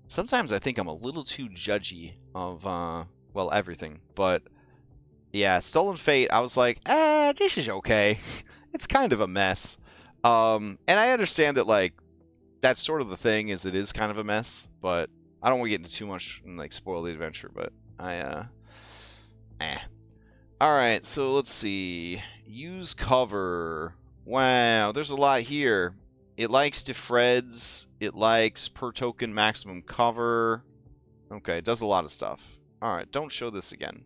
Sometimes I think I'm a little too judgy of, well, everything. But, yeah, Stolen Fate, I was like, this is okay. It's kind of a mess. And I understand that, like, that's sort of the thing, is it is kind of a mess. But I don't want to get into too much and, like, spoil the adventure. But Alright, so let's see. Use cover. Wow, there's a lot here. It likes defreds. It likes per token maximum cover. Okay, it does a lot of stuff. Alright, don't show this again.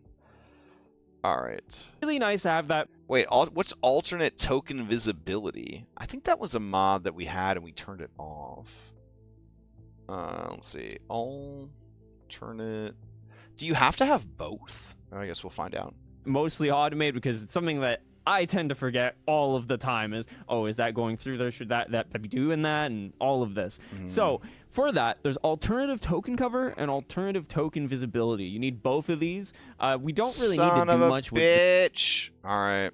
Alright. Really nice to have that. Wait, what's alternate token visibility? I think that was a mod that we had and we turned it off. Let's see. Alternate... Do you have to have both? I guess we'll find out. Mostly automated, because it's something that I tend to forget all of the time is, oh, is that going through there? Should that be doing that? And all of this. So for that, there's alternative token cover and alternative token visibility. You need both of these. We don't really need to do much with bitch. All right.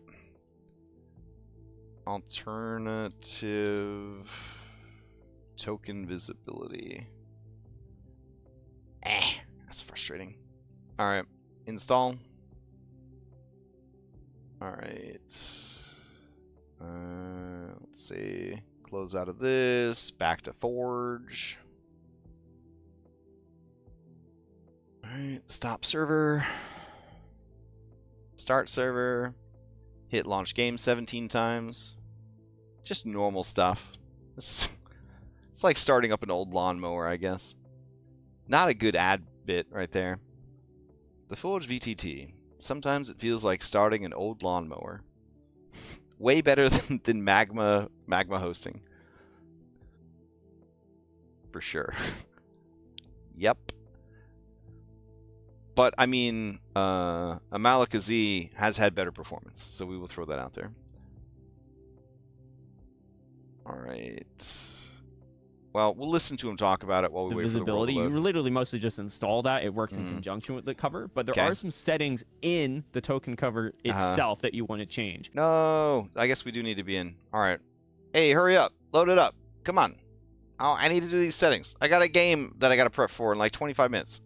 Alternative token visibility. That's frustrating. All right. Install. All right. Let's see. Close out of this. Back to Forge. All right. Stop server. Start server. Hit launch game 17 times. Just normal stuff. It's like starting up an old lawnmower, I guess. Not a good ad bit right there. The Forge VTT. Sometimes it feels like starting an old lawnmower. Way better than magma hosting. For sure. Yep. But I mean, Amalika Z has had better performance, so we will throw that out there. All right. Well, we'll listen to him talk about it while we wait for the world to load. You literally mostly just install that. It works in conjunction with the cover, but there are some settings in the token cover itself that you want to change. No, I guess we do need to be in. All right. Hey, hurry up. Load it up. Come on. Oh, I need to do these settings. I got a game that I got to prep for in like 25 minutes.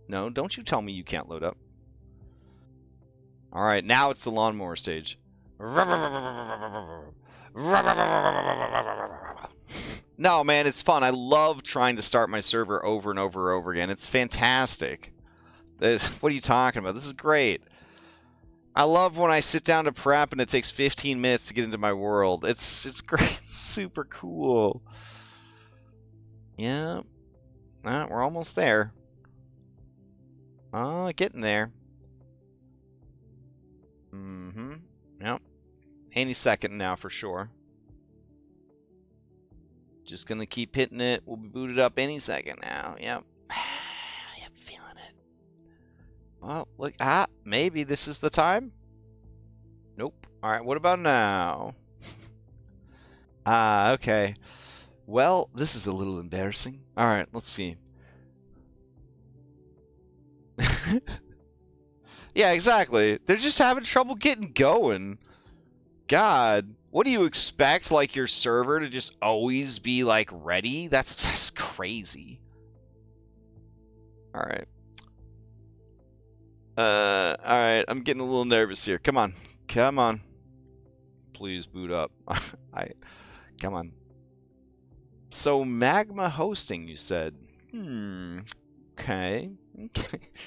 No, don't you tell me you can't load up. All right, now it's the lawnmower stage. No, man, it's fun. I love trying to start my server over and over and over again. It's fantastic. What are you talking about? This is great. I love when I sit down to prep and it takes 15 minutes to get into my world. It's great. It's super cool. Yeah. We're almost there. Getting there. Yep. Any second now for sure. Just gonna keep hitting it. We'll be booted up any second now. Yep. Yep, feeling it. Well, look. Maybe this is the time? Nope. Alright, what about now? Okay. Well, this is a little embarrassing. Alright, let's see. Yeah, exactly. They're just having trouble getting going. God, what do you expect? Like your server to just always be like ready? That's crazy. All right. All right. I'm getting a little nervous here. Come on, come on. Please boot up. Come on. So magma hosting, you said. Okay.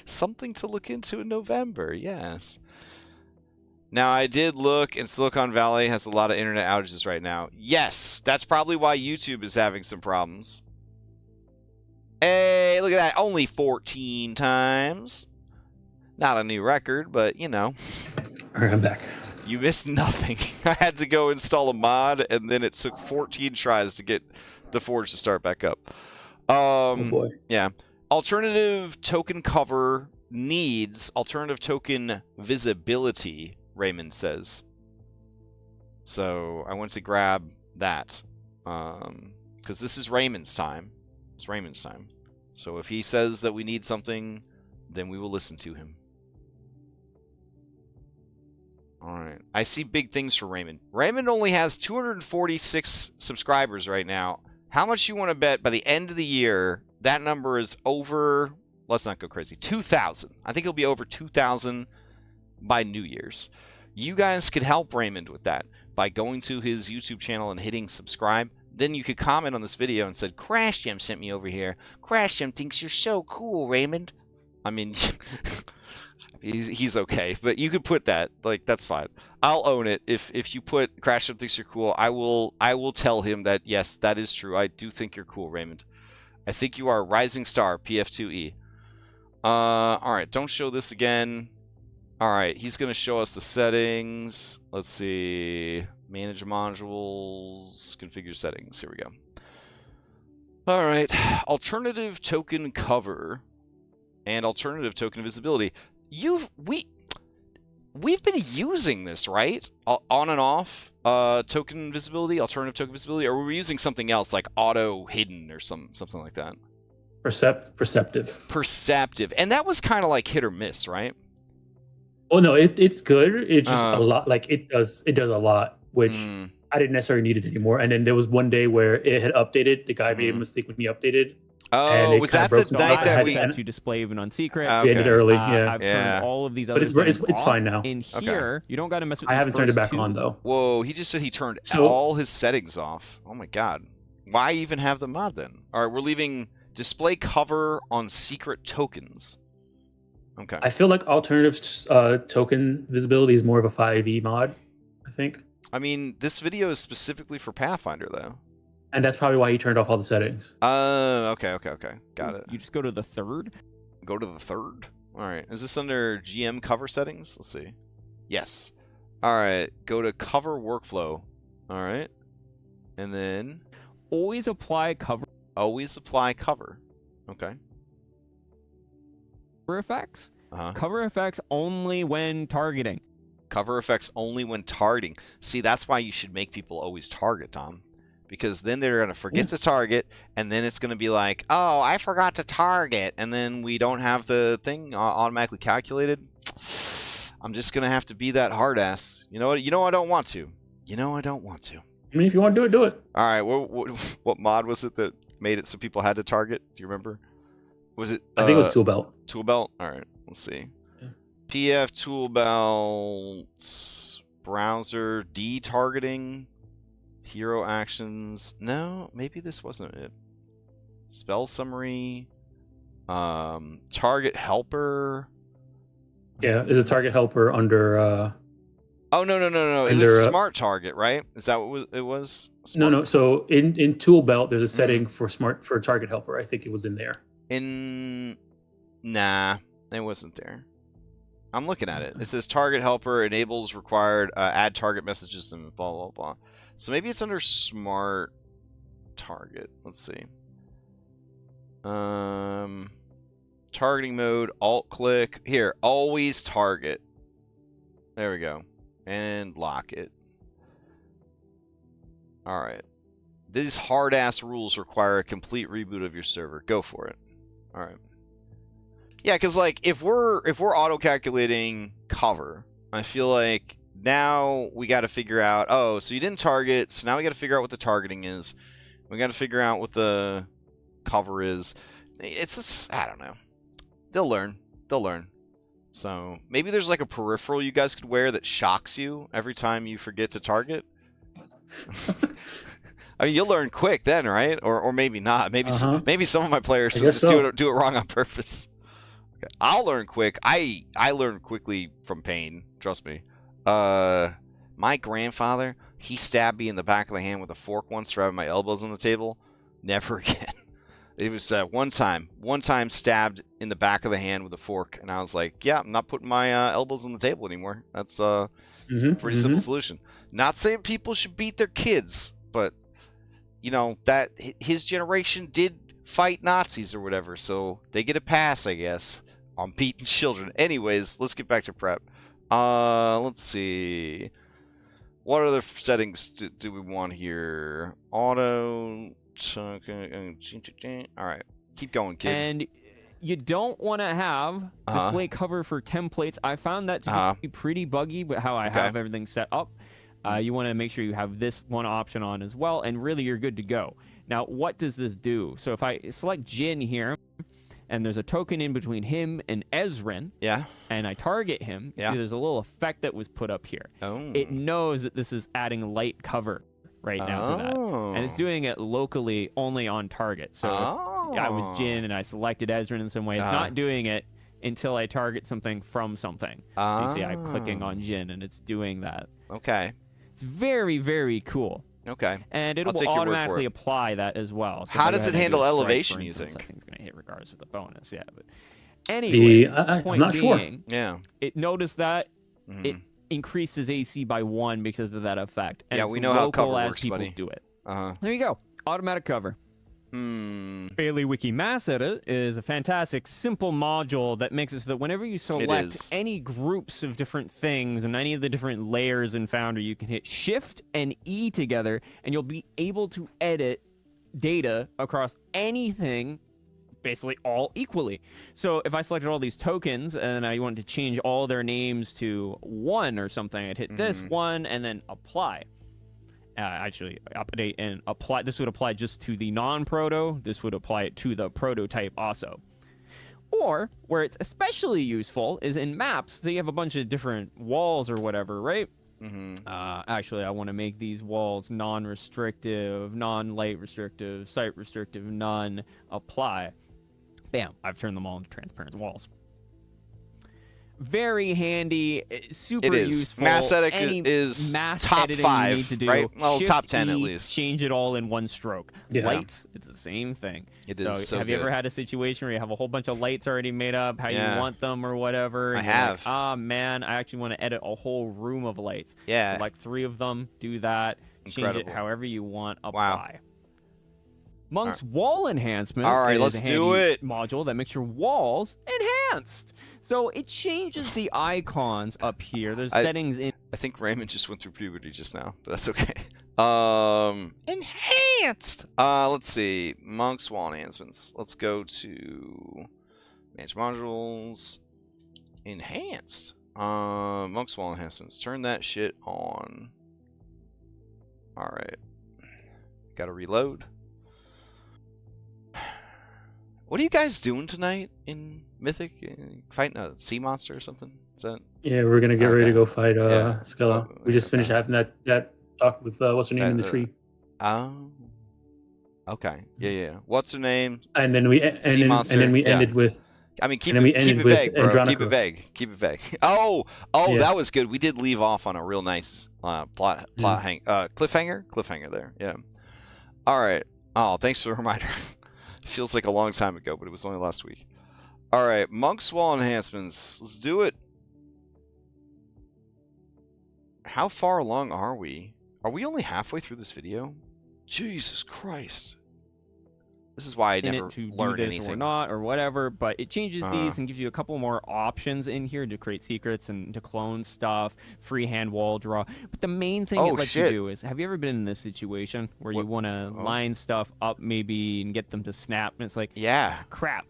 Something to look into in November, yes. Now, I did look, and Silicon Valley has a lot of internet outages right now. Yes, that's probably why YouTube is having some problems. Hey, look at that. Only 14 times. Not a new record, but, you know. All right, I'm back. You missed nothing. I had to go install a mod, and then it took 14 tries to get the Forge to start back up. Oh, boy. Yeah. Alternative token cover needs alternative token visibility, Raymond says. So I went to grab that because this is Raymond's time. It's Raymond's time. So if he says that we need something, then we will listen to him. All right. I see big things for Raymond. Raymond only has 246 subscribers right now. How much you want to bet by the end of the year that number is over, let's not go crazy, 2,000. I think it'll be over 2,000 by New Year's. You guys could help Raymond with that by going to his YouTube channel and hitting subscribe. Then you could comment on this video and said, Crash Jam sent me over here. Crash Jam thinks you're so cool, Raymond. I mean, he's okay, but you could put that. Like, that's fine. I'll own it. If you put Crash Jam thinks you're cool, I will tell him that, yes, that is true. I do think you're cool, Raymond. I think you are RisingStar PF2e. Alright, don't show this again. Alright, he's going to show us the settings. Let's see. Manage modules. Configure settings. Here we go. Alright. Alternative token cover. and alternative token visibility. We've been using this, right? On and off token visibility, alternative token visibility, or were we using something else like auto hidden or something like that? Perceptive. Perceptive, and that was kind of like hit or miss, right? Oh no, it's good. It's just a lot. Like it does a lot, which I didn't necessarily need it anymore. And then there was one day where it had updated. The guy made a mistake when he updated. Oh, was that the night that we had to display even on secrets? We ended early. Yeah, I've turned all of these other but it's fine now. In here, you don't got to mess with. I haven't turned it back on though. Whoa, he just said he turned all his settings off. Oh my god, why even have the mod then? All right, we're leaving display cover on secret tokens. Okay. I feel like alternative token visibility is more of a 5e mod, I think. I mean, this video is specifically for Pathfinder though. And that's probably why he turned off all the settings. Okay. Got it. You just go to the third? Go to the third? Alright. Is this under GM cover settings? Let's see. Yes. Alright. Go to cover workflow. Alright. And then... Always apply cover. Always apply cover. Okay. Cover effects? Cover effects only when targeting. Cover effects only when targeting. See, that's why you should make people always target, Tom. Because then they're going to forget to target, and then it's going to be like, oh, I forgot to target, and then we don't have the thing automatically calculated. I'm just going to have to be that hard ass. You know what? I don't want to. I mean, if you want to do it. All right. What mod was it that made it so people had to target? Do you remember? Was it? I think it was Tool Belt. Tool Belt? All right. Let's see. Yeah. PF Tool Belt browser detargeting. Hero actions. No, maybe this wasn't it. Spell summary. Target helper. Yeah, is a target helper under. Oh no! It was smart target, right? Is that what it was? Smart? No. So in Tool Belt, there's a setting for target helper. I think it was in there. Nah, it wasn't there. I'm looking at it. It says target helper enables required add target messages and blah blah blah. So maybe it's under smart target. Let's see. Targeting mode, alt click. Here, always target. There we go. And lock it. Alright. These hard ass rules require a complete reboot of your server. Go for it. Alright. Yeah, because like if we're auto calculating cover, I feel like now we got to figure out, oh, so you didn't target, so now we got to figure out what the targeting is. We got to figure out what the cover is. It's just, I don't know. They'll learn. So maybe there's like a peripheral you guys could wear that shocks you every time you forget to target. I mean, you'll learn quick then, right? Or maybe not. Maybe some of my players just do it wrong on purpose. Okay. I'll learn quick. I learn quickly from pain. Trust me. My grandfather, he stabbed me in the back of the hand with a fork once, driving my elbows on the table. Never again. It was one time stabbed in the back of the hand with a fork, and I was like, yeah, I'm not putting my elbows on the table anymore. That's a pretty simple solution. Not saying people should beat their kids, but you know that his generation did fight Nazis or whatever, so they get a pass, I guess, on beating children. Anyways, let's get back to prep. Let's see. What other settings do we want here? Auto. All right, keep going, kid. And you don't want to have display cover for templates. I found that to be pretty buggy, but how I have everything set up. You want to make sure you have this one option on as well, and really you're good to go. Now, what does this do? So if I select Jin here, and there's a token in between him and Ezrin, and I target him, see there's a little effect that was put up here. It knows that this is adding light cover right now to that. And it's doing it locally only on target. So if I was Jin and I selected Ezrin in some way, it's not doing it until I target something from something. So you see I'm clicking on Jin and it's doing that. Okay. It's very, very cool. Okay. And it will automatically apply that as well. So how does it handle elevation, you think? I think it's going to hit regardless of the bonus, But anyway, I'm not sure. It noticed that it increases AC by 1 because of that effect. And we know how cover works, people buddy. do it. There you go. Automatic cover. Bailey Mass Edit is a fantastic, simple module that makes it so that whenever you select any groups of different things and any of the different layers in Foundry, you can hit Shift and E together, and you'll be able to edit data across anything, basically all equally. So if I selected all these tokens and I wanted to change all their names to 1 or something, I'd hit this 1 and then apply. Actually, update and apply. This would apply just to the non-proto. This would apply it to the prototype also. Or, where it's especially useful is in maps. So you have a bunch of different walls or whatever, right? Actually, I want to make these walls non-restrictive, non-light restrictive, site restrictive, none, apply. Bam, I've turned them all into transparent walls. Very handy, super useful. Mass edit is top 5, you need to do, right? Well, Shift top 10 E, at least. Change it all in one stroke. Yeah. Lights, it's the same thing. It is so have good. you ever had a situation where you have a whole bunch of lights already made up, how you want them or whatever? I have. Like, man, I actually want to edit a whole room of lights. Yeah. Select 3 of them, do that, change it however you want, apply. Monk's Wall Enhancement is a handy module that makes your walls enhanced. So it changes the icons up here. There's settings in. I think Raymond just went through puberty just now, but that's okay. Enhanced. Let's see. Monk's Wall enhancements. Let's go to manage modules. Enhanced. Monk's Wall enhancements. Turn that shit on. All right. Got to reload. What are you guys doing tonight in Mythic? Fighting a sea monster or something? Is that? Yeah, we're gonna get ready to go fight Skella. We just finished having that talk with what's her name in the tree. Oh. Okay. Yeah. What's her name? And then we ended with. I mean, keep it vague, bro. Keep it vague. Oh, that was good. We did leave off on a real nice cliffhanger there. Yeah. All right. Oh, thanks for the reminder. Feels like a long time ago, but it was only last week. All right, Monk's Wall enhancements. Let's do it. How far along are we? Are we only halfway through this video? Jesus Christ. This is why I never learn anything. Or not, or whatever, but it changes these and gives you a couple more options in here to create secrets and to clone stuff, freehand wall draw. But the main thing it lets you do is, have you ever been in this situation where you want to line stuff up maybe and get them to snap, and it's like, crap.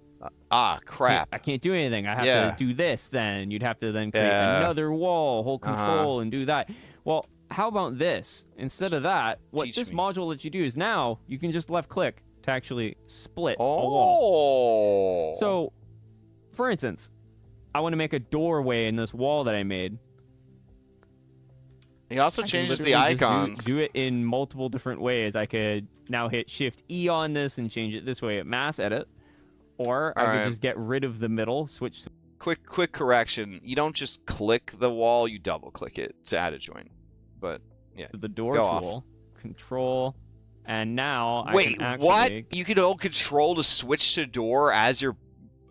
Crap. I can't do anything. I have to do this then. You'd have to then create another wall, hold control, and do that. Well, how about this? Instead of that, what this module lets you do is now you can just left click to actually split a wall. So, for instance, I want to make a doorway in this wall that I made. He also changes the icons. Do it in multiple different ways. I could now hit Shift E on this and change it this way at Mass Edit. Or I could just get rid of the middle, switch. Quick correction. You don't just click the wall, you double click it to add a joint. But, yeah. The door tool, Control. And now I can actually... what? You can hold Control to switch to door as your...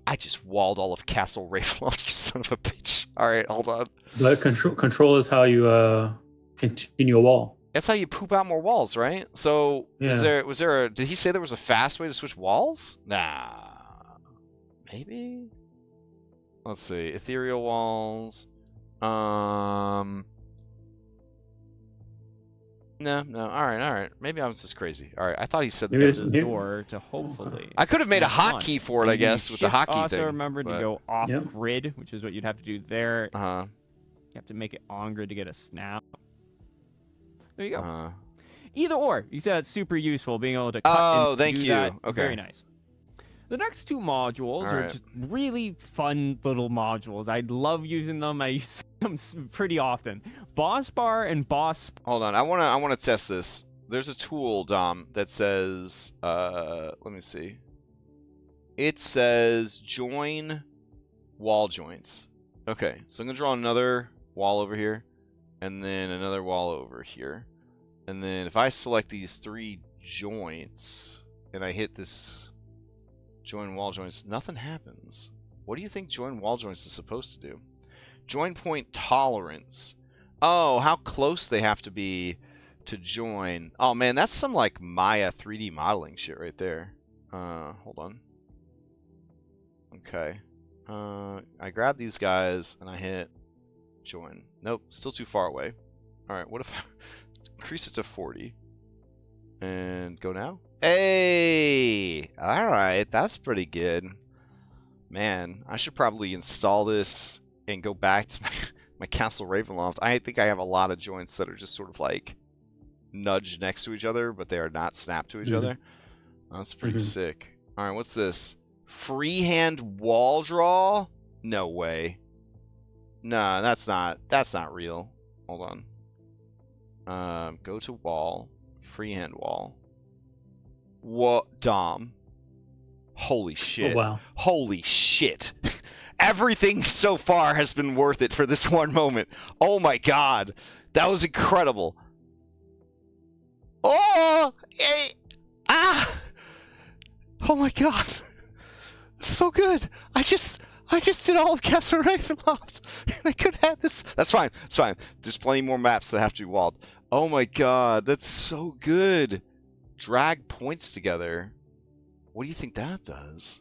I just walled all of Castle Ravenloft, you son of a bitch. Alright, hold on. But control is how you continue a wall. That's how you poop out more walls, right? So, was there did he say there was a fast way to switch walls? Nah. Maybe? Let's see. Ethereal walls. No. All right. Maybe I was just crazy. All right. I thought he said the door to hopefully. I could have made a hotkey for it, I guess, with the hotkey also thing. Also remember to go off grid, which is what you'd have to do there. You have to make it on grid to get a snap. There you go. Either or. You said it's super useful, being able to cut and do that. Okay. Very nice. The next two modules are just really fun little modules. I love using them. I use them pretty often. Boss Bar and Boss... Hold on. I wanna test this. There's a tool, Dom, that says... let me see. It says join wall joints. Okay, so I'm going to draw another wall over here. And then another wall over here. And then if I select these 3 joints... And I hit this... join wall joints, nothing happens. What do you think join wall joints is supposed to do? Join point tolerance. Oh, how close they have to be to join. Oh man, that's some like Maya 3D modeling shit right there. Hold on. Okay. I grab these guys and I hit join. Nope, still too far away. All right, what if I increase it to 40 and go now? Hey, all right, that's pretty good. Man, I should probably install this and go back to my Castle Ravenloft. I think I have a lot of joints that are just sort of like nudged next to each other, but they are not snapped to each other. That's pretty sick. All right, what's this? Freehand wall draw? No way. Nah, that's not real. Hold on. Go to wall. Freehand wall. What, Dom? Holy shit. Oh, wow. Holy shit. Everything so far has been worth it for this one moment. Oh my god. That was incredible. Oh! Ah! Oh my god. So good. I just did all of Castle Ravenloft. I could have this. That's fine. It's fine. There's plenty more maps that have to be walled. Oh my god, that's so good. Drag points together. What do you think that does?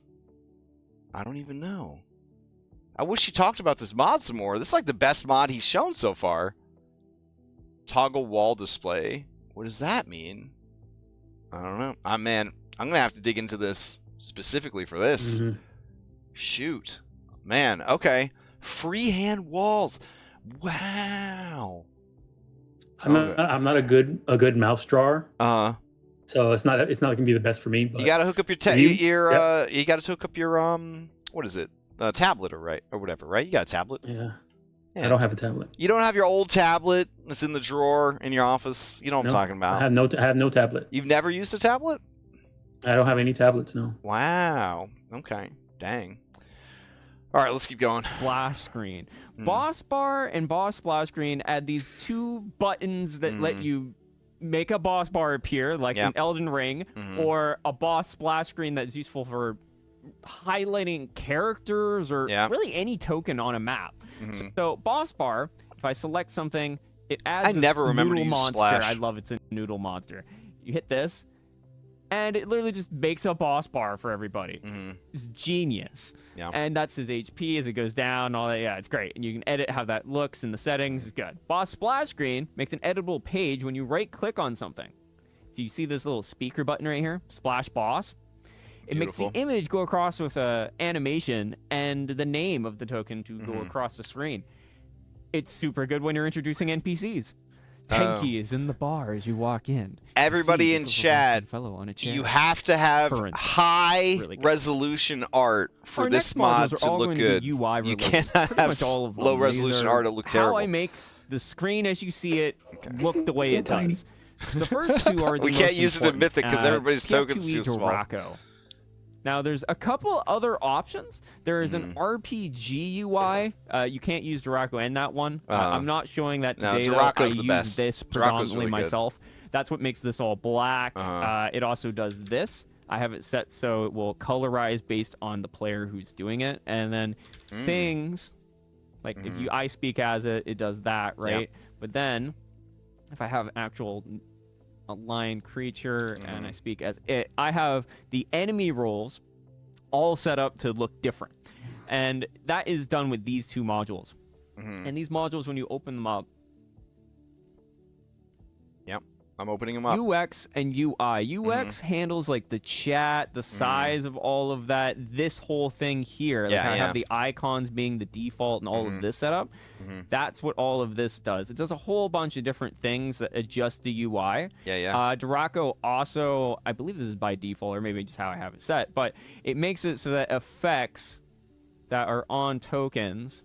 I don't even know. I wish he talked about this mod some more. This is like the best mod he's shown so far. Toggle wall display. What does that mean? I don't know. Man, I'm going to have to dig into this specifically for this. Shoot. Man, okay. Freehand walls. Wow. I'm not a good mouse drawer. So it's not gonna be the best for me. But you gotta hook up your you gotta hook up your what is it? Tablet or whatever, right? You got a tablet? Yeah. I don't have a tablet. You don't have your old tablet that's in the drawer in your office? You know what I'm talking about. I have no tablet. You've never used a tablet? I don't have any tablets, no. Wow. Okay. Dang. All right, let's keep going. Splash screen. Boss bar and boss splash screen add these two buttons that let you make a boss bar appear, like in Elden Ring, or a boss splash screen that's useful for highlighting characters or really any token on a map. So boss bar, if I select something, it adds I never remember to use monster. splash. I love it's a noodle monster. You hit this, and it literally just makes a boss bar for everybody. It's genius. And that's his HP as it goes down. All that. Yeah, it's great. And you can edit how that looks in the settings. It's good. Boss splash screen makes an editable page when you right-click on something. If you see this little speaker button right here, splash boss, it makes the image go across with a animation and the name of the token to go across the screen. It's super good when you're introducing NPCs. Tenki is in the bar as you walk in. Everybody in chat, you have to have high resolution art for this mod to look good. You cannot have low resolution art to look terrible. How I make the screen as you see it look the way it does. The first two are the we can't use it in Mythic because everybody's token's too small. Now, there's a couple other options. There is an RPG UI. You can't use Duraco in that one. I'm not showing that today, though. I use this predominantly myself. That's what makes this all black. It also does this. I have it set so it will colorize based on the player who's doing it. And then things, like if I speak as it, it does that, right? But then, if I have an actual aligned creature and I speak as it, I have the enemy roles all set up to look different, and that is done with these two modules. And these modules, when you open them up, I'm opening them up. UX and UI. UX handles like the chat, the size of all of that, this whole thing here. Like I have the icons being the default and all of this setup. That's what all of this does. It does a whole bunch of different things that adjust the UI. Duraco also, I believe this is by default, or maybe just how I have it set, but it makes it so that effects that are on tokens.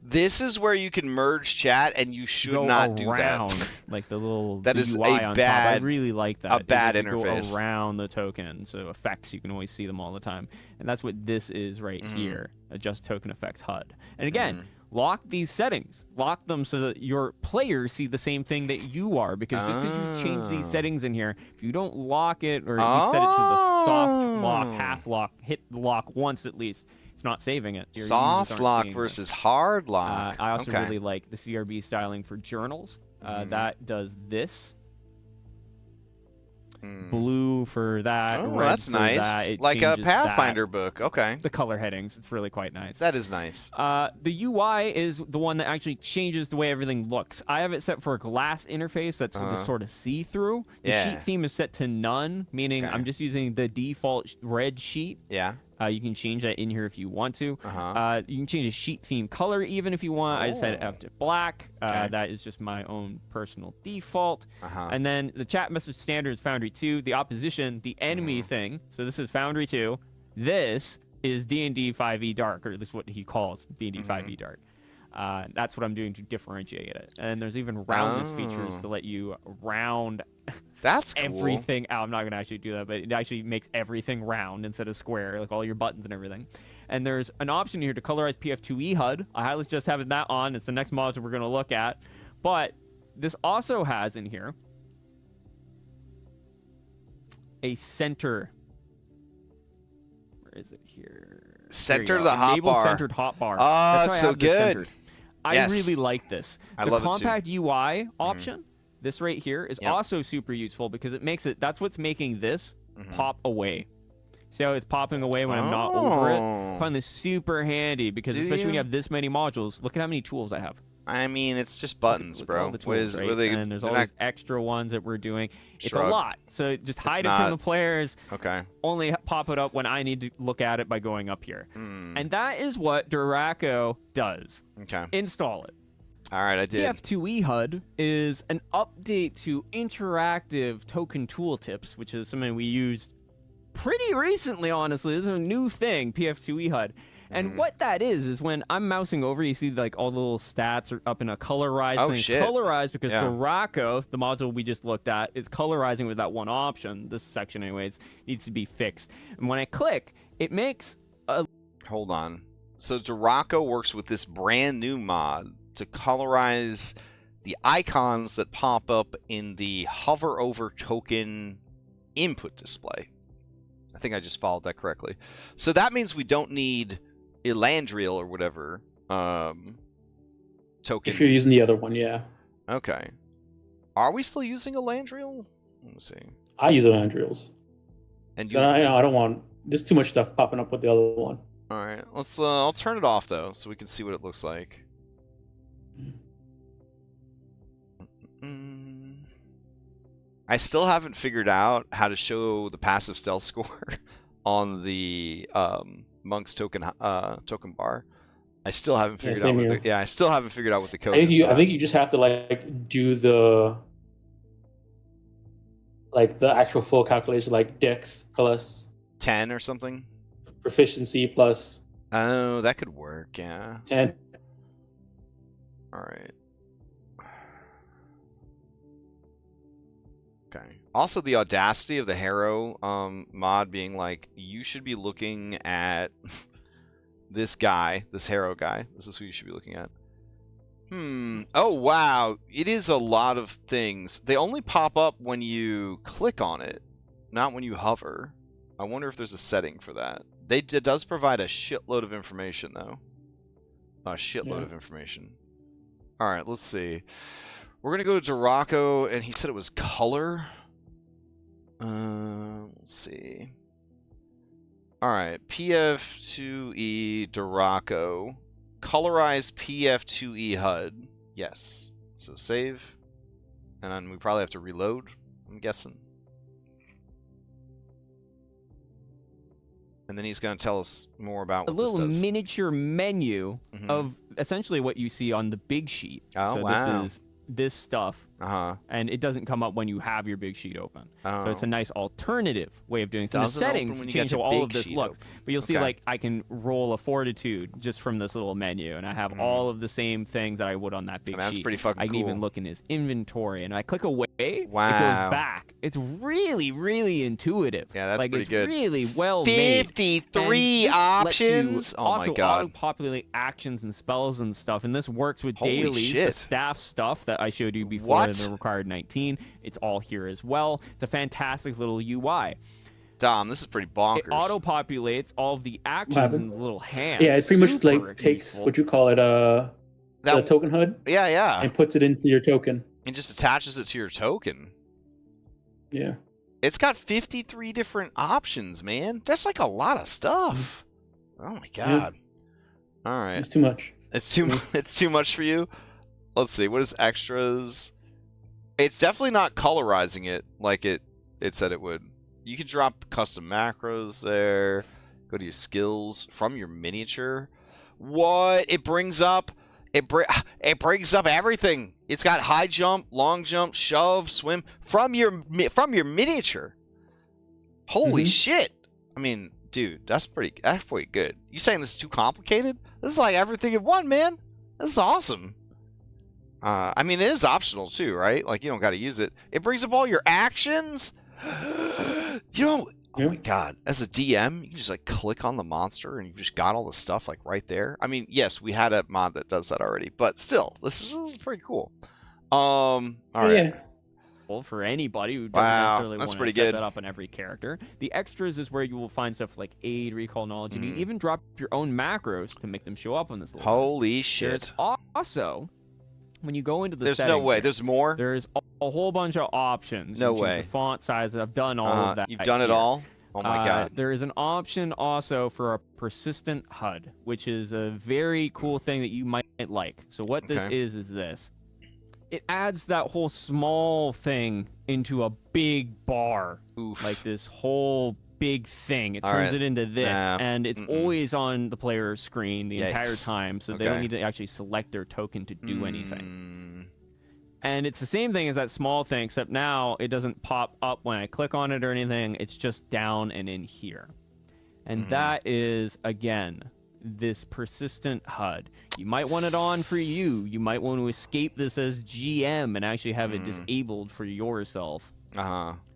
This is where you can merge chat, and you should not do that. Like the little that is UI a on bad, top. I really like that. A bad interface. Go around the token, so effects, you can always see them all the time. And that's what this is right here. Adjust token effects HUD. And again, lock these settings. Lock them so that your players see the same thing that you are. Because just because you change these settings in here, if you don't lock it, or you set it to the soft lock, half lock, hit the lock once at least, it's not saving it. Your soft lock versus hard lock. I also really like the CRB styling for journals. That does this. Blue blue for that. Oh, red that's for nice. That. Like a Pathfinder book. Okay. The color headings. It's really quite nice. That is nice. The UI is the one that actually changes the way everything looks. I have it set for a glass interface that's for the sort of see-through. The sheet theme is set to none, meaning I'm just using the default red sheet. Yeah. You can change that in here if you want to. You can change the sheet theme color even if you want. I just set it up to black. That is just my own personal default. And then the chat message standard is Foundry 2. The opposition, the enemy thing. So this is Foundry 2. This is D&D 5e Dark, or this is what he calls D&D 5e Dark. That's what I'm doing to differentiate it. And there's even roundness features to let you round that's cool. everything out. I'm not going to actually do that, but it actually makes everything round instead of square, like all your buttons and everything. And there's an option here to colorize PF2e HUD. I highly suggest having that on. It's the next module we're going to look at. But this also has in here a center. Where is it here? Center the hotbar. Enable centered hotbar. Oh, that's so good. I really like this. I the love compact UI option, this right here, is also super useful because it makes it, that's what's making this pop away. See how it's popping away when I'm not over it? I find this super handy because especially when you have this many modules, look at how many tools I have. I mean, it's just buttons, look bro. All the tools, right? And there's all these extra ones that we're doing. It's a lot. So just hide it from the players. Okay. Only pop it up when I need to look at it by going up here. And that is what Duraco does. Okay. Install it. All right, I did. PF2e HUD is an update to interactive token tooltips, which is something we used pretty recently, honestly. This is a new thing, PF2e HUD. And what that is when I'm mousing over, you see like all the little stats are up in a colorized thing. Shit. Colorized because Duraco, the module we just looked at, is colorizing with that one option. This section, anyways, needs to be fixed. And when I click, it makes a... Hold on. So Duraco works with this brand new mod to colorize the icons that pop up in the hover over token input display. I think I just followed that correctly. So that means we don't need Elandriel or whatever token. If you're using the other one, yeah. Okay. Are we still using Elandriel? Let me see. I use Elandriels. And you... I don't want... There's too much stuff popping up with the other one. All right. Let's. I'll turn it off though, so we can see what it looks like. I still haven't figured out how to show the passive stealth score on the Monk's token bar. I still haven't figured out. I still haven't figured out what the code is. I think you just have to like do the actual full calculation, like Dex plus 10 or something. Proficiency plus. Oh, that could work. Yeah. 10. All right. Okay. Also, the audacity of the Harrow mod being like, you should be looking at this guy, this Harrow guy. This is who you should be looking at. Oh, wow. It is a lot of things. They only pop up when you click on it, not when you hover. I wonder if there's a setting for that. It does provide a shitload of information, though. A shitload of information. All right, let's see. We're going to go to Duraco, and he said it was color. Let's see. All right, PF2e Duraco. Colorize PF2e HUD. Yes. So save. And then we probably have to reload, I'm guessing. And then he's going to tell us more about what this does. A little miniature miniature menu of essentially what you see on the big sheet. Oh, so wow. This is this stuff, and it doesn't come up when you have your big sheet open. So it's a nice alternative way of doing things. The settings change how all of this looks, but you'll see like I can roll a fortitude just from this little menu, and I have all of the same things that I would on that big sheet. That's pretty fucking cool. I can even look in his inventory, and I click away, it goes back. It's really, really intuitive. Yeah, that's like, pretty good. It's really well made. 53 options. Oh my god. Auto-populate actions and spells and stuff, and this works with dailies, the staff stuff that I showed you before, the required 19. It's all here as well. It's a fantastic little UI. Dom, this is pretty bonkers. It auto-populates all of the actions in the little hands. Yeah, it pretty much like takes what you call it, the token HUD. Yeah. And puts it into your token. And just attaches it to your token. Yeah. It's got 53 different options, man. That's like a lot of stuff. Oh my god. Yeah. All right. It's too much. It's too much for you. Let's see. What is extras? It's definitely not colorizing it like it said it would. You can drop custom macros there. Go to your skills from your miniature. What? It brings up everything. It's got high jump, long jump, shove, swim from your miniature. Holy shit! I mean, dude, that's pretty good. You saying this is too complicated? This is like everything in one, man. This is awesome. I mean, it is optional too, right? Like you don't got to use it. It brings up all your actions. You know. Oh my god, as a DM, you can just like click on the monster and you've just got all the stuff like right there. I mean, yes, we had a mod that does that already, but still, this is pretty cool. All right. Yeah. Well, for anybody who doesn't necessarily want to set that up on every character. The extras is where you will find stuff like aid, recall, knowledge, and you even drop your own macros to make them show up on this list. Holy shit. There's also, when you go into the settings, there's no way. There's more? There's a whole bunch of options. No way. The font size. I've done all of that. You've done it all? Oh my god. There is an option also for a persistent HUD, which is a very cool thing that you might like. So what this is this. It adds that whole small thing into a big bar. Oof. Like this whole big thing. It turns it into this, and it's always on the player's screen the entire time, so they don't need to actually select their token to do anything. And it's the same thing as that small thing, except now it doesn't pop up when I click on it or anything. It's just down and in here. And that is, again, this persistent HUD. You might want it on for you. You might want to escape this as GM and actually have it disabled for yourself.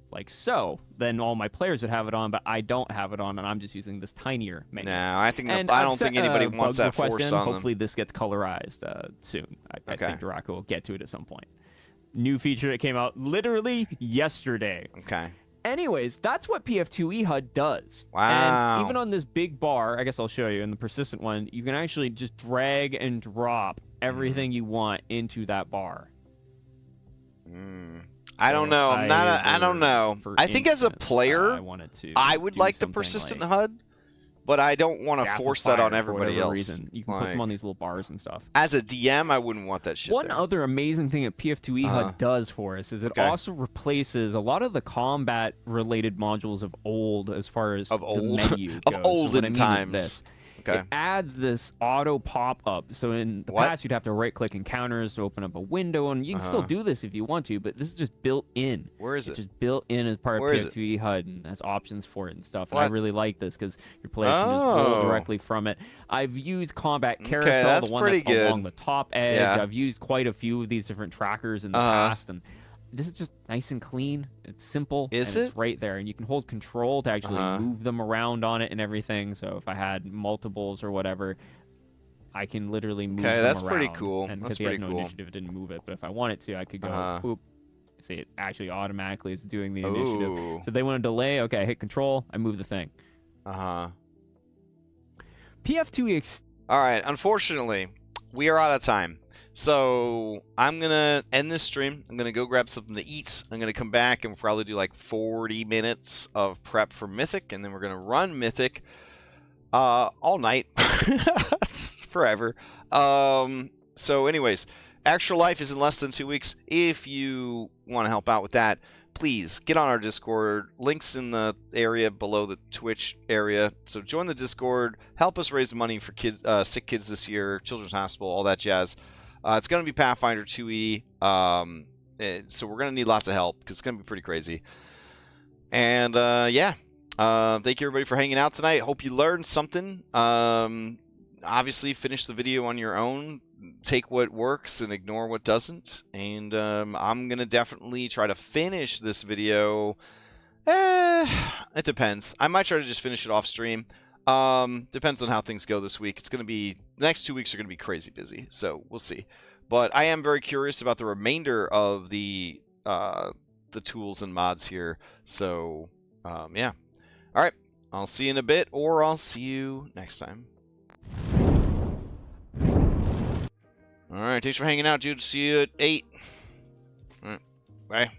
Like so. Then all my players would have it on, but I don't have it on, and I'm just using this tinier menu. No, I don't think anybody wants that force on them. Hopefully this gets colorized soon. I think Duraco will get to it at some point. New feature that came out literally yesterday. Okay. Anyways, that's what PF2e HUD does. Wow. And even on this big bar, I guess I'll show you, in the persistent one, you can actually just drag and drop everything you want into that bar. I don't know. I don't know. I think as a player, I would like the persistent HUD, but I don't want to force that on everybody else. Reason. You can put them on these little bars and stuff. As a DM, I wouldn't want that shit. One other amazing thing that PF2e HUD does for us is it also replaces a lot of the combat-related modules of old, as far as the menu goes. Of olden times. It adds this auto pop-up. So in the past, you'd have to right-click encounters to open up a window, and you can still do this if you want to, but this is just built in. Where is it? It's just built in as part of PF2e HUD and has options for it and stuff. And I really like this because your players can just roll directly from it. I've used Combat Carousel, the one that's along the top edge. I've used quite a few of these different trackers in the past, and this is just nice and clean. It's simple. It's right there, and you can hold control to actually move them around on it and everything. So if I had multiples or whatever, I can literally move them around. Okay, that's pretty cool. And because he has no initiative, it didn't move it. But if I wanted to, I could go, boop. See, it actually automatically is doing the initiative. So they want to delay. Okay, I hit control. I move the thing. PF2e. All right. Unfortunately, we are out of time. So I'm going to end this stream. I'm going to go grab something to eat. I'm going to come back and probably do like 40 minutes of prep for Mythic. And then we're going to run Mythic all night. Forever. So anyways, Actual Life is in less than 2 weeks. If you want to help out with that, please get on our Discord. Links in the area below the Twitch area. So join the Discord. Help us raise money for kids, sick kids this year, Children's Hospital, all that jazz. It's going to be Pathfinder 2e, so we're going to need lots of help because it's going to be pretty crazy. And, thank you, everybody, for hanging out tonight. Hope you learned something. Obviously, finish the video on your own. Take what works and ignore what doesn't. And I'm going to definitely try to finish this video. It depends. I might try to just finish it off stream. Depends on how things go this week. It's going to be, the next 2 weeks are going to be crazy busy, so we'll see. But I am very curious about the remainder of the tools and mods here. So, yeah. All right. I'll see you in a bit, or I'll see you next time. All right. Thanks for hanging out, dude. See you at 8. All right. Bye.